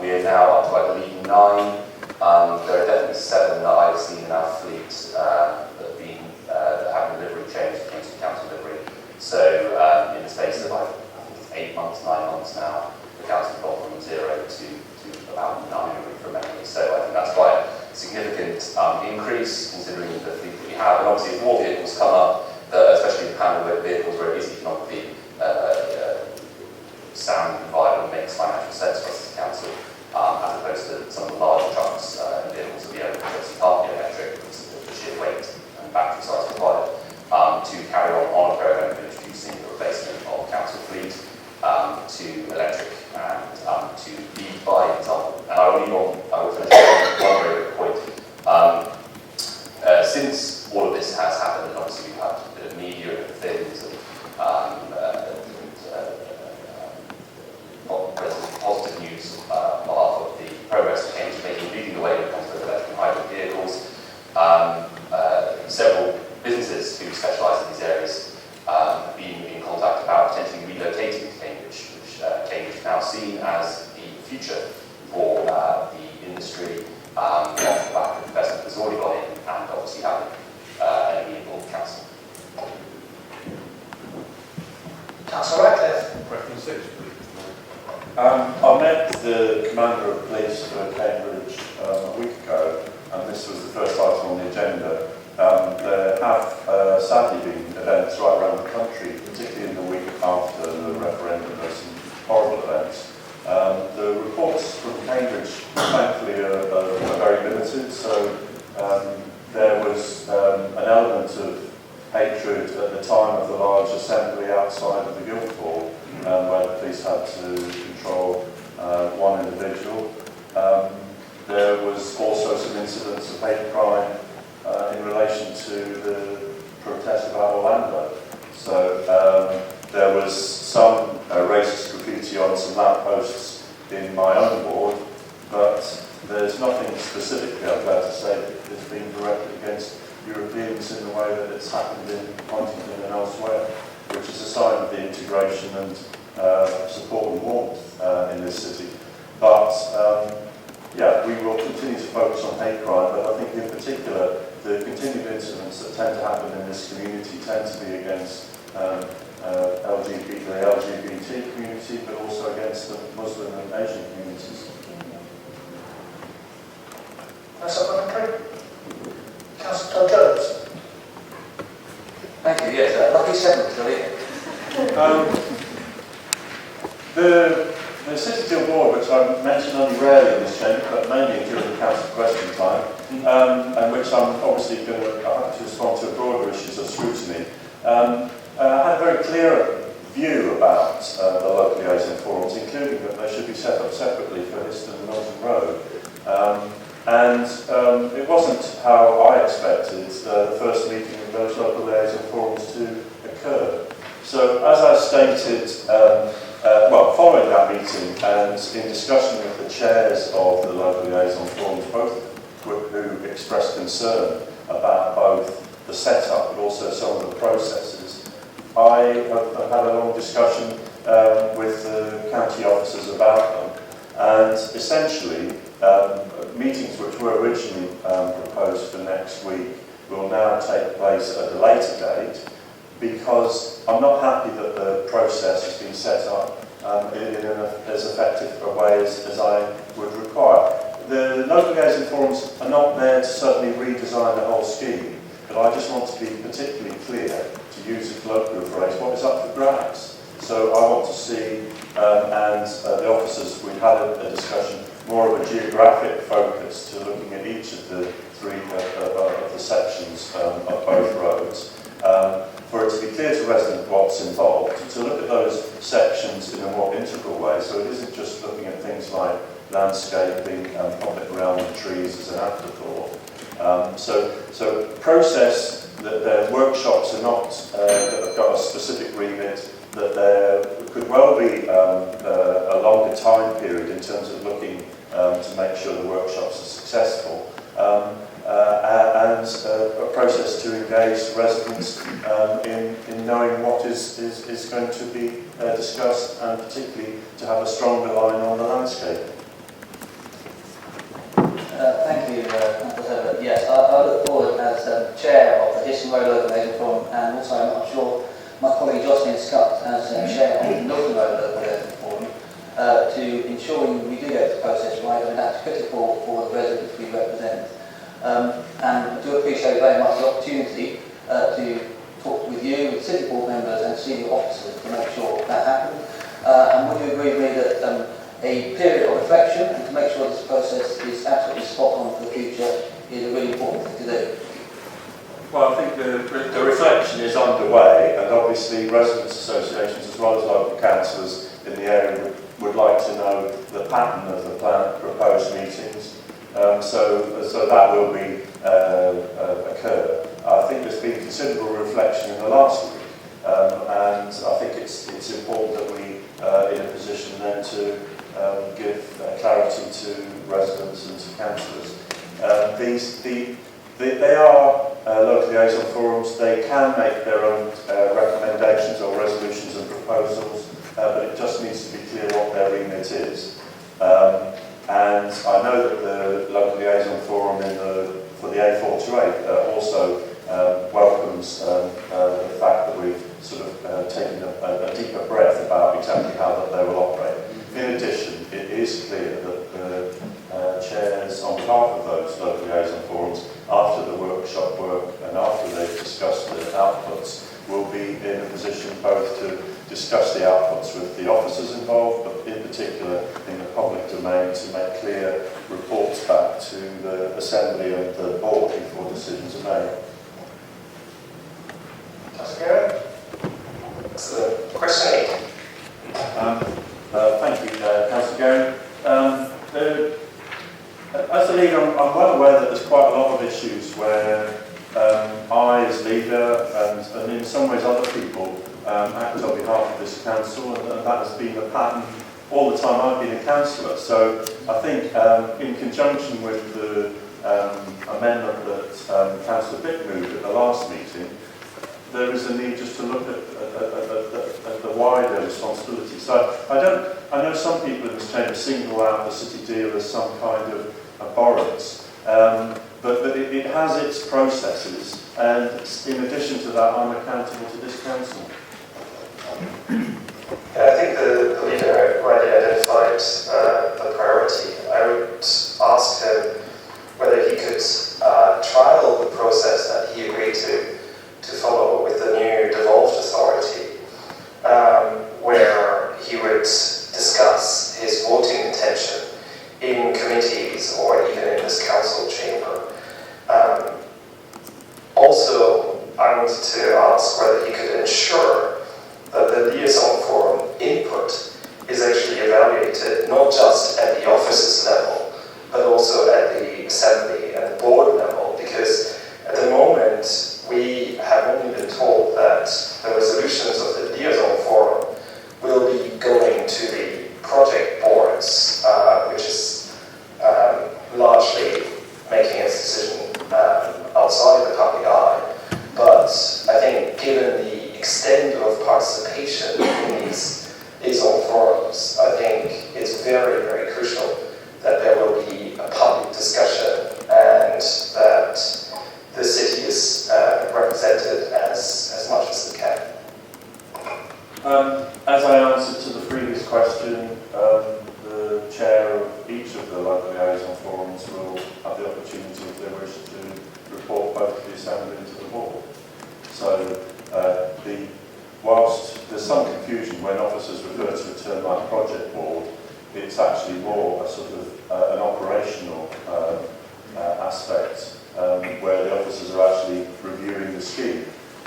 We are now up to, I believe, 9. There are definitely 7 that I've seen in our fleet that have been having delivery changed into council delivery. So in the space of, I think it's it increase, considering the fleet that we have? And obviously, if more vehicles come up, especially the panel vehicles, where it is economically sound and viable, makes financial sense for us as a council, as opposed to some of the larger trucks and vehicles that we own, obviously can't be electric because of the sheer weight and battery size required, to carry on a programme of introducing the replacement of council fleet to electric and to lead by example. And I will finish on one very quick point. Since all of this has happened, and obviously we've had a bit of media and things and positive news on behalf of the progress that Cambridge is making, leading the way when it comes to electric and hybrid vehicles. Several businesses who specialise in these areas have been in contact about potentially relocating to Cambridge, which Cambridge is now seen as the future for the industry off the back of investment that's already gone in and obviously having an amenable council. Councillor Ratcliffe. Question 6, please. I met the Commander of Police for Cambridge a week ago, and this was the first item on the agenda. There have sadly been events right around the country, particularly in the week after the referendum. There's some horrible events. The reports from Cambridge, thankfully, are very limited, so there was an element of hatred at the time of the large assembly outside of the Guildhall, where the police had to control one individual. There was also some incidents of hate crime in relation to the protest about Orlando. So there was some racist graffiti on some lampposts in my own ward, but there's nothing specifically, I'm glad to say, that has been directed against Europeans in the way that it's happened in Huntington and elsewhere, which is a sign of the integration and support and warmth in this city. But yeah, we will continue to focus on hate crime, but I think in particular the continued incidents that tend to happen in this community tend to be against the LGBT community, but also against the Muslim and Asian communities. That's supplementary. Councillor Jones. Thank you, yes, lucky seven still here. The City Deal Board, which I mention only rarely in this chamber, but mainly during the council question time, and which I'm obviously going to have to respond to broader issues of scrutiny, had a very clear view about the local liaison forums, including that they should be set up separately for Histon and Milton Road. And it wasn't how I expected the first meeting of those local liaison forums to occur. So, as I stated, following that meeting and in discussion with the chairs of the local liaison forums, both who expressed concern about both the setup but also some of the processes, I have had a long discussion with the county officers about them, and essentially meetings which were originally proposed for next week will now take place at a later date, because I'm not happy that the process has been set up in as effective a way as I would require. The local liaison forums are not there to suddenly redesign the whole scheme, but I just want to be particularly clear, to use a colloquial phrase, what is up for grabs. So I want to see, and the officers, we've had a discussion, more of a geographic focus to looking at each of the three of the sections of both roads. For it to be clear to residents what's involved, to look at those sections in a more integral way, so it isn't just looking at things like landscaping and public realm and trees as an afterthought. So process that their workshops are not that have got a specific remit, that there could well be a longer time period in terms of looking to make sure the workshops are successful. And a process to engage residents in knowing what is going to be discussed, and particularly to have a stronger line on the landscape. Thank you, Councillor Herbert. Yes, I look forward as Chair of the Histon Road Local Liaison Forum, and also I'm sure my colleague Jocelyn Scott as Chair of the Milton Road Local Liaison Forum, to ensuring we do get the process right, and that's critical for the residents we represent. And I do appreciate very much the opportunity to talk with you, with city board members and senior officers to make sure that happens. And would you agree with me that a period of reflection and to make sure this process is absolutely spot on for the future is a really important thing to do? Well, I think the reflection is underway, and obviously residents' associations as well as local councillors in the area would like to know the pattern of the proposed meetings. So that will be occur. I think there's been considerable reflection in the last week, and I think it's important that we are in a position then to give clarity to residents and to councillors. They are local liaison forums. They can make their own recommendations or resolutions and proposals, but it just needs to be clear what their remit is. And I know that the local liaison forum for the A428 also welcomes the fact that we've sort of taken a deeper breath about exactly how that they will operate. In addition, it is clear that the chairs on behalf of those local liaison forums, after the workshop work and after they've discussed the outputs, will be in a position both to discuss the outputs with the officers involved, but in particular in the public domain to make clear reports back to the Assembly and the Board before decisions are made. Councillor Gary? So, question 8. Thank you, Councillor Gary. As a leader, I'm well aware that there's quite a lot of issues where I, as leader, and in some ways other people, act on behalf of this council, and that has been the pattern all the time I've been a councillor. So I think in conjunction with the amendment that Councillor Vick moved at the last meeting, there is a need just to look at the wider responsibility. So I know some people in this chamber single out the city deal as some kind of abhorrence, but it has its processes, and in addition to that, I'm accountable to this council. I think the leader rightly identified the priority. I would ask him whether he could trial the process that he agreed to follow with the new devolved authority, where he would discuss his voting intention in committees or even in this council chamber. Also, I wanted to ask whether he could ensure that the liaison forum input is actually evaluated not just at the officers level, but also at the Assembly and the Board level, because at the moment we have only been told that the resolutions of the liaison forum will be going to the project boards, which is largely making its decision outside the public eye. But I think given the extent of participation in these liaison forums, I think it's very, very crucial that there will be a public discussion and that the city is represented as much as it can. As I answered to the previous question, the chair of each of the local liaison forums will have the opportunity, if they wish, to report both to the Assembly and to the Board. So, whilst there's some confusion when officers refer to a term like project board, it's actually more a sort of an operational aspect where the officers are actually reviewing the scheme.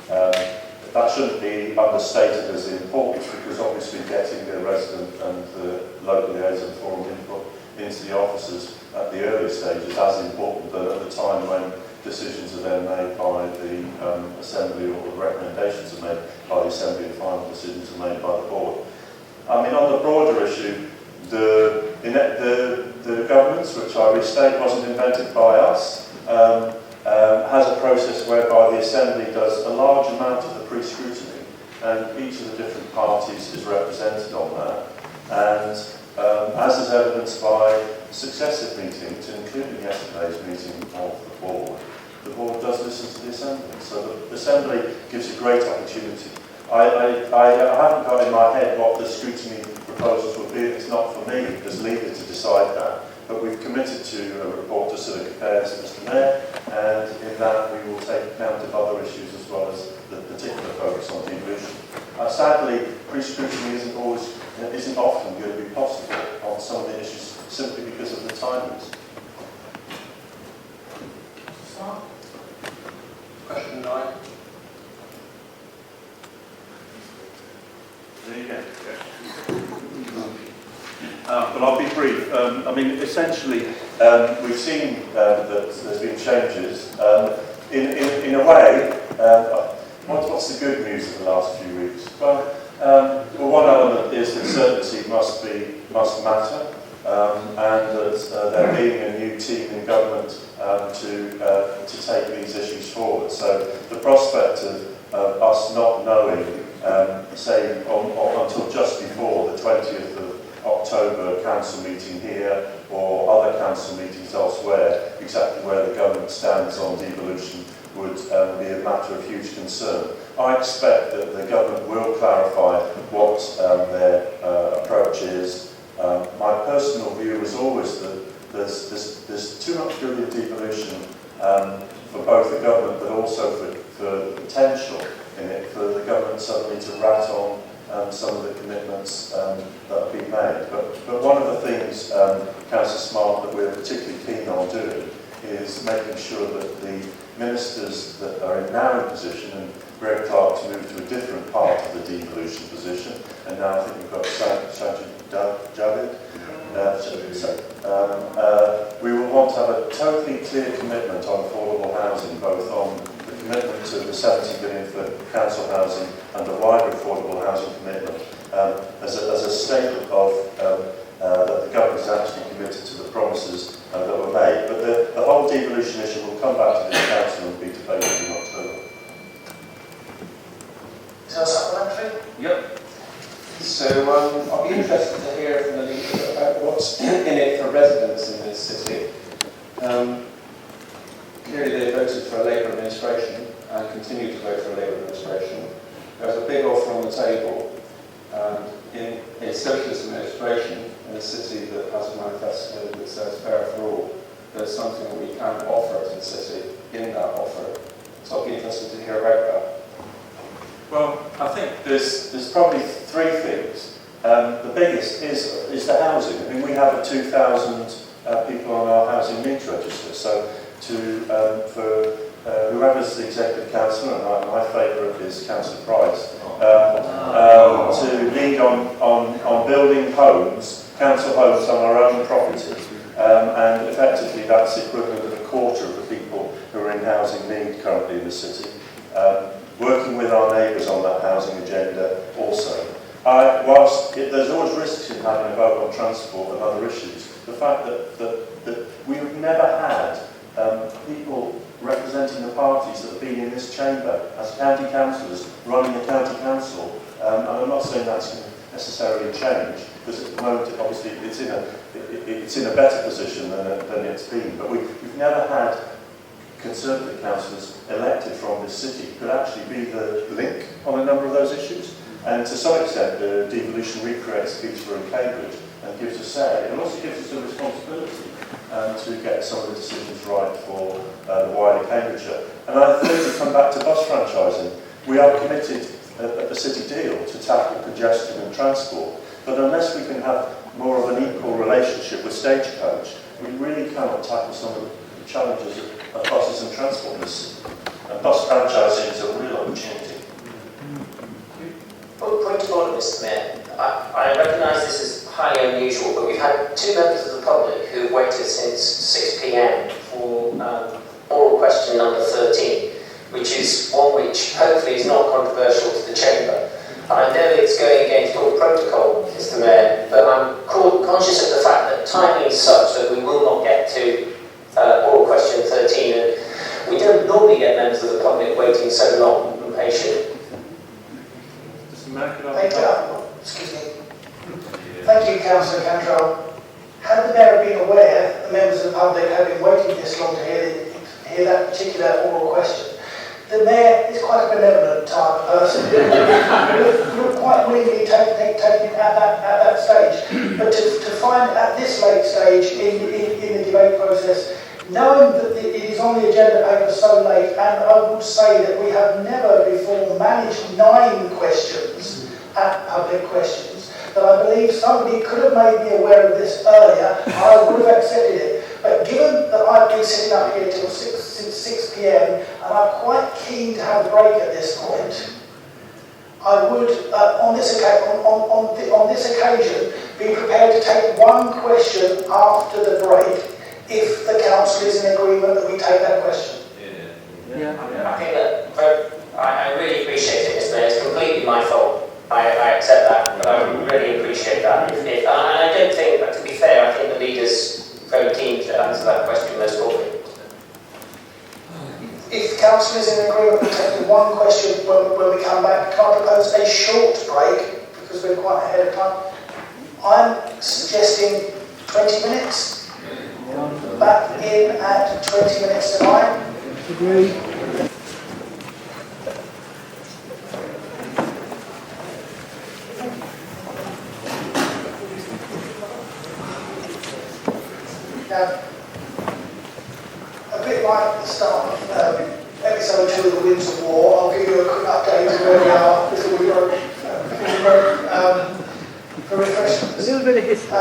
That shouldn't be understated as important, because obviously getting the resident and the local liaison forum input into the officers at the early stage is as important, but at the time when decisions are then made by the Assembly, or the recommendations are made by the Assembly and final decisions are made by the Board. I mean, on the broader issue, the governance, which I restate wasn't invented by us, has a process whereby the Assembly does a large amount of the pre-scrutiny, and each of the different parties is represented on that. And as is evidenced by successive meetings, including yesterday's meeting of the Board does listen to the Assembly. So the Assembly gives a great opportunity. I haven't got in my head what the scrutiny proposals will be. It's not for me as leader to decide that. But we've committed to a report to civic affairs, Mr Mayor, on devolution. Sadly, pre-scrutiny isn't often going to be possible on some of the issues simply because of the timings. Question 9. There you go. But I'll be brief. I mean, essentially, we've seen that there's been changes. In a way, what's the good news of the last few weeks? Well, one element is that certainty must matter, and that there being a new team in government to take these issues forward. So the prospect of us not knowing, say, until just before the 20th of October council meeting here or other council meetings elsewhere, exactly where the government stands on devolution would be a matter of huge concern. I expect that the government will clarify what their approach is. My personal view is always that there's too much good in devolution for both the government but also for the potential in it for the government suddenly to rat on some of the commitments that have been made. But one of the things, Councillor Smart, that we're particularly keen on doing is making sure that the ministers that are now in position, and Greg Clark to move to a different part of the devolution position, and now I think we've got Sajid Javid. We will want to have a totally clear commitment on affordable housing, both on the commitment to the 70 billion for council housing and the wider affordable housing commitment as a statement of that the government is actually committed to the promises that were made. But the whole devolution issue will come back to this council and be debated in October. Is that supplementary? Yep. So I'll be interested to hear from the leader about what's in it for residents in this city. Clearly they voted for a Labour administration and continue to vote for a Labour administration. There's a big offer on the table in a socialist administration in a city that has a manifesto that says fair for all. There's something that we can offer to the city in that offer. So I'll be interested to hear about that. Well, I think there's probably three things. The biggest is the housing. I mean, we have 2,000 people on our housing needs register. So for whoever's the executive councillor, and my favourite is Councillor Price, to lead on building homes, council homes on our own property, and effectively that's equivalent of a quarter of the people who are in housing need currently in the city. Working with our neighbours on that housing agenda also. Whilst there's always risks in having a vote on transport and other issues, the fact that we've never had people representing the parties that have been in this chamber as county councillors running a county council, and I'm not saying that's going to necessarily change, because at the moment obviously it's in a better position than it's been, but we've never had Conservative councillors elected from this city could actually be the link on a number of those issues. And to some extent, the devolution recreates Peterborough and Cambridge and gives a say, and also gives us a responsibility to get some of the decisions right for the wider Cambridgeshire. And I think to come back to bus franchising, we are committed at the city deal to tackle congestion and transport, but unless we can have more of an equal relationship with Stagecoach, we really cannot tackle some of the challenges of buses and transport in this city. And bus franchising is a real opportunity. Point of order, Mr. Mayor. I recognise this is highly unusual, but we've had two members of the public who have waited since 6 p.m. for oral question number 13, which is one which hopefully is not controversial to the Chamber. I know it's going against all protocol, Mr. Mayor, but I'm conscious of the fact that timing is such that we will not get to oral question 13, and we don't normally get members of the public waiting so long and patient. Excuse me. Thank you, Councillor Cantrell. Had the Mayor been aware that the members of the public had been waiting this long to hear that particular oral question, the Mayor is quite a benevolent type of person. You're quite willingly taking it at that stage. But to find at this late stage in the debate process Knowing that it is on the agenda paper so late, and I would say that we have never before managed 9 questions at public questions, that I believe somebody could have made me aware of this earlier, I would have accepted it. But given that I've been sitting up here till since 6 p.m, and I'm quite keen to have a break at this point, I would, on this occasion, be prepared to take one question after the break, if the council is in agreement that we take that question. I think that I really appreciate it, Mr. Mayor. It's completely my fault. I accept that, but I really appreciate that. And I don't think, but to be fair, I think the leader's very keen to answer that question most shortly. If council is in agreement with taking one question when we come back, can I propose a short break, because we're quite ahead of time? I'm suggesting 20 minutes. Back in at 20 minutes to 9. Agreed. Now, a bit like the start of episode 2 of the Winds of War, I'll give you a quick update of where we are before we go for refreshments. A little bit of history.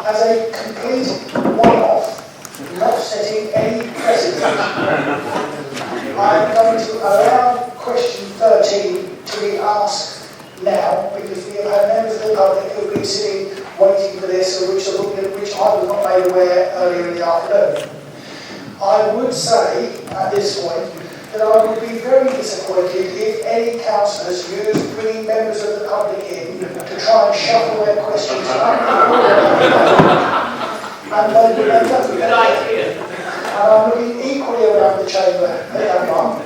As a complete one-off, not setting any precedent, I'm going to allow question 13 to be asked now, because we have had members of the public who have been sitting waiting for this, which I was not made aware earlier in the afternoon. I would say, at this point, that I would be very disappointed if any councillors used bringing members of the public in to try and shuffle their questions up. And I'm looking equally around the chamber at everyone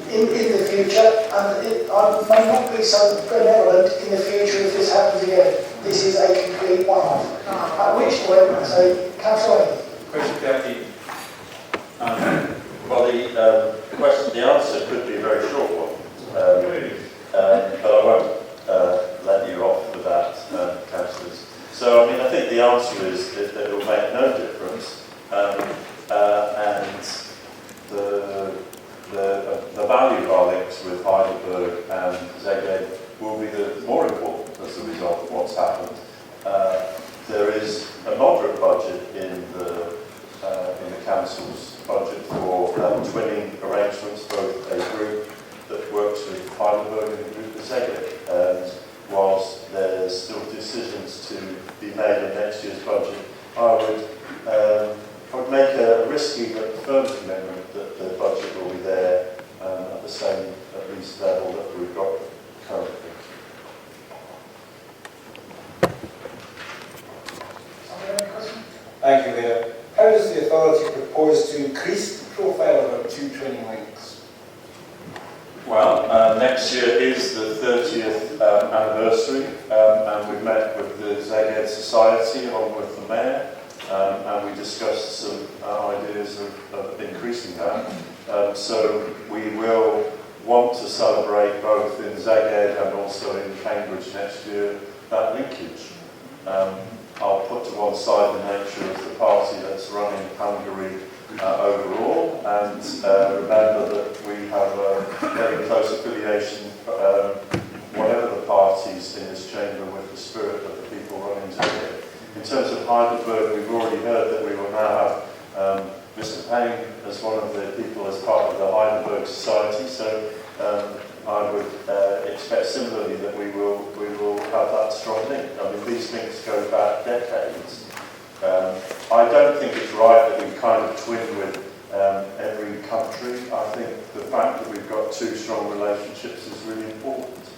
in the future, and I may not be so benevolent in the future if this happens again. This is a complete one-off. At which point, I say, Councillor. Question, Deputy. Well, the answer could be a very short one, but I won't let you off with that, councillors. So, I mean, I think the answer is that it will make no difference, and the value of our links with Heidelberg and Szeged will be the more important as a result of what's happened. There is a moderate budget in the council's budget for twinning arrangements, both a group that works with Heidelberg and a group with Szeged. And whilst there's still decisions to be made in next year's budget, I would make a risky but firm commitment that the budget will be there at the same, at least, level that we've got currently. Thank you, Leader. How does the authority propose to increase the profile of our 2 training links? Well, next year is the 30th anniversary, and we've met with the Szeged Society along with the Mayor, and we discussed some ideas of increasing that. So we will want to celebrate both in Szeged and also in Cambridge next year that linkage. I'll put to one side the nature of the party that's running Hungary overall, and remember that we have a very close affiliation, whatever the parties in this chamber, with the spirit of the people running Szeged. In terms of Heidelberg, we've already heard that we will now have Mr. Payne as one of the people as part of the Heidelberg Society, so I would expect similarly that we will have that strong link. I mean, these links go back decades. I don't think it's right that we kind of twin with every country. I think the fact that we've got 2 strong relationships is really important,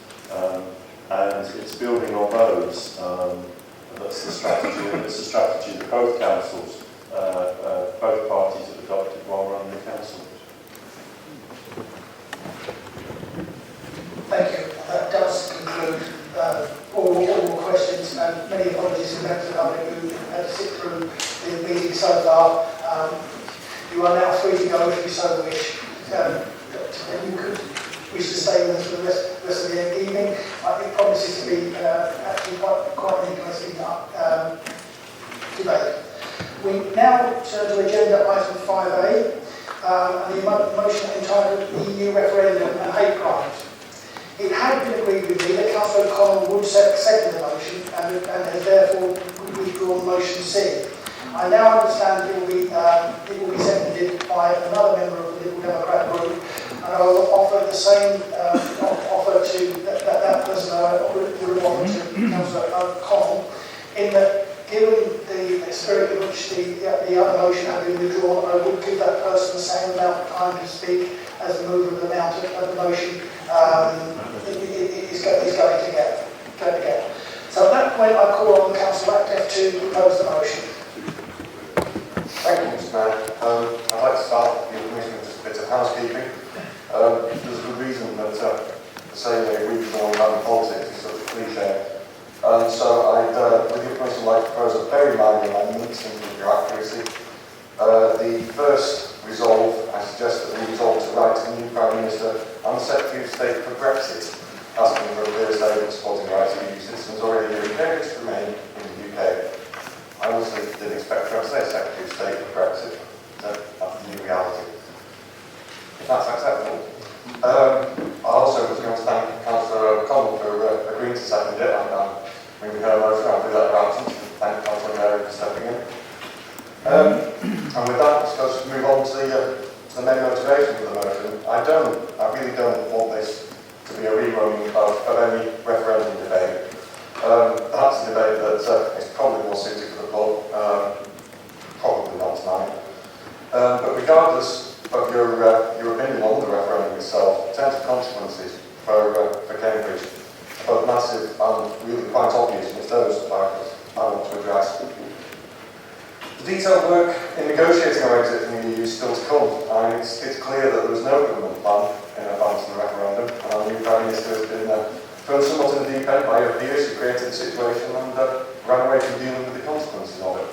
and it's building on those. That's the strategy, and it's a strategy that both councils, both parties have adopted while running the council. Thank you. That does conclude all questions, and many apologies to members of the public who had to sit through the meeting so far. You are now free to go if you so wish. You could wish to stay with us for the rest of the evening. It promises to be actually quite an interesting debate. We now turn to agenda item 5A, and the motion entitled EU referendum and hate crimes. It had been agreed with me that Councillor O'Connell would second the motion and has therefore withdrawn motion C. I now understand it will be seconded by another member of the Liberal Democrat group, and I will offer the same offer to that person I would offer to Councillor O'Connell, in that given the spirit in which the other motion had been withdrawn, I would give that person the same amount of time to speak as the mover of the amount of the motion is going to get. So at that point, I call on Councillor Ratcliffe to propose the motion. Thank you, Mr. Mayor. I'd like to start the information with just a bit of housekeeping. There's a good reason that the saying that we belong around politics is such a cliche. So I'd, with the information, like to propose a very minor amendment, simply for accuracy. The first resolve, I suggest that we resolve to write to the new Prime Minister and the Secretary of State for Brexit, asking for a clear statement supporting the rights of EU citizens already here in Cambridge to remain in the UK. I honestly didn't expect to have said Secretary of State for Brexit, so that's the new reality. If that's acceptable. I also was going to thank Councillor O'Connell for agreeing to second it. I'm moving her motion, I'll do that in absence. Thank Councillor Mary for stepping in. And with that, let's move on to the main motivation for the motion. I really don't want this to be a rerunning of any referendum debate. That's a debate that is probably more suited for the pub, probably not tonight. But regardless of your opinion on the referendum itself, in terms of consequences for Cambridge, both massive and really quite obvious, and it's those that I want to address. The detailed work in negotiating our exit from the EU is still to come, and it's clear that there was no government plan in advance of the referendum, and our new Prime Minister has been thrown somewhat in the deep end by her peers who created the situation and ran away from dealing with the consequences of it.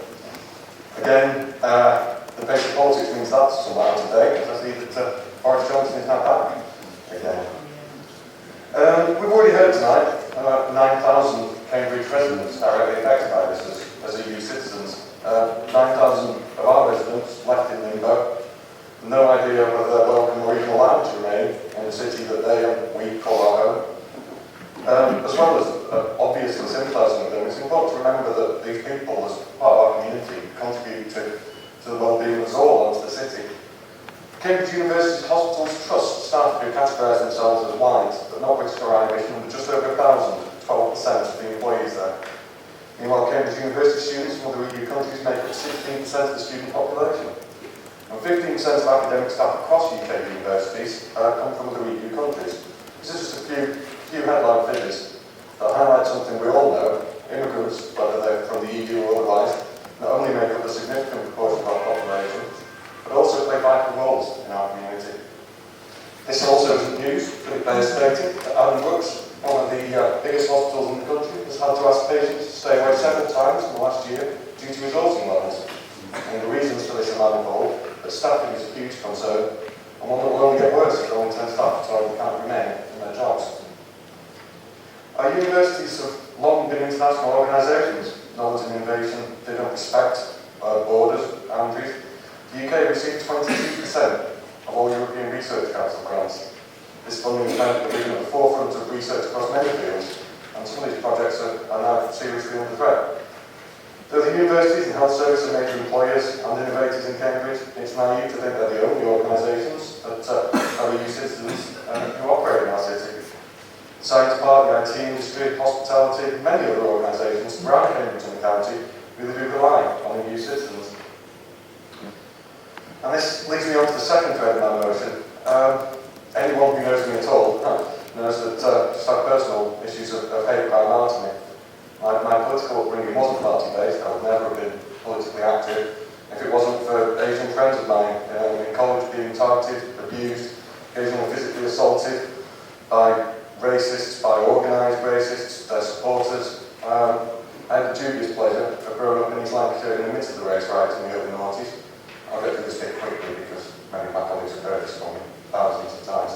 Again, the pace of politics means that's some out today, because I see that Boris Johnson is now back again. We've already heard tonight 9,000 Cambridge residents directly affected by this as EU citizens. 9,000 of our residents left in limbo, no idea whether they're welcome or even allowed to remain in a city that they and we call our home. As well as obviously sympathising with them, it's important to remember that these people, as part of our community, contribute to the well-being of us all and to the city. Cambridge University's Hospitals Trust started to categorise themselves as white, but not British or Irish, and just over 1,000, 12% of the employees there. Meanwhile, Cambridge University students from other EU countries make up 16% of the student population. And 15% of academic staff across UK universities come from other EU countries. These are just a few headline figures that highlight something we all know. Immigrants, whether they're from the EU or otherwise, not only make up a significant proportion of our population, but also play vital roles in our community. This also isn't news, but it bears stating that Adam Brooks, one of the biggest hospitals in the country, has had to ask patients to stay away several times in the last year due to resourcing levels. And the reasons for this are manifold, but staffing is a huge concern, and one that will only get worse if long-term staff can't remain in their jobs. Our universities have long been international organisations. Knowledge and innovation, they don't respect borders, boundaries. The UK received 22% of all European Research Council grants. This funding has meant that we've been at the forefront of research across many fields, and some of these projects are now seriously under threat. Though the universities and health services are major employers and innovators in Cambridge, it's naive to think they're the only organisations that are EU citizens who operate in our city. The Science Park, the IT industry, hospitality, many other organisations around Cambridge and the county really do rely on EU citizens. And this leads me on to the second thread of my motion. Anyone who knows me at all knows that just have personal issues of hate crime are to me. My political upbringing wasn't party-based. I would never have been politically active if it wasn't for Asian friends of mine in college being targeted, abused, occasionally physically assaulted by racists, by organised racists, their supporters. I had the dubious pleasure of growing up in East Lancashire in the midst of the race riots in the early noughties. I'll get through this bit quickly because many of my colleagues have heard this from me thousands of times.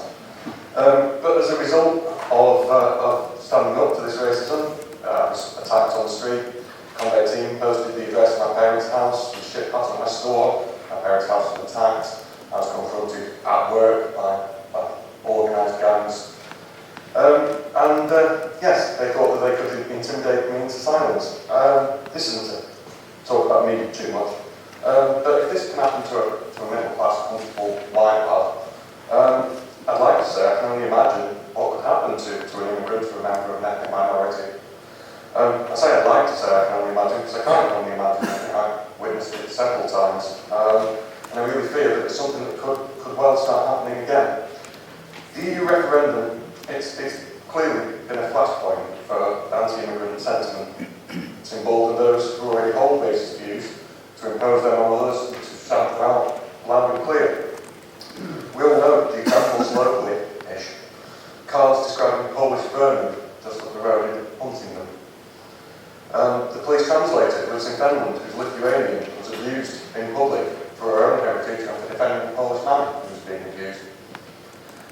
But as a result of standing up to this racism, I was attacked on the street. The combat team posted the address of my parents' house, was shipped my parents' house was attacked. I was confronted at work by organised gangs. Yes, they thought that they could intimidate me into silence. This isn't to talk about me too much, but if this can happen to a middle-class, comfortable white lad, I'd like to say I can only imagine what could happen to an immigrant or a member of an ethnic minority. I say I'd like to say I can only imagine because I can't only imagine. I've witnessed it several times, and I really fear that it's something that could well start happening again. The EU referendum, it's clearly been a flashpoint for anti-immigrant sentiment. It's emboldened those who already hold racist views to impose them on others, to shout them out loud and clear. We all know the examples locally-ish. Cards describing Polish vermin just up the road in Huntingdon. The police translator who lives in Finland, who's Lithuanian, was abused in public for her own heritage and for defending a Polish man who was being abused.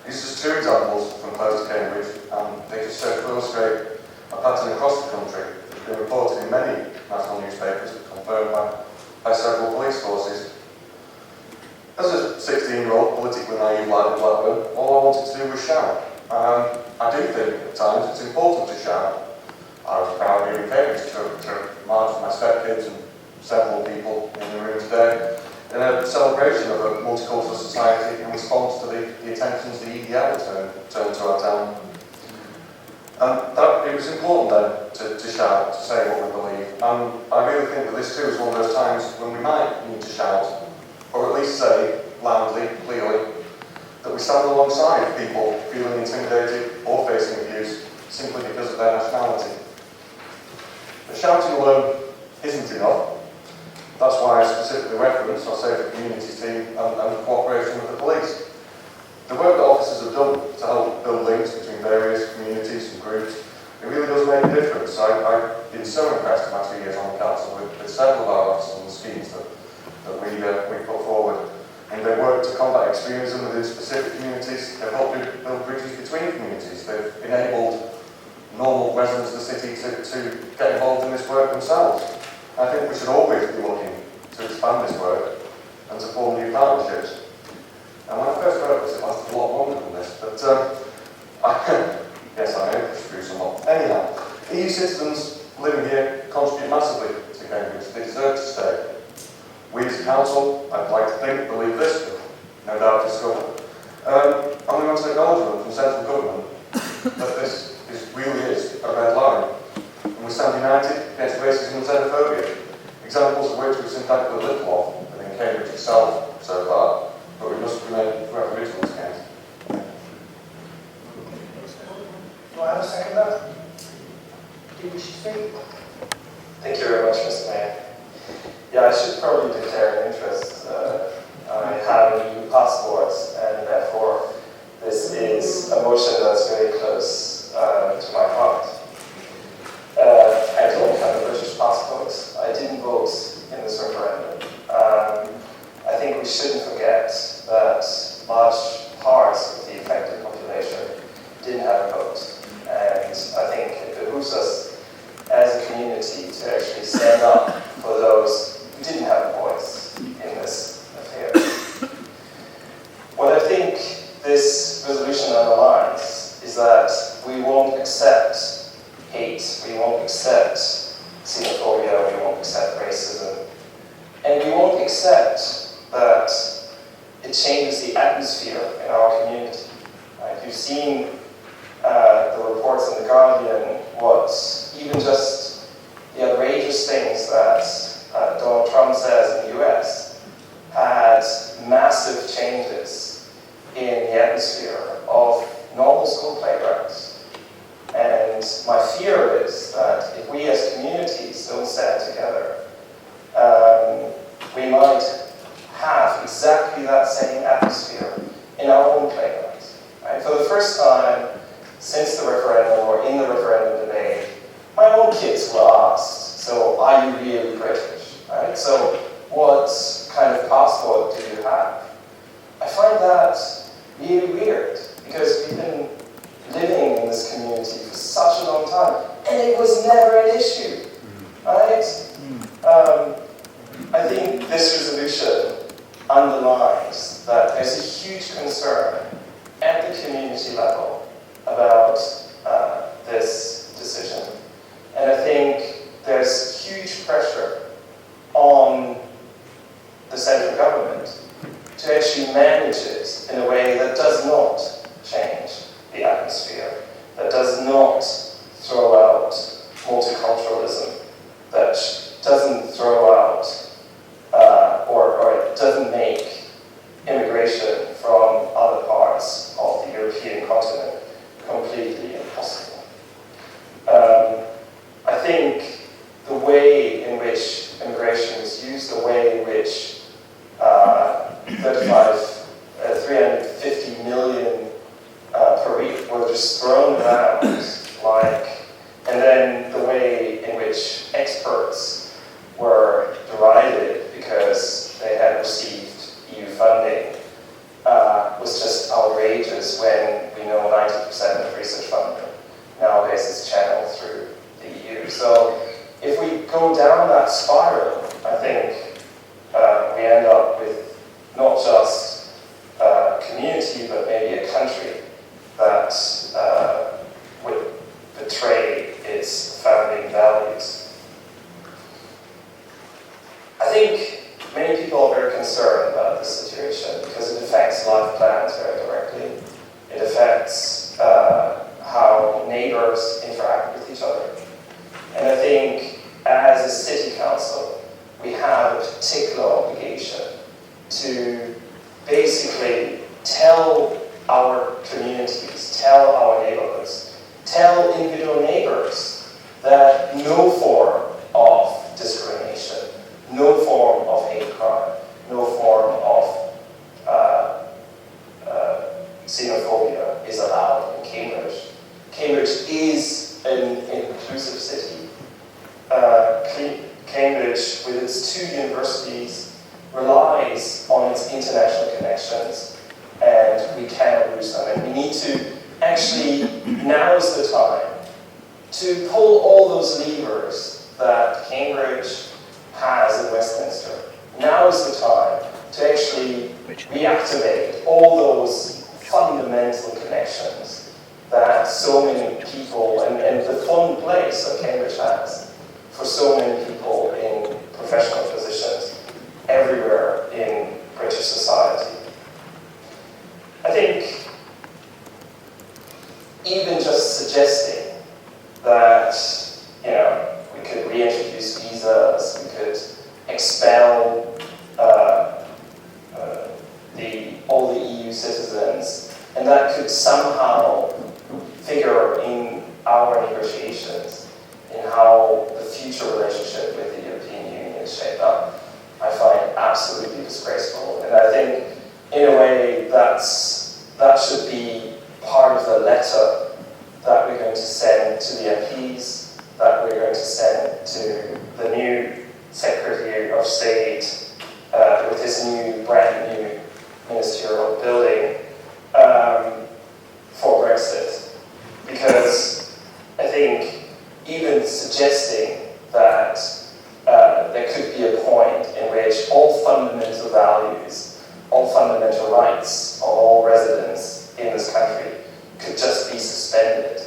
These are just two examples from close to Cambridge, and they just serve to illustrate a pattern across the country that's been reported in many national newspapers and confirmed by several police forces. As a 16-year-old politically naive lad in Blackburn, all I wanted to do was shout. I do think at times it's important to shout. I was proud of being Cambridge to march with my stepkids and several people in the room today in a celebration of a multicultural society in response to the attentions the EDL turned to our town. It was important then to shout, to say what we believe. I really think that this too is one of those times when we might need to shout, or at least say loudly, clearly, that we stand alongside people feeling intimidated or facing abuse simply because of their nationality. But shouting alone isn't enough. That's why I specifically reference our Safer Communities team and the cooperation with the police. The work that officers have done to help build links between various communities and groups, it really does make a difference. I've been so impressed in my 2 years on the council with several of our officers and the schemes that we put forward. And they work to combat extremism within specific communities. They've helped build bridges between communities. They've enabled normal residents of the city to get involved in this work themselves. I think we should always be looking to expand this work and to form new partnerships. And when I first wrote this, it lasted a lot longer than this, but yes, I know, push through somewhat. Anyhow, EU citizens living here contribute massively to Cambridge. They deserve to stay. We as a council, I'd like to think, believe this, but no doubt discover. And we want to acknowledge from central government that this really is a red line. And we stand united against racism and xenophobia, examples of which we've seen thankfully little of within Cambridge itself so far, but we must remain forever vigilant against. Do I have a second that? Do you wish to speak? Thank you very much, Mr. Mayor. Yeah, I should probably declare an interest. I have EU passports, and therefore this is a motion that's very close to my heart. I don't have a British passport. I didn't vote in this referendum. I think we shouldn't forget that large parts of the affected population didn't have a vote. And I think it behooves us as a community to actually stand up for those who didn't have a voice in this affair. What I think this resolution underlines is that we won't accept hate, we won't accept xenophobia, we won't accept racism, and we won't accept that it changes the atmosphere in our community. Right? You've seen the reports in The Guardian, what even just the outrageous things that Donald Trump says in the US had massive changes in the atmosphere of normal school playgrounds. And my fear is that if we as communities don't stand together, we might have exactly that same atmosphere in our own playgrounds. Right? For the first time since the referendum or in the referendum debate, my own kids were asked, so are you really British? Right? So what kind of passport do you have? I find that really weird because we've been living in this community for such a long time and it was never an issue. Right? I think this resolution underlines that there's a huge concern at the community level about this decision. And I think there's huge pressure on the central government to actually manage it in a way that does not change the atmosphere, that does not throw out multiculturalism, that doesn't throw out or it doesn't make immigration from other parts of the European continent completely impossible. I think the way in which immigration is used, the way in which 350 million per week were just thrown around, and then the way in which experts were derided because they had received EU funding was just outrageous when we know 90% of research funding nowadays is channeled through the EU. So if we go down that spiral, I think we end up with not just a community, but maybe a country that would betray its founding values. I think many people are very concerned about this situation because it affects life plans very directly. It affects how neighbors interact with each other. And I think as a city council, we have a particular obligation to basically tell our communities, tell our neighborhoods, tell individual neighbors that no form of discrimination, no form of hate crime, no form of xenophobia is allowed in Cambridge. Cambridge is an inclusive city. Cambridge, with its 2 universities, relies on its international connections, and we cannot lose them. And we need to actually, now is the time to pull all those levers that Cambridge has in Westminster. Now is the time to actually reactivate all those fundamental connections that so many people, and the fun place that Cambridge has for so many people in professional positions everywhere in British society. I think even just suggesting that, we could reintroduce visas, we could expel all the EU citizens, and that could somehow figure in our negotiations in how the future relationship with the European Union is shaped up, I find absolutely disgraceful. And I think, in a way, that should be part of the letter that we're going to send to the MPs, that we're going to send to the new Secretary of State with his brand new ministerial building for Brexit. Because I think even suggesting that there could be a point in which all fundamental values, all fundamental rights of all residents in this country could just be suspended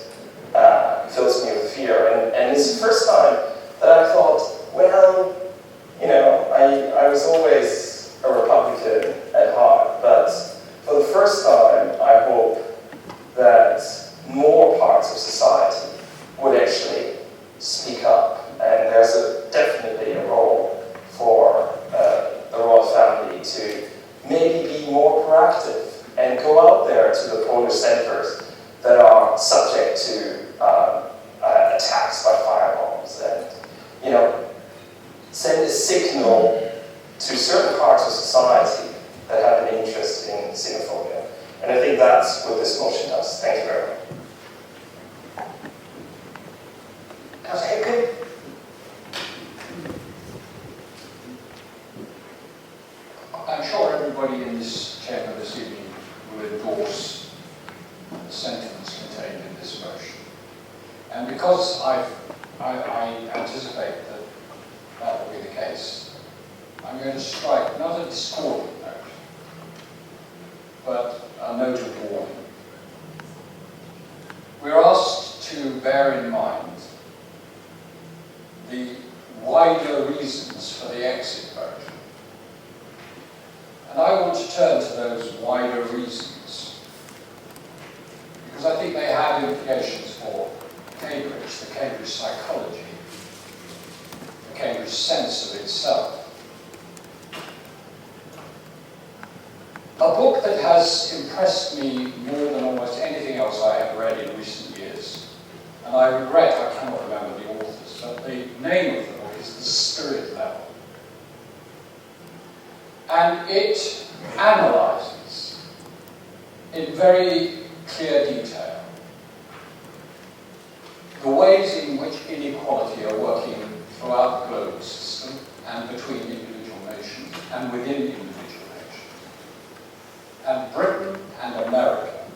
fills me with fear. And it's the first time that I thought, well, I was always a Republican at heart, but for the first time, I hope that more parts of society would actually speak up. And there's definitely a role for the royal family to maybe be more proactive and go out there to the Polish centers that are subject to attacks by firebombs, and send a signal to certain parts of society that have an interest in xenophobia. And I think that's what this motion does. Thank you very much. Councillor Hipkin? I'm sure everybody in this chamber this evening will endorse the sentiments contained in this motion. And because I anticipate that will be the case, I'm going to strike not a discordant note, want to turn to those wider reasons, because I think they have implications for Cambridge, the Cambridge psychology, the Cambridge sense of itself. A book that has impressed me more than almost anything else I have read in recent years, and I regret I cannot remember the authors, but the name of the book is The Spirit Level. And it analyses in very clear detail the ways in which inequality are working throughout the global system and between individual nations and within individual nations. And Britain and America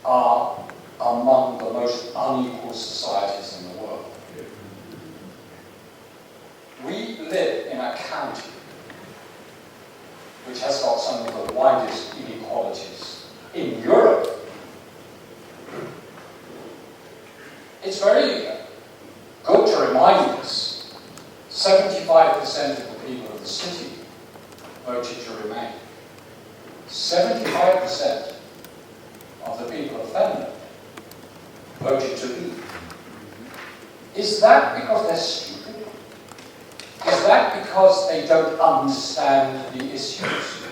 are among the most unequal societies in the world. We live in a county which has got some of the widest inequalities in Europe. It's very good to remind us 75% of the people of the city voted to remain. 75% of the people of Finland voted to leave. Is that because they're stupid? Is that because they don't understand the issues?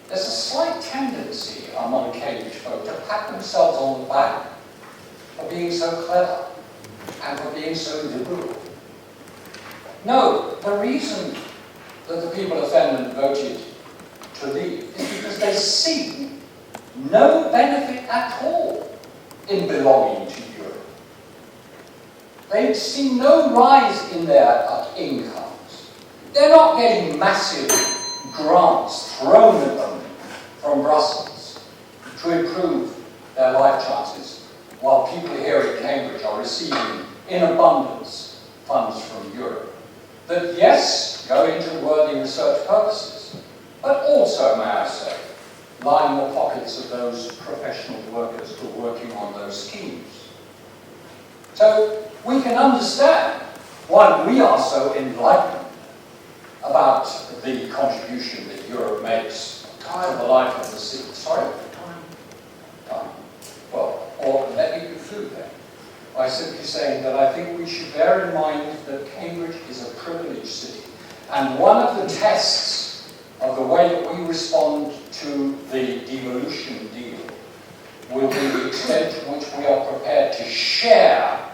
There's a slight tendency among Cambridge folk to pat themselves on the back for being so clever and for being so liberal. No, the reason that the people of Finland voted to leave is because they see no benefit at all in belonging to Europe. They see no rise in their incomes. They're not getting massive grants thrown at them from Brussels to improve their life chances, while people here in Cambridge are receiving in abundance funds from Europe that, yes, go into worthy research purposes, but also, may I say, line the pockets of those professional workers who are working on those schemes. So we can understand why we are so enlightened about the contribution that Europe makes to the life of the city. Sorry? Time. Well, or let me conclude then by simply saying that I think we should bear in mind that Cambridge is a privileged city. And one of the tests of the way that we respond to the devolution deal will be the extent to which we are prepared to share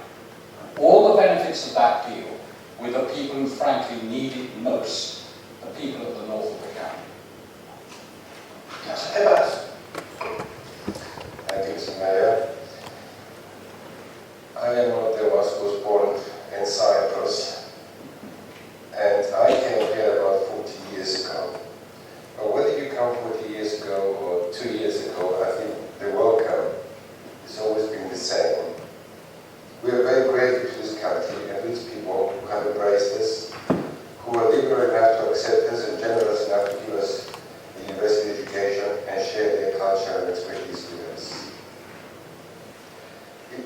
all the benefits of that deal with the people who frankly need it most, the people of the north of the county. Yes. Thank you, Mr. Mayor. I am one of the ones who was born in Cyprus, and I came here about 40 years ago. But whether you come 40 years ago or 2 years ago, I think the welcome has always been the same. We are very grateful to this country and its people who have embraced us, who are liberal enough to accept us and generous enough to give us a university education and share their culture and expertise with us.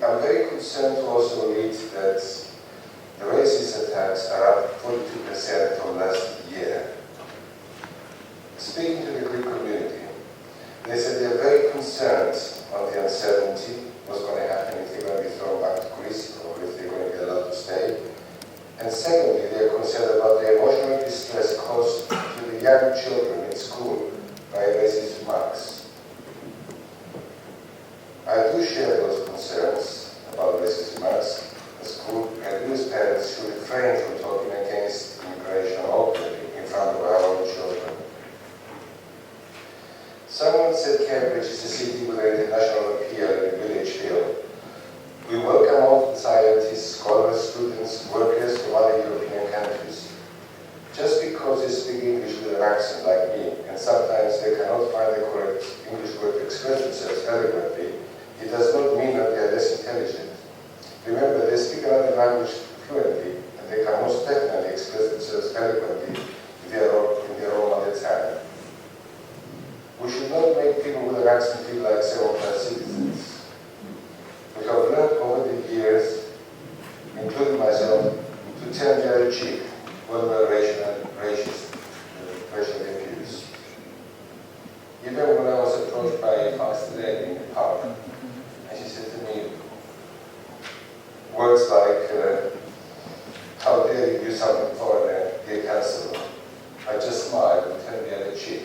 I'm very concerned to also read that the racist attacks are up 42% from last year. Speaking to the Greek community, they said they're very concerned on the uncertainty, what's going to happen if they're going to be thrown back to Greece or if they're going to be allowed to stay. And secondly, they're concerned about the emotional distress caused to the young children in school by racist remarks. I do share those concerns about racist remarks. The school and we as parents should refrain from talking against immigration openly in front of our own children. Someone said Cambridge is a city with an international appeal and a village feel. We welcome all the scientists, scholars, students, workers from other European countries. Just because they speak English with an accent like me, and sometimes they cannot find the correct English word to express themselves eloquently, it does not mean that they are less intelligent. Remember, they speak another language fluently, and they can most definitely express themselves eloquently in their own mother tongue. We should not make people with an accent feel like second-class citizens. We have learned over the years, including myself, to turn the other cheek when we are racially Even when I was approached by a first lady in the park, and she said to me words like, how dare you do something for a gay councillor? I just smiled and turned the other cheek.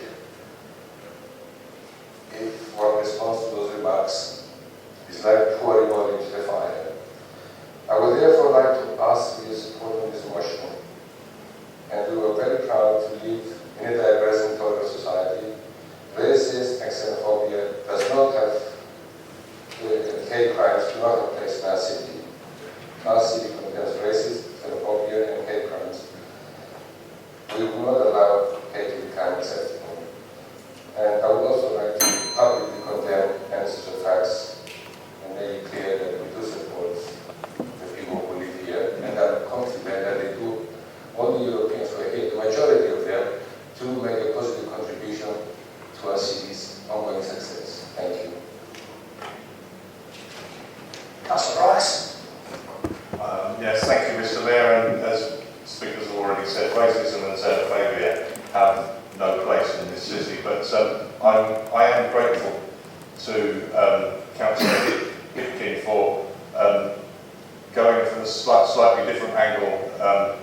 If one responds to those remarks is like pouring oil into the fire, I would therefore like to ask for your support on this motion. And we were very proud to live in a diverse and tolerant society. Racism and xenophobia does not have, hate crimes do not have place in our city. Our city condemns racism, xenophobia, and hate crimes. We will not allow hate to become acceptable. And I would also like to publicly condemn any such attacks and make it clear that we do support the people who live here, and I'm confident that they do, all the Europeans who are here, the majority of them, to make a positive contribution to our city's ongoing success. Thank you. Councillor Rice. Yes, thank you, Mr. Mayor. And as speakers have already said, racism and xenophobia have no place in this city. But I am grateful to Councillor Hipkin for going from a slightly different angle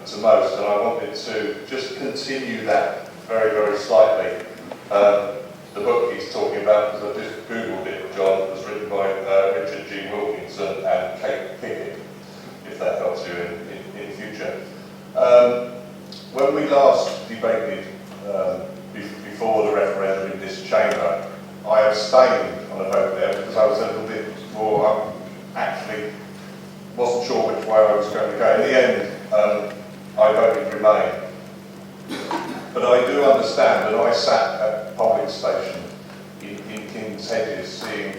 to most, and I wanted to just continue that very, very slightly. The book he's talking about, because I just googled it, John, was written by Richard G. Wilkinson and Kate Pickett, if that helps you in future. When we last debated before the referendum in this chamber, I abstained on a vote there because I was a little bit more, actually wasn't sure which way I was going to go. In the end, I voted Remain. But I do understand, and I sat at the polling station in King's Hedges, seeing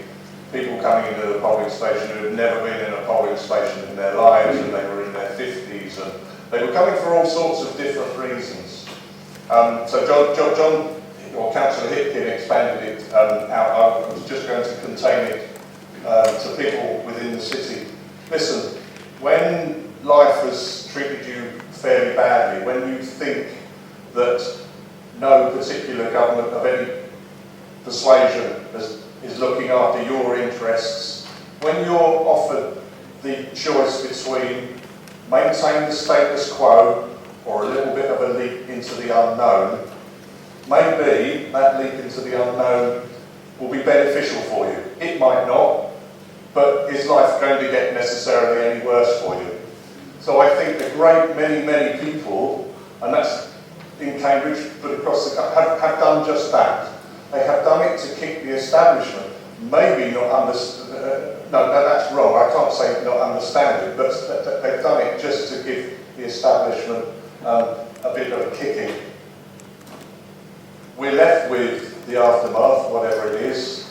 people coming into the polling station who had never been in a polling station in their lives, and they were in their 50s, and they were coming for all sorts of different reasons. So John or Councillor Hipkin expanded it out. I was just going to contain it to people within the city. Listen, when life has treated you fairly badly, when you think that no particular government of any persuasion is looking after your interests, when you're offered the choice between maintain the status quo or a little bit of a leap into the unknown, maybe that leap into the unknown will be beneficial for you. It might not, but is life going to get necessarily any worse for you? So I think a great many people, and that's in Cambridge, but across the country, have done just that. They have done it to kick the establishment. Maybe not understand, no, that's wrong, I can't say not understand it, but they've done it just to give the establishment a bit of a kicking. We're left with the aftermath, whatever it is.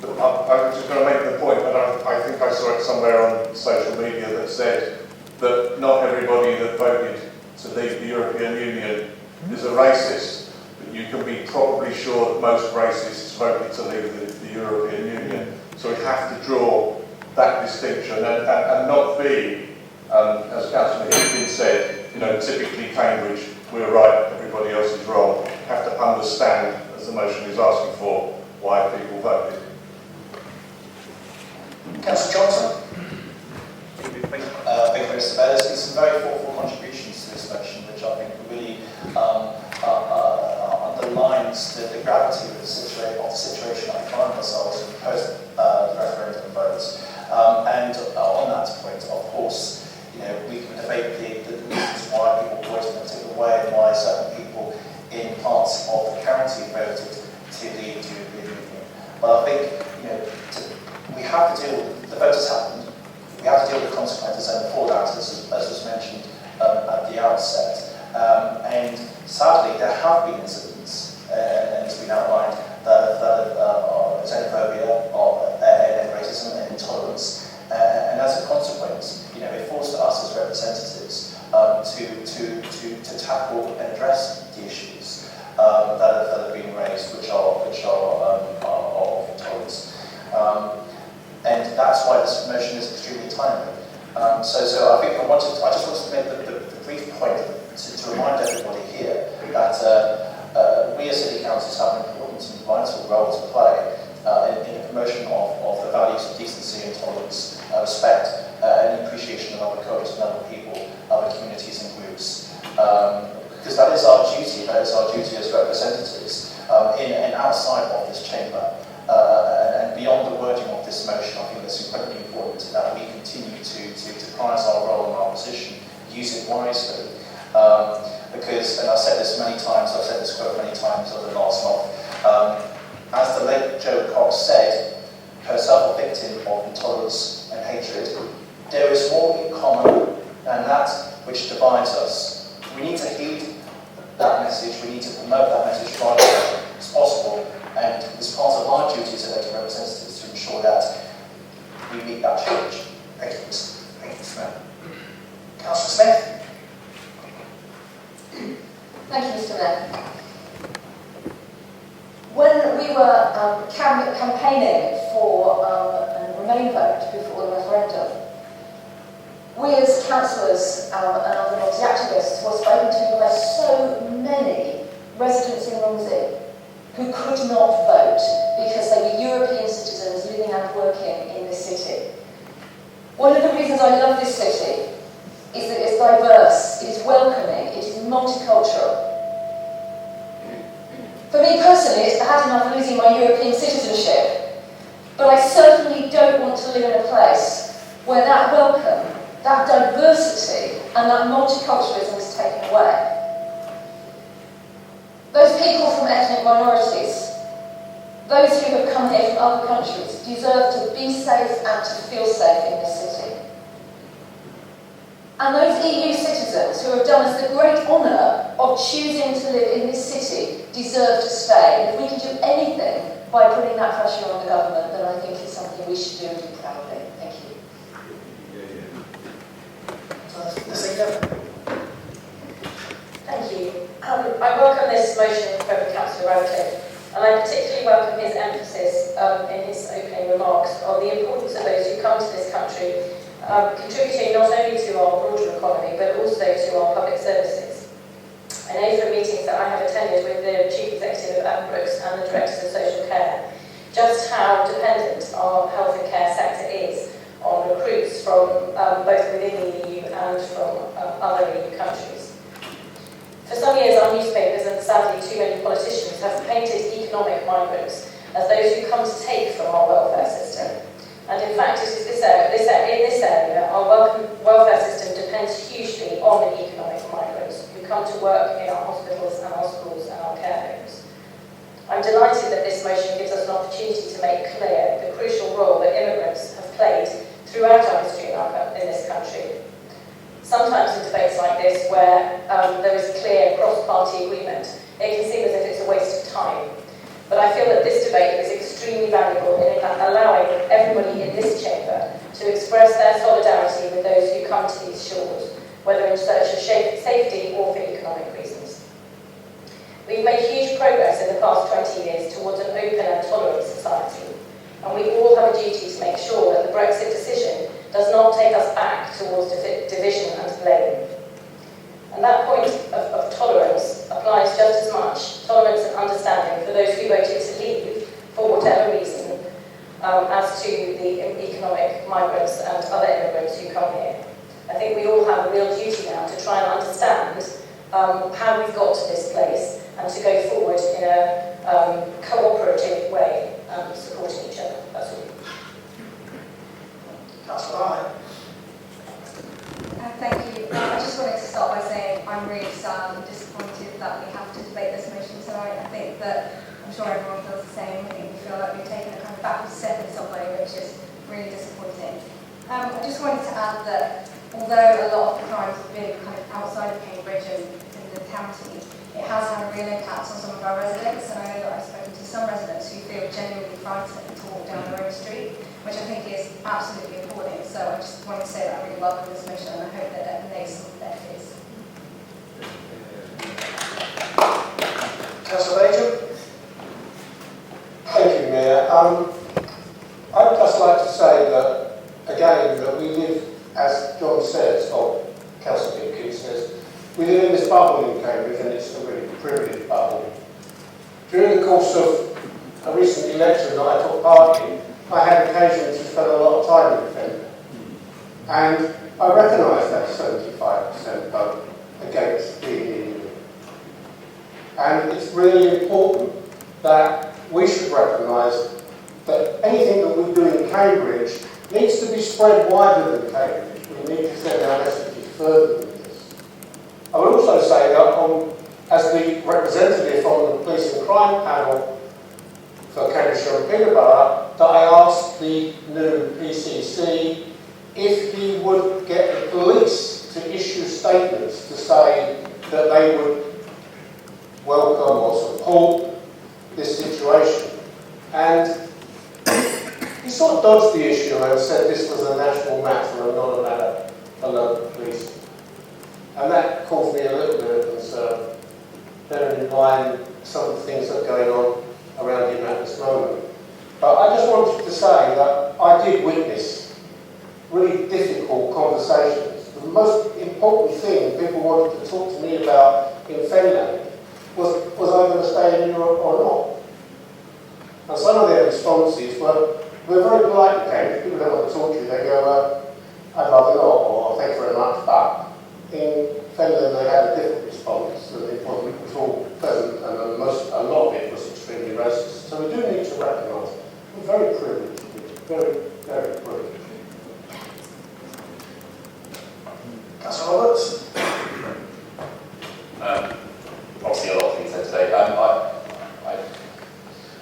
I was just going to make the point, but I think I saw it somewhere on social media that said that not everybody that voted to leave the European Union is a racist, but you can be probably sure that most racists voted to leave the European Union. So we have to draw that distinction and not be, as Councillor Hipkin said, typically Cambridge, we're right, everybody else is wrong. You have to understand, as the motion is asking for, why people voted. Councillor Johnson. Thank you, Mr. Mayor. There's been some very thoughtful contributions to this motion, which I think really underlines the gravity of the situation that we find ourselves in post-referendum votes. And on that point, of course, we can debate the reasons why people voted in a particular way and why certain people in parts of the county voted to leave the European Union. But I think, we have to deal with the vote has happened. We have to deal with the consequences, and for that, as was mentioned at the outset. And sadly, there have been incidents, and it's been outlined, that xenophobia, and racism and intolerance. And as a consequence, it forced us as representatives to tackle and address the issues that have been raised, which are of intolerance. And that's why this motion is extremely timely. So I think I just wanted to make the brief point to remind everybody here that we as City Council councils have an important and vital role to play in the promotion of the values of decency and tolerance, respect, and appreciation of other cultures and other people, other communities and groups. Because that is our duty as representatives in and outside of this chamber. And beyond the wording of this motion, I think it's incredibly important that we continue to prize our role and our position, use it wisely. Because, and I've said this many times, I've said this quote many times over the last month, as the late Joe Cox said, herself a victim of intolerance and hatred, there is more in common than that which divides us. We need to heed that message, we need to promote that message right as possible, and it's part of our duties as elected representatives to ensure that we meet that challenge. Thank you, Mr. Mayor. Councillor Smith. Thank you, Mr. Mayor. When we were campaigning for a Remain vote before the referendum, we as councillors and other Nazi activists were spoken to by so many residents in Romsey who could not vote because they were European citizens living and working in this city. One of the reasons I love this city is that it's diverse, it is welcoming, it is multicultural. For me personally, it's bad enough losing my European citizenship, but I certainly don't want to live in a place where that welcome, that diversity, and that multiculturalism is taken away. Those people from ethnic minorities, those who have come here from other countries, deserve to be safe and to feel safe in this city. And those EU citizens who have done us the great honour of choosing to live in this city deserve to stay. And if we can do anything by putting that pressure on the government, then I think it's something we should do and do proudly. Thank you. Thank you. I welcome this motion from Councillor Radcliffe, and I particularly welcome his emphasis in his opening remarks on the importance of those who come to this country, contributing not only to our broader economy, but also to our public services. I know from meetings that I have attended with the Chief Executive of Addenbrooke's and the Directors of Social Care, just how dependent our health and care sector is on recruits from both within the EU and from other EU countries. For some years, our newspapers and sadly too many politicians have painted economic migrants as those who come to take from our welfare system. And in fact, it is in this area, our welfare system depends hugely on the economic migrants who come to work in our hospitals and our schools and our care homes. I'm delighted that this motion gives us an opportunity to make clear the crucial role that immigrants have played throughout our history in this country. Sometimes in debates like this, where there is clear cross-party agreement, it can seem as if it's a waste of time. But I feel that this debate is extremely valuable in allowing everybody in this chamber to express their solidarity with those who come to these shores, whether in search of safety or for economic reasons. We've made huge progress in the past 20 years towards an open and tolerant society, and we all have a duty to make sure that the Brexit decision does not take us back towards division and blame. And that point of tolerance applies just as much, tolerance and understanding for those who voted to leave for whatever reason, as to the economic migrants and other immigrants who come here. I think we all have a real duty now to try and understand how we've got to this place and to go forward in a cooperative way, supporting each other. That's all. Councillor Ryan. Thank you. I just wanted to start by saying I'm really sad and disappointed that we have to debate this motion tonight. I think that, I'm sure everyone feels the same. I think we feel like we've taken a kind of backward step in some way, which is really disappointing. I just wanted to add that although a lot of the crimes have been kind of outside of Cambridge and in the county, it has had a real impact on some of our residents, and I know that I've spoken to some residents who feel genuinely frightened to walk down their own street, which I think is absolutely appalling. So I just wanted to say that I really welcome this motion, and I hope that it lays some of their fears. Councillor Major. Thank you, Mayor. I'd just like to say that, again, that we live, as John says, or Councillor Hipkins says, we live in this bubble in Cambridge, and it's a really privileged bubble. during the course of a recent election that I took part in, I had occasion to spend a lot of time in Fenland. And I recognise that 75% vote against being in Europe. And it's really important that we should recognise that anything that we do in Cambridge needs to be spread wider than Cambridge. We need to send our messages further than this. I would also say that as the representative on the police and crime panel for Cambridgeshire and Peterborough, that I asked the new PCC if he would get the police to issue statements to say that they would welcome or support this situation. And he sort of dodged the issue and said this was a national matter and not a matter for local police. And that caused me a little bit of concern, bearing in mind some of the things that are going on around him at this moment. But I just wanted to say that I did witness really difficult conversations. The most important thing people wanted to talk to me about in Finland was I going to stay in Europe or not? And some of their responses were very polite in Cambridge. People don't want to talk to you. They go, I'd rather not, or thank you very much, but in Finland they had a different response, and it was all pleasant, and a lot of it was extremely racist. So we do need to recognise we're very privileged, very, very privileged. Councillor Roberts. Obviously a lot of things said today.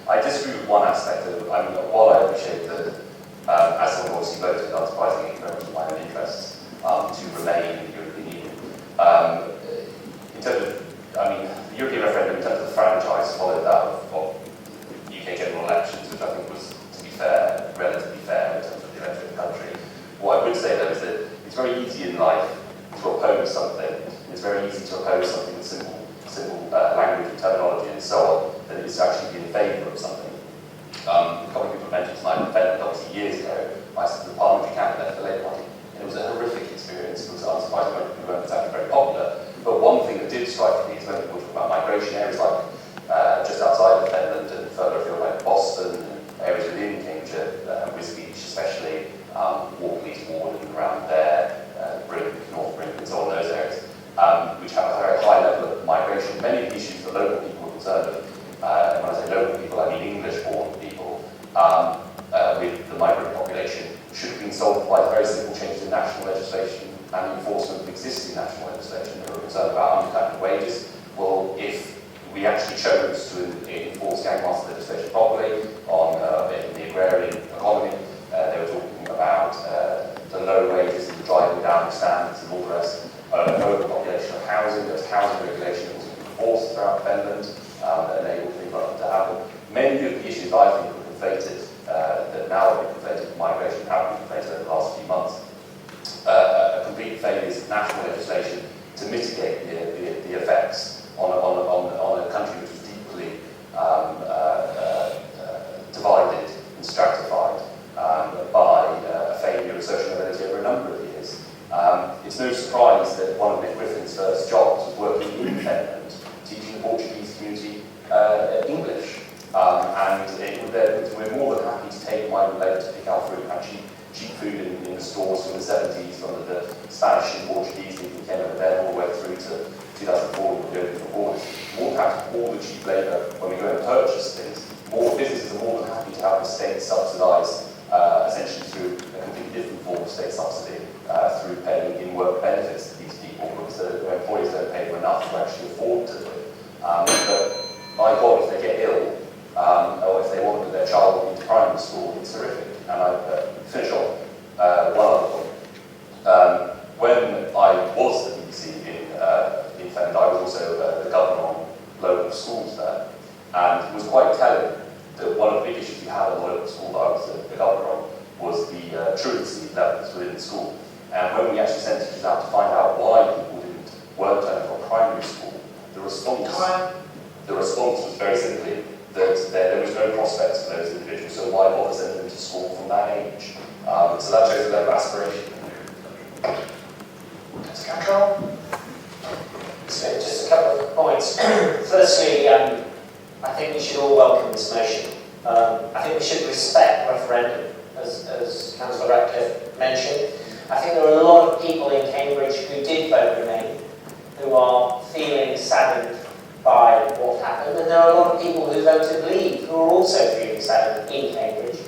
I disagree with one aspect of it. While I appreciate that as someone obviously voted, unsurprisingly, very much my own interests to remain in the European Union. In terms of, the European referendum in terms of the franchise followed that of UK general elections, which I think was, to be fair, relatively fair in terms of the electorate of the country. What I would say though is that it's very easy in life to oppose something. It's very easy to oppose something with simple language and terminology and so on, than it is to actually be in favour of something. A couple of people mentioned tonight that Fenland, obviously years ago, I was the parliamentary candidate for the Labour Party, and it was a horrific experience. It was unsurprising we weren't exactly very popular. But one thing that did strike me is when people talk about migration, areas like just outside of Fenland and further afield like Boston, and areas within Cambridgeshire, Wisbech especially, Walkley's Ward and around there, Brink, North Brink and so on, those areas, which have a very high level of migration. Many of the issues that local people are concerned with, and when I say local people, I mean English-born people, with the migrant population, should have been solved by very simple changes in national legislation and enforcement of existing national legislation. They were concerned about undercutting wages. Well, if we actually chose to enforce gang master legislation properly on the agrarian economy, they were talking about the low wages and the driving down of standards and all the rest. Overpopulation of housing, there's housing regulation that was enforced throughout Finland that enabled things like that to happen. Many of the issues I think were conflated, that now have been conflated with migration, have been conflated over the last few months. A complete failure of national legislation to mitigate the effects on a country which was deeply divided and stratified by a failure of social mobility over a number of years. It's no surprise that one of Nick Griffin's first jobs was working in Finland, teaching the Portuguese community English. We're more than happy to take migrant labour to pick our fruit and have cheap food in the stores from the 70s under the Spanish and Portuguese people who came over there all the way through to 2004 when we opened the borders. More than happy all the cheap labour when we go and purchase things. More businesses are more than happy to have the state subsidise essentially through a completely different form of state subsidy through paying in-work benefits to these people because their employees don't pay them enough to actually afford to live. But by God, if they get ill or if they want to put their child into primary school, it's horrific. And I finish off one other point. When I was the BBC in Finland, I was also the governor on local schools there, and it was quite telling that one of the big issues we had on the local school that I was the governor on was the truancy levels within the school. And when we actually sent teachers out to find out why people weren't turning from primary school, the response was very simply that there was no prospects for those individuals, so why bother sending them to school from that age? So that shows a level of aspiration. Control. So just a couple of points. Firstly, I think we should all welcome this motion. I think we should respect referendum, as Councillor Ratcliffe mentioned. I think there are a lot of people in Cambridge who did vote Remain, who are feeling saddened by what happened, and there are a lot of people who voted Leave who are also feeling saddened in Cambridge.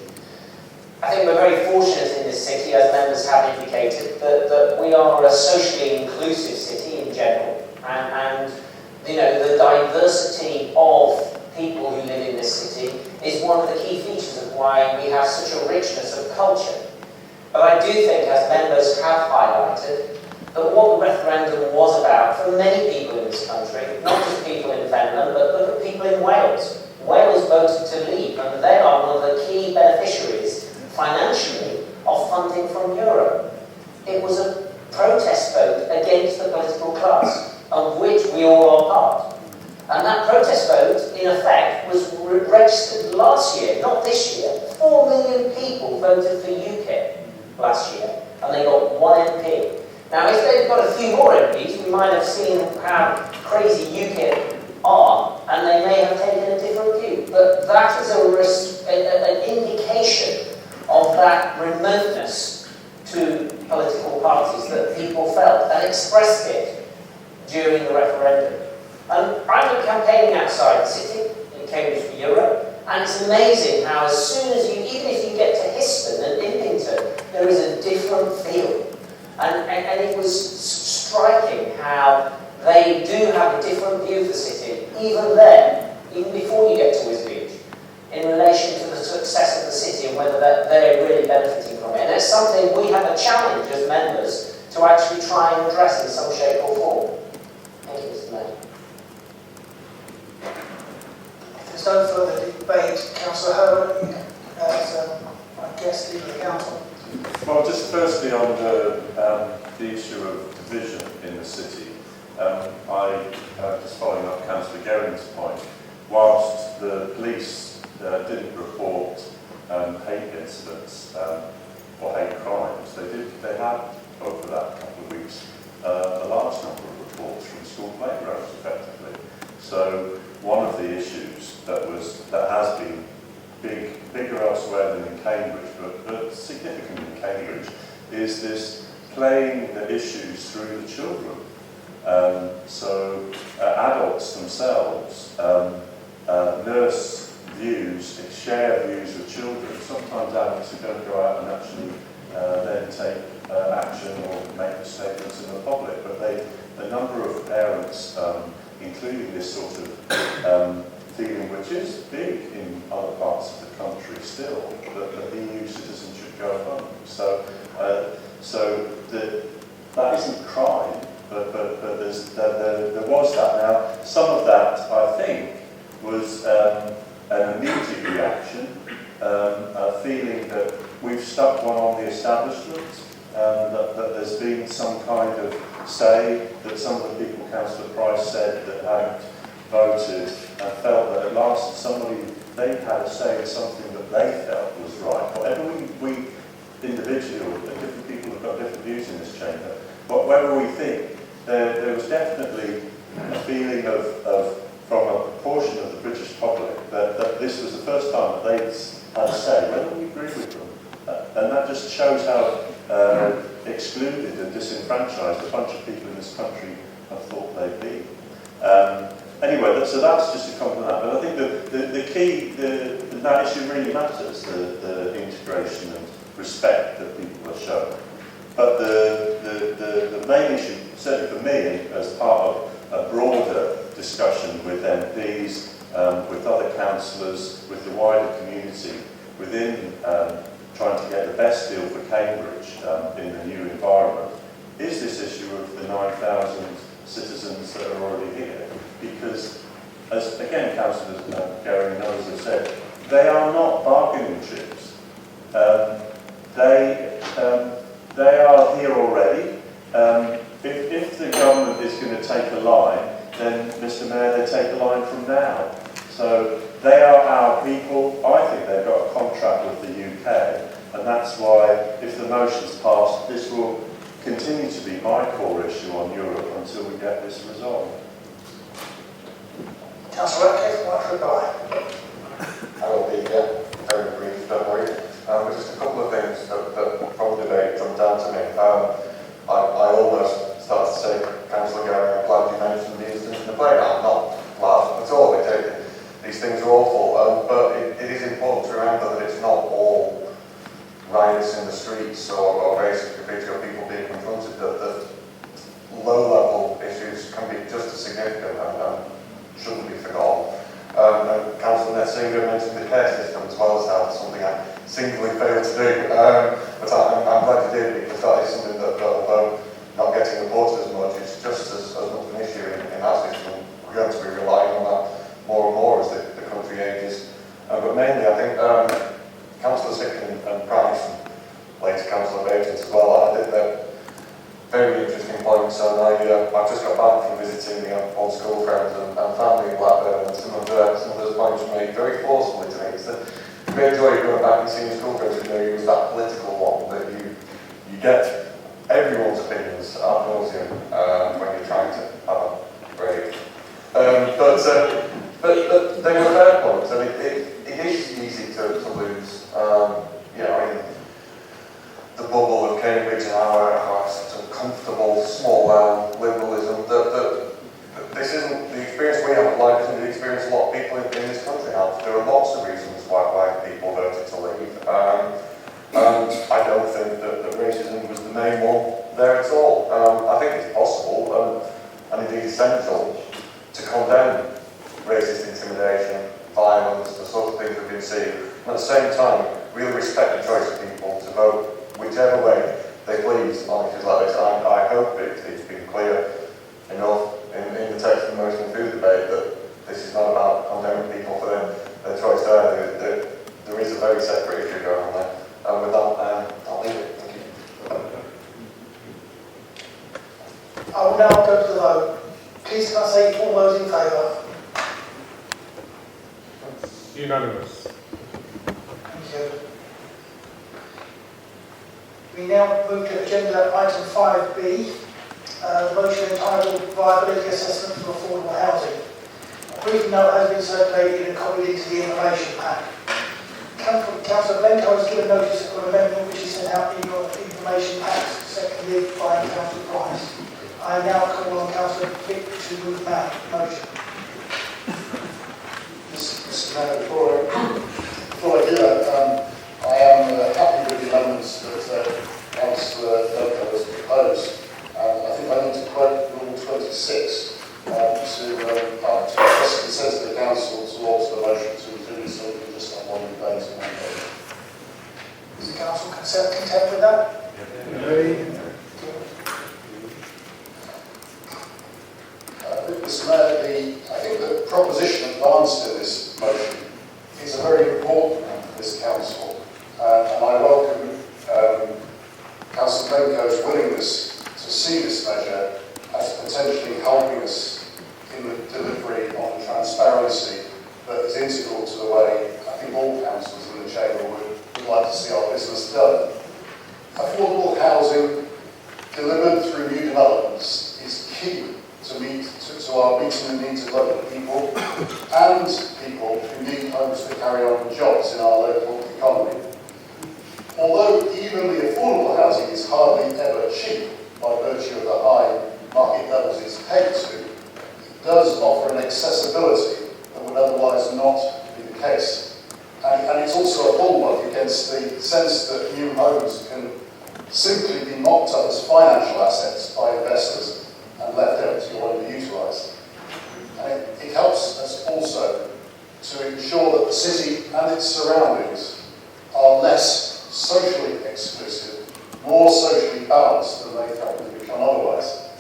I think we're very fortunate in this city, as members have indicated, that we are a socially inclusive city in general, and you know, the diversity of people who live in this city is one of the key features of why we have such a richness of culture. But I do think, as members have highlighted, that what the referendum was about for many people in this country, not just people in Fenland, but look at people in Wales. Wales voted to leave, and they are one of the key beneficiaries financially of funding from Europe. It was a protest vote against the political class, of which we all are part. And that protest vote, in effect, was registered last year, not this year. 4 million people voted for UKIP last year, and they got 1 MP. Now, if they'd got a few more MPs, we might have seen how crazy UKIP are, and they may have taken a different view. But that is an indication of that remoteness to political parties that people felt and expressed it during the referendum. And I've been campaigning outside the city, in Cambridge for Europe, and it's amazing how as soon as you, even if you get to Histon and Impington, there is a different feel. And it was striking how they do have a different view of the city, even then, even before you get to Wisbech, in relation to the success of the city and whether they're really benefiting from it. And it's something we have a challenge as members to actually try and address in some shape or form. Thank you, Mr. Mayor. If there's no further debate, Councillor Herbert, as my guest leader of the council. Well, just firstly on the issue of division in the city, just following up Councillor Gerring's point, whilst the police didn't report hate incidents or hate crimes, they had, over that couple of weeks, a large number of reports from school playgrounds, effectively. So one of the issues that has been bigger elsewhere than in Cambridge, but significant in Cambridge, is this playing the issues through the children. So adults themselves nurse views, share views with children. Sometimes adults who don't go out and actually then take action or make statements in the public, but a number of parents, including this sort of feeling, which is big in other parts of the country still, that EU citizens should go home. So that isn't crime, but there was that. Now, some of that, I think, was an immediate reaction, a feeling that we've stuck one on the establishment, that there's been some kind of say that some of the people Councillor Price said that hadn't voted and felt that at last they had a say in something that they felt was right. Whatever we individually, or different people have got different views in this chamber, but whatever we think, there was definitely a feeling from a portion of the British public that this was the first time that they'd had a say, whether we agree with them. And that just shows how excluded and disenfranchised a bunch of people in this country have thought they'd be. Anyway, so that's just a comment on that. But I think the key, that issue really matters, the integration and respect that people are shown. But the main issue, certainly for me, as part of a broader discussion with MPs, with other councillors, with the wider community, within trying to get the best deal for Cambridge in the new environment, is this issue of the 9,000 citizens that are already here. Because, as again Councillors Gary and others have said, they are not bargaining chips. They are here already. If the government is going to take a line, then, Mr Mayor, they take a line from now. So they are our people. I think they've got a contract with the UK, and that's why, if the motion's passed, this will continue to be my core issue on Europe until we get this resolved. Councillor Radcliffe, much reply. I will be very brief, don't worry. But just a couple of things that from the debate jumped down to me. I almost started to say, Councillor Gary, I'm glad you mentioned the incident in the playground. Not laugh at all. These things are awful, but it is important to remember that it's not all riots in the streets or basic video people being confronted. That low-level issues can be just as significant and shouldn't be forgotten. Councillor Netzinger mentioned the care system as well as how it's something I singularly failed to do. But I'm glad you did, because that is something that although not getting reported as much, it's just as much an issue in our system. We're going to be relying on that more and more as the country ages. But mainly, I think Councillor Sicken and Price, and later Councillor Bates as well, I think they're very interesting points. And I've just got back from visiting old school friends and family in Blackburn, and some of those points were made very forcefully to me. It's the great joy of going back and seeing school friends who know you as that political one, that you get everyone's opinions ad nauseum when you're trying to have a break. But they were fair points, and it is easy to lose, in the bubble of Cambridge and our sort of comfortable small liberalism. That this isn't the experience we have of life, isn't the experience a lot of people in this country have. There are lots of reasons why people voted to leave. And I don't think that racism was the main one there at all. I think it's possible and indeed essential to condemn racist intimidation, violence, the sort of things we've been seeing. And at the same time, really respect the choice of people to vote whichever way they please on issues like this. I hope it's been clear enough in the text of the motion through the debate that this is not about condemning people for their choice there. There is a very separate issue going on there. And with that, I'll leave it. Thank you. I will now go to the vote. Please can I say all those in favour? That's unanimous. Thank you. We now move to agenda item 5B, the motion entitled Viability Assessment for Affordable Housing. A brief note has been circulated and copied into the information pack. Councillor Blencowe has given notice of an amendment which is sent out in your information pack, seconded by Councillor Price. I now call on Councillor Vick to move that motion. Mr. Mayor, before I do that, I am happy with the amendments that Councillor Blencowe has proposed. I think I need to quote Rule 26 to express consent to the Council to alter the motion to include so we can just have one debate and one vote. Is the Council content with that? Mr. Mayor, I think the proposition advanced in this motion is a very important one for this Council, and I welcome Councillor Blencowe's willingness to see this measure as potentially helping us in the delivery on transparency that is integral to the way I think all councillors in the Chamber would like to see our business done. Affordable housing delivered through new developments is key to our meeting the needs of local people and people who need homes to carry on jobs in our local economy. Although even the affordable housing is hardly ever cheap by virtue of the high market levels it's pegged to, it does offer an accessibility that would otherwise not be the case. And it's also a bulwark against the sense that new homes can simply be mocked up as financial assets by investors and left empty or underutilised. And it helps us also to ensure that the city and its surroundings are less socially exclusive, more socially balanced than they threaten to become otherwise.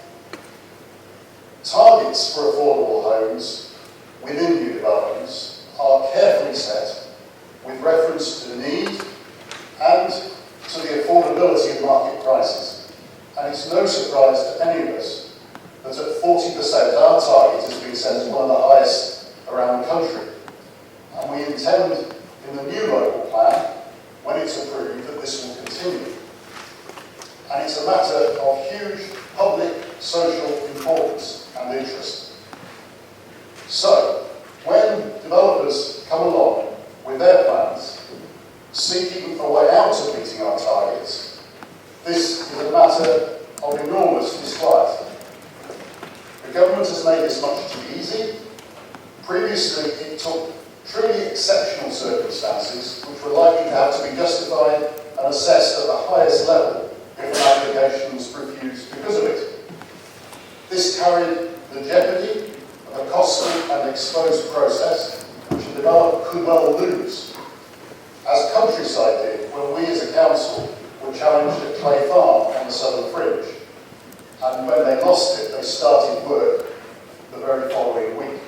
Targets for affordable homes within new developments are carefully set with reference to the need and to the affordability of market prices. And it's no surprise to any of us that at 40% our target has been set as one of the highest around the country. And we intend in the new local plan, when it's approved, that this will continue. And it's a matter of huge public social importance and interest. So, when previously, it took truly exceptional circumstances, which were likely to have to be justified and assessed at the highest level if an application was refused because of it. This carried the jeopardy of a costly and exposed process, which a developer could well lose, as Countryside did when we as a council were challenged at Clay Farm on the southern fringe. And when they lost it, they started work the very following week.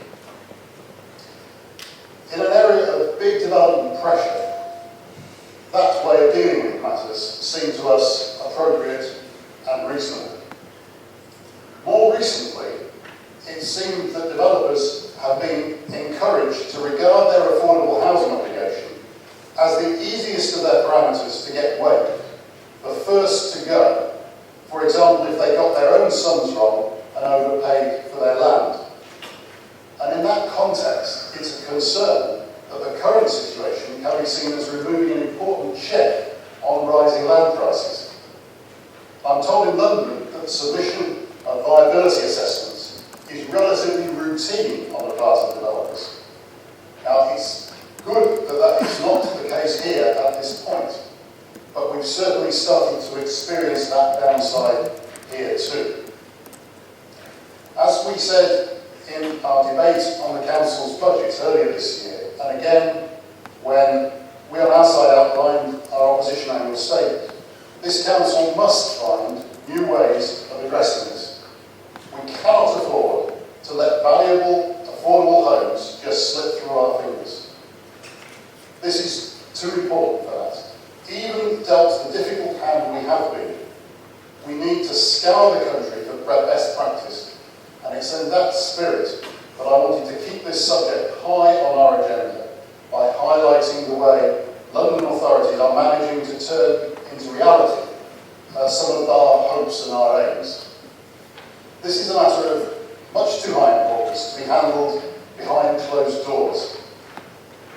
In an area of big development pressure, that way of dealing with matters seemed to us appropriate and reasonable. More recently, it seemed that developers have been encouraged to regard their affordable housing obligation as the easiest of their parameters to get waived, the first to go. For example, if they got their own sums wrong and overpaid for their land. And in that context, it's a concern that the current situation can be seen as removing an important check on rising land prices. I'm told in London that the submission of viability assessments is relatively routine on the part of developers. Now, it's good that that is not the case here at this point, but we've certainly started to experience that downside here too. As we said in our debate on the Council's budget earlier this year, and again when we on our side outlined our opposition annual statement, this Council must find new ways of addressing this. We cannot afford to let valuable, affordable homes just slip through our fingers. This is too important for that. Even dealt the difficult hand we have been, we need to scour the country for best practice, and it's in that spirit that I wanted to keep this subject high on our agenda by highlighting the way London authorities are managing to turn into reality some of our hopes and our aims. This is a matter of much too high importance to be handled behind closed doors.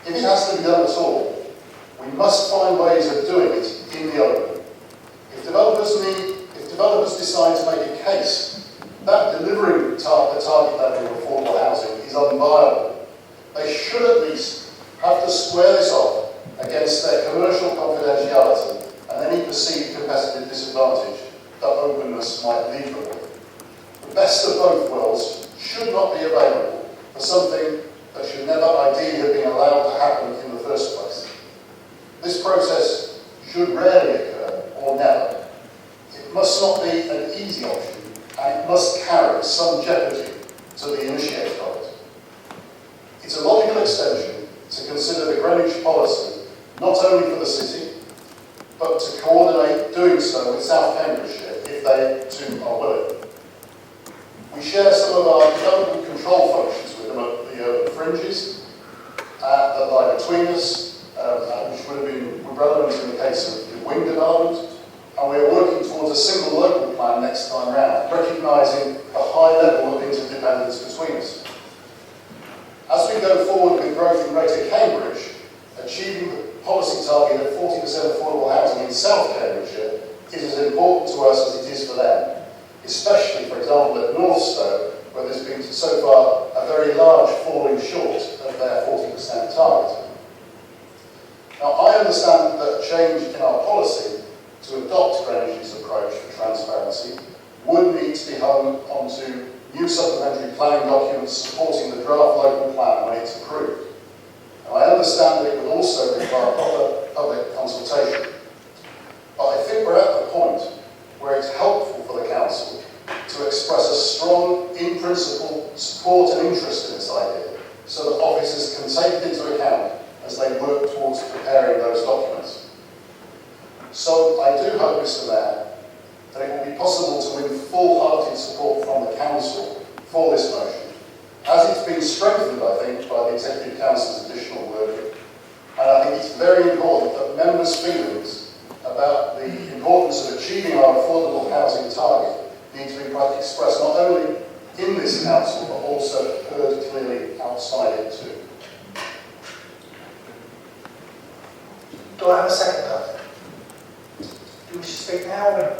If it has to be done at all, we must find ways of doing it in the open. If developers decide to make a case that delivering the target level of affordable housing is unviable, they should at least have to square this off against their commercial confidentiality and any perceived competitive disadvantage that openness might leave them with. The best of both worlds should not be available for something that should never ideally have been allowed to happen in the first place. This process should rarely occur, or never. It must not be an easy option, and it must carry some jeopardy to the initiator of it. It's a logical extension to consider the Greenwich policy not only for the city, but to coordinate doing so with South Cambridgeshire if they too are willing. We share some of our development control functions with them at the urban fringes that lie between us, which would have been relevant in the case of the wing development, and we are working towards a single local plan next time round, recognising the high level of interdependence between us. As we go forward with growth in Greater Cambridge, achieving the policy target of 40% affordable housing in South Cambridgeshire is as important to us as it is for them, especially, for example, at Northstowe, where there's been so far a very large falling short of their 40% target. Now, I understand that a change in our policy to adopt Greenwich's approach for transparency would need to be hung onto new supplementary planning documents supporting the draft local plan when it's approved. And I understand that it would also require proper public consultation. But I think we're at the point where it's helpful for the Council to express a strong, in-principle support and interest in this idea, so that officers can take it into account as they work towards preparing those documents. So I do hope, Mr. Mayor, that it will be possible to win full-hearted support from the Council for this motion, as it's been strengthened, I think, by the Executive Council's additional work. And I think it's very important that members' feelings about the importance of achieving our affordable housing target need to be expressed not only in this Council, but also heard clearly outside it too. Do I have a second that? Do you wish to speak now?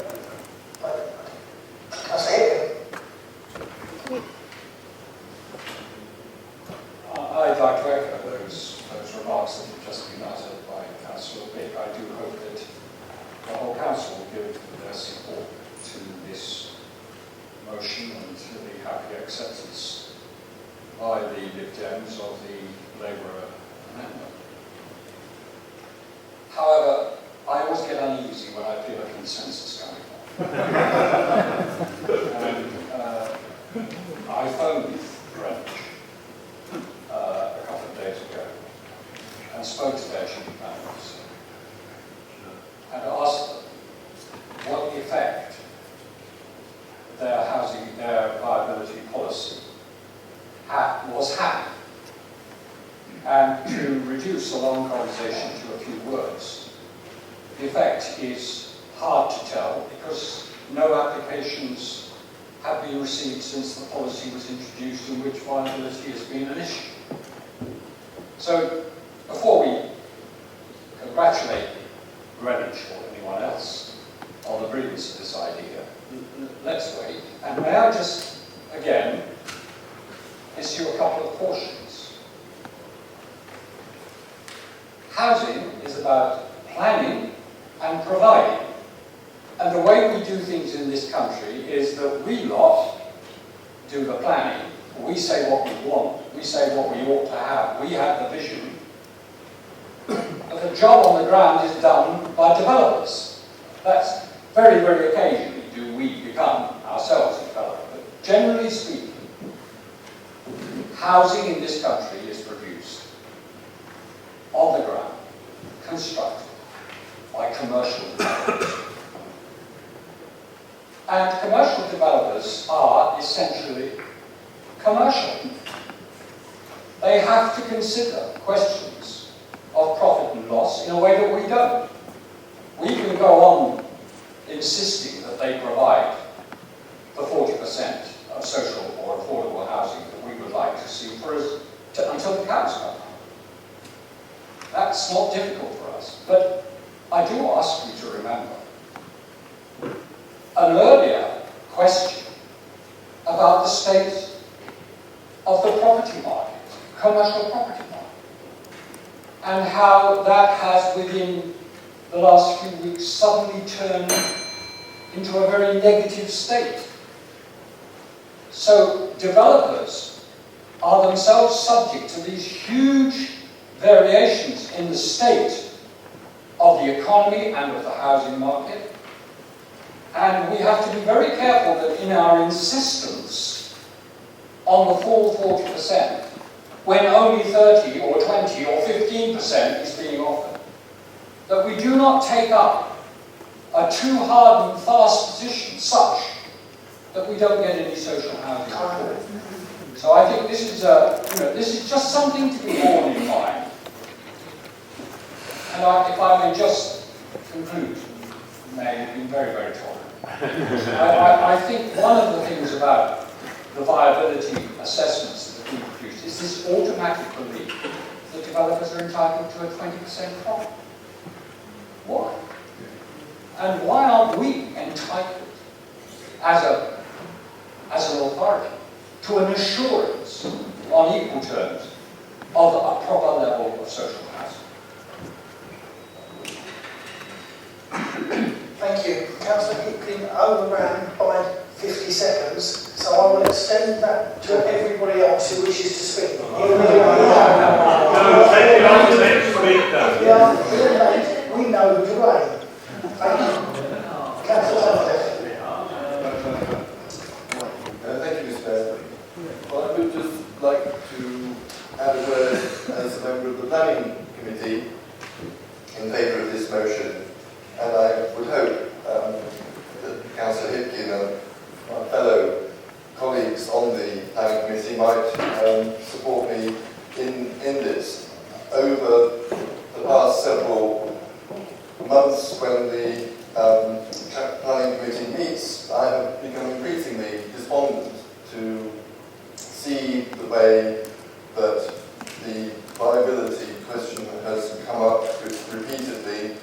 I'd acceptance by the Lib Dems of the Labour amendment. However, I always get uneasy when I feel a consensus coming on. And I phoned Greenwich a couple of days ago and spoke to their chief planning officer and asked them what effect their viability policy was having. And to reduce a long conversation to a few words, the effect is hard to tell because no applications have been received since the policy was introduced in which viability has been an issue. So before we congratulate Greenwich or anyone else on the brilliance of this idea, let's wait. And may I just, again, issue a couple of cautions. Housing is about planning and providing. And the way we do things in this country is that we lot do the planning. We say what we want. We say what we ought to have. We have the vision. But the job on the ground is done by developers. That's very, very occasionally do we become ourselves a developer. But generally speaking, housing in this country is produced on the ground, constructed by commercial developers. And commercial developers are essentially commercial. They have to consider questions of profit and loss in a way that we don't. We can go on insisting that they provide the 40% of social or affordable housing that we would like to see for us until the cows come home. That's not difficult for us. But I do ask you to remember an earlier question about the state of the property market, commercial property market, and how that has within the last few weeks suddenly turned into a very negative state. So developers are themselves subject to these huge variations in the state of the economy and of the housing market. And we have to be very careful that in our insistence on the full 40%, when only 30 or 20 or 15% is being offered, that we do not take up a too hard and fast position such that we don't get any social housing at all. So I think this is this is just something to be borne in mind. And if I may just conclude, May, you've been very, very tolerant. I think one of the things about the viability assessments that have been produced is this automatic belief that developers are entitled to a 20% profit. Why? And why aren't we entitled as an authority to an assurance on equal terms of a proper level of social housing? Thank you. Councillor Hipkin overran by 50 seconds, so I will extend that to everybody else who wishes to speak. We know who to blame. Thank you. Councillor Thank you, Mr. Mayor. Well, I would just like to add a word as a member of the Planning Committee in favour of this motion. And I would hope that Councillor Hipkin and my fellow colleagues on the Planning Committee might support me in this. Over the past several months when the Planning Committee meets, I have become increasingly despondent to see the way that the viability question has come up repeatedly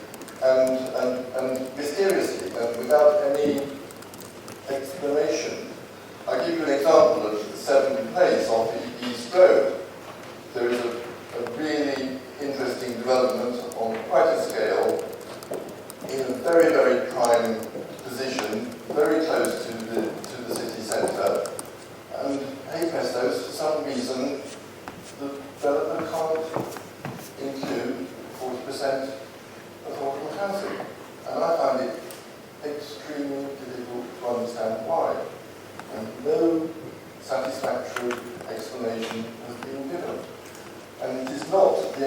and mysteriously and without any explanation. I'll give you an example of 7 Place off East Road. There is a really interesting development on quite a scale in a very, very prime position, very close to the city centre, and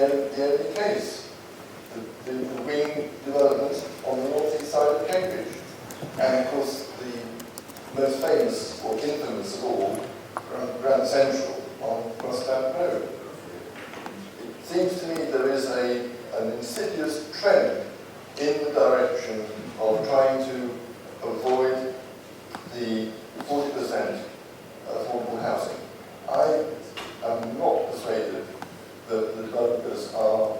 the only case. The wing development on the north east side of Cambridge. And of course, the most famous or infamous of all, Grand Central on Crossdown Road. It seems to me there is an insidious trend in the direction of trying to avoid the 40% affordable housing. I am not persuaded that the developers are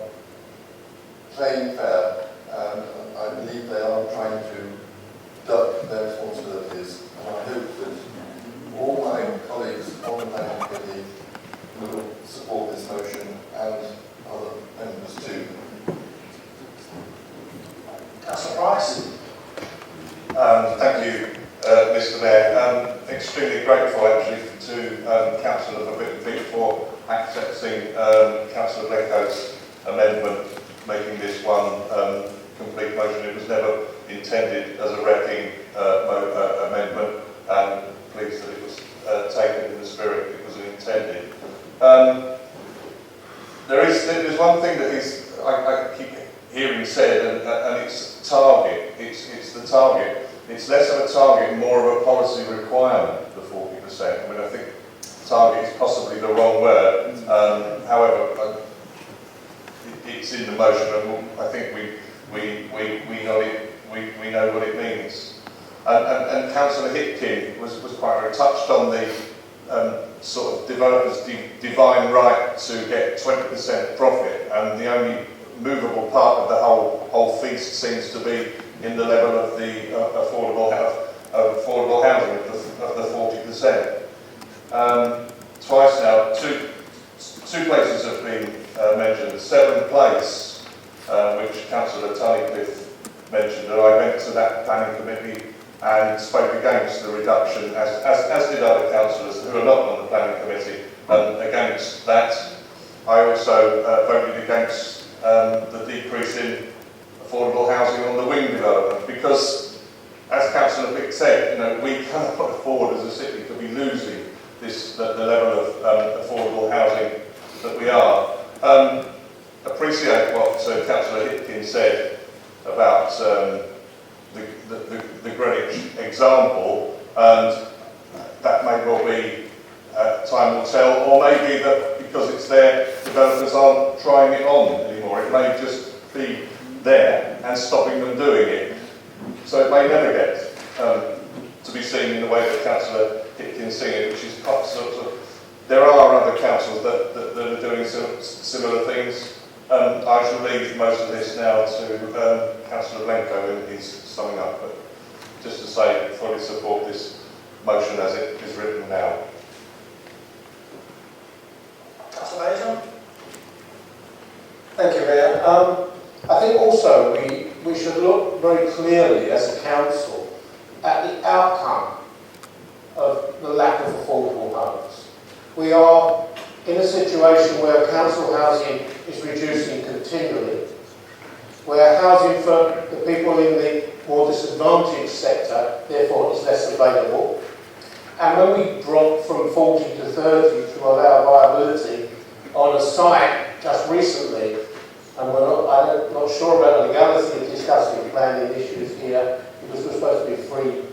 playing fair, and I believe they are trying to duck their responsibilities. And I hope that all my colleagues on the planning committee will support this motion and other members too. Councillor Price. Thank you, Mr. Mayor. Extremely grateful actually to Councillor Vick for accepting Councillor Blenco's amendment, making this one complete motion. It was never intended as a wrecking amendment, and pleased that it was taken in the spirit it was intended. There's one thing that is I keep hearing said, and it's target. It's the target. It's less of a target, more of a policy requirement, the 40%. I mean, I think target is possibly the wrong word. However, it's in the motion, and I think we know what it means. And Councillor Hipkin was quite touched on the sort of developers' divine right to get 20% profit, and the only movable part of the whole feast seems to be in the level of the affordable housing of the 40%. Twice now, two places have been mentioned. Severn Place, which Councillor Tunnicliffe mentioned, and I went to that planning committee and spoke against the reduction, as did other councillors who are not on the planning committee, against that. I also voted against the decrease in affordable housing on the wing development, because, as Councillor Vick said, we cannot afford as a city to be losing the level of affordable housing that we are. Appreciate what Councillor Hipkin said about the Greenwich example, and that may well be time will tell, or maybe that because it's there, developers aren't trying it on anymore. It may just be there and stopping them doing it. So it may never get to be seen in the way that Councillor Hipkin's seen it, which is quite sort of. There are other councils that are doing similar things. I shall leave most of this now to Councillor Blenco in his summing up, but just to say, fully support this motion as it is written now. Councillor Basil. Thank you, Mayor. I think also we should look very clearly as a council at the outcome of the lack of affordable homes. We are in a situation where council housing is reducing continually, where housing for the people in the more disadvantaged sector, therefore, is less available. And when we drop from 40 to 30 to allow viability on a site just recently, and I'm not sure about the legality of discussing planning issues here, because we're supposed to be free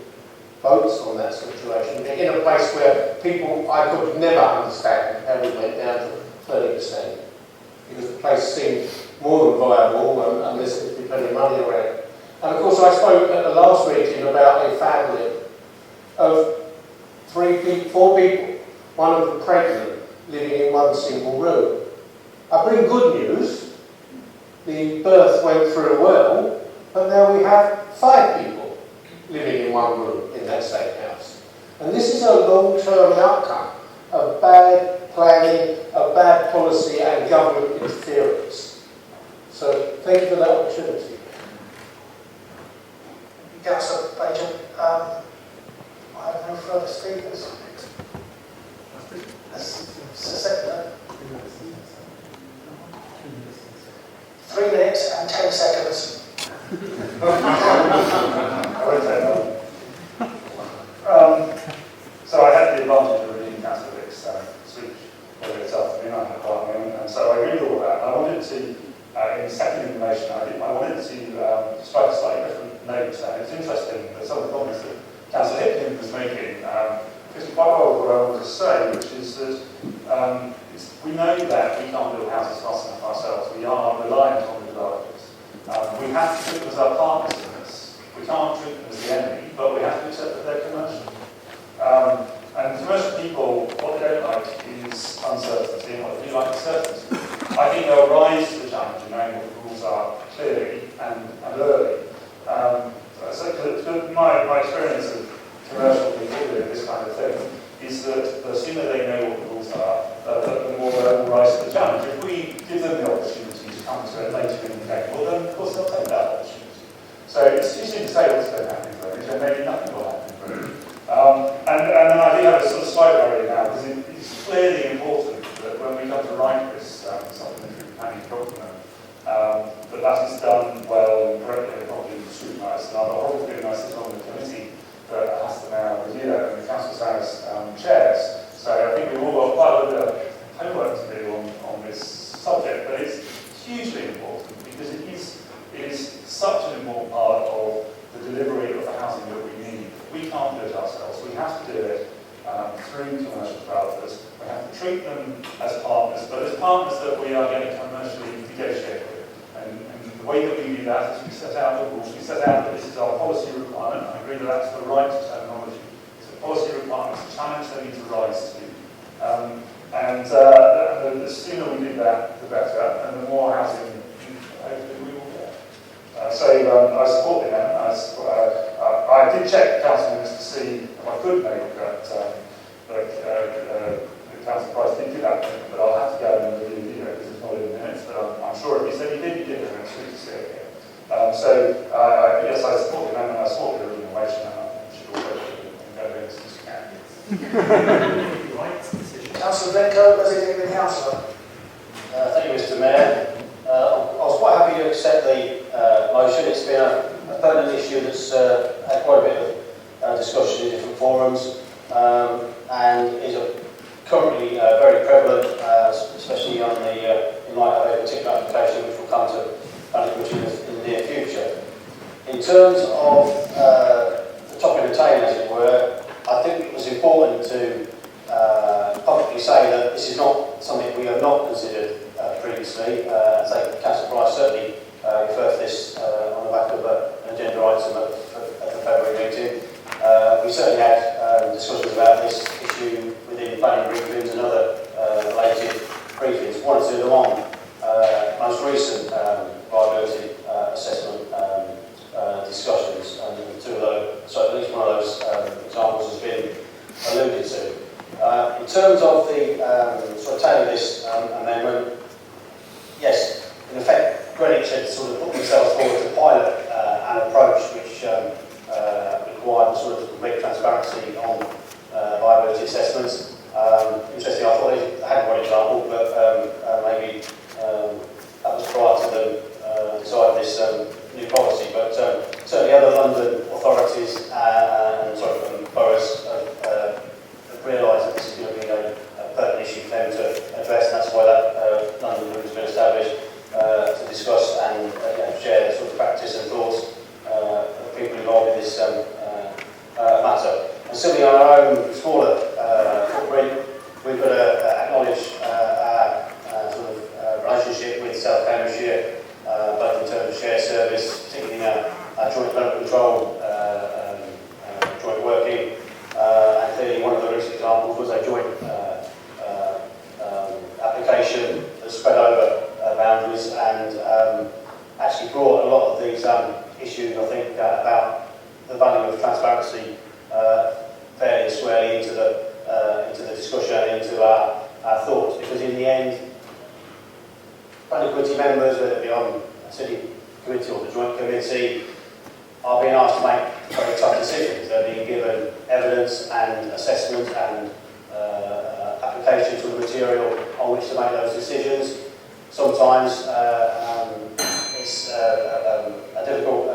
votes on that situation, in a place where people, I could never understand how we went down to 30%, because the place seemed more than viable unless there's been plenty of money around. And of course I spoke at the last meeting about a family of 4 people, one of them pregnant, living in one single room. I bring good news. The birth went through well, but now we have 5 people living in one room in that same house. And this is a long-term outcome of bad planning, of bad policy and government interference. So thank you for that opportunity. Councillor Basil. I have no further speakers. Second. 3 minutes and 10 seconds. So I had the advantage of reading Councillor Vick's speech earlier this afternoon. I had quite my own and so I read all that. And I wanted to, in the second information I wanted to strike a slightly different note. And it's interesting that some of the comments that Councillor Hipkin was making fits quite well with what I wanted to say, which is that we know that we can't build houses fast enough ourselves. We are reliant on the developers. We have to treat them as our partners in this. We can't treat them as the enemy, but we have to accept that they're commercial. And commercial people, what they don't like is uncertainty, and what they do like is certainty. I think they'll rise to the challenge of knowing what the rules are clearly and early. So my experience of commercial people doing this kind of thing is that the sooner they know what the rules are, the more they'll rise to the challenge. If we give them the opportunity to come to it later in the game, well then of course they'll take that opportunity. So it's easy to say what's going to happen for it, and maybe nothing will happen for it. And I do have a sort of slight worry now, because it's clearly important that when we come to write this supplementary planning document, that is done well and correctly and properly scrutinised. And I'll probably be nice to on the committee that has to now review it, and the Council House chairs. So I think we've all got quite a little bit of homework to do on this subject, but it's hugely important because it is such an important part of the delivery of the housing that we need. We can't do it ourselves. We have to do it through commercial developers. We have to treat them as partners, but as partners that we are going to commercially negotiate with. And the way that we do that is we set out the rules. We set out that this is our policy requirement. I agree that that's the right terminology. It's a policy requirement, it's a challenge they need to rise to. The sooner we do that, the better, and the more housing hopefully we will get. I support the amendment. I did check the council minutes to see if I could make that Council Price did do that, but I'll have to go and review it because it's not in the minutes. But I'm sure if he said he did it, and it's good to see it here. Yes, I support the amendment. I support the original motion, and I should all vote for it and go against this can. Councillor Blencowe, representing the councillor. Thank you, Mr. Mayor. I was quite happy to accept the motion. It's been a pertinent issue that's had quite a bit of discussion in different forums and is currently very prevalent, especially on in light of a particular application which will come to planning commission in the near future. In terms of the top of the tail, as it were, I think it was important to publicly say that this is not something we have not considered previously. Councillor Price certainly referred to this on the back of an agenda item at the February meeting. We certainly had discussions about this issue within planning briefings and other related briefings. One or two of the most recent viability assessment discussions, and two of those, so at least one of those examples has been alluded to. In terms of the sort of tail of this amendment, yes, in effect, Greenwich had sort of put themselves forward to pilot an approach which required sort of complete transparency on viability assessments. Interesting, I thought they had one example, but maybe that was prior to them deciding this new policy. But certainly other London authorities and boroughs have realised that this is going to be a pertinent issue for them to address, and that's why that London group has been established to discuss and share sort of practice and thoughts of people involved in this matter. And similarly, on our own smaller footprint, we've got to acknowledge our sort of relationship with South Cambridgeshire, both in terms of shared service, particularly our joint development control, joint working. And clearly one of the recent examples was a joint application that spread over boundaries and actually brought a lot of these issues, I think, about the value of transparency fairly squarely into the discussion and into our thoughts. Because in the end, planning committee members, whether it be on a city committee or the joint committee, are being asked to make very tough decisions. They're being given evidence and assessment and application to the material on which to make those decisions. Sometimes it's a difficult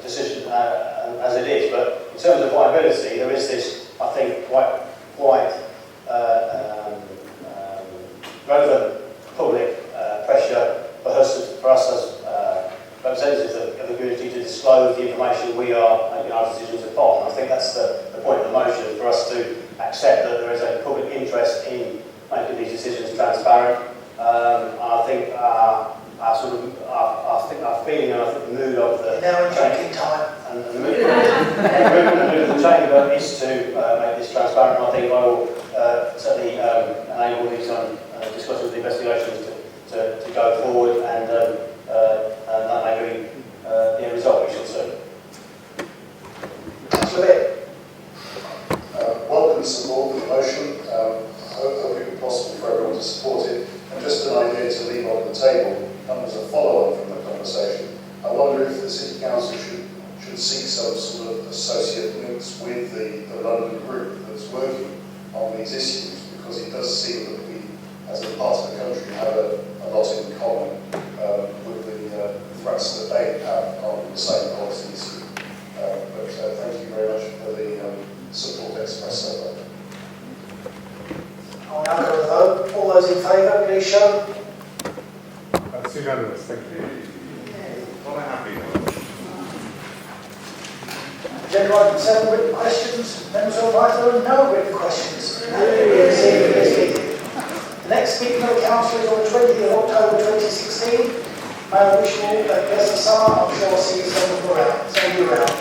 decision as it is, but in terms of viability, there is this, I think, quite relevant public the information we are making our decisions upon. I think that's the point of the motion, for us to accept that there is a public interest in making these decisions transparent. I think our feeling and I think the mood of the and the mood of the chamber is to make this transparent. I think I will certainly enable these discussions with the investigations to go forward, and that may be the end result we shall see. Welcome support for the motion. I hope it would be possible for everyone to support it. And just an idea to leave on the table, as a follow-on from the conversation, I wonder if the City Council should seek some sort of associate links with the London group that's working on these issues, because it does seem that we, as a part of the country, have a lot in common with the threats that they have on the same policies. But thank you very much for the support expressed so far. I'll now go to the vote. All those in favour, please show. That's unanimous, thank you. Well, I'm happy. Agenda item 7, written questions. Members of the right, there are no written questions. The next meeting of the Council is on the 20th of October 2016. May I wish you all a pleasant summer. I'm sure I'll see some of you around.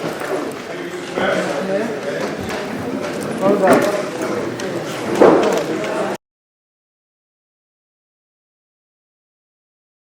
Well done.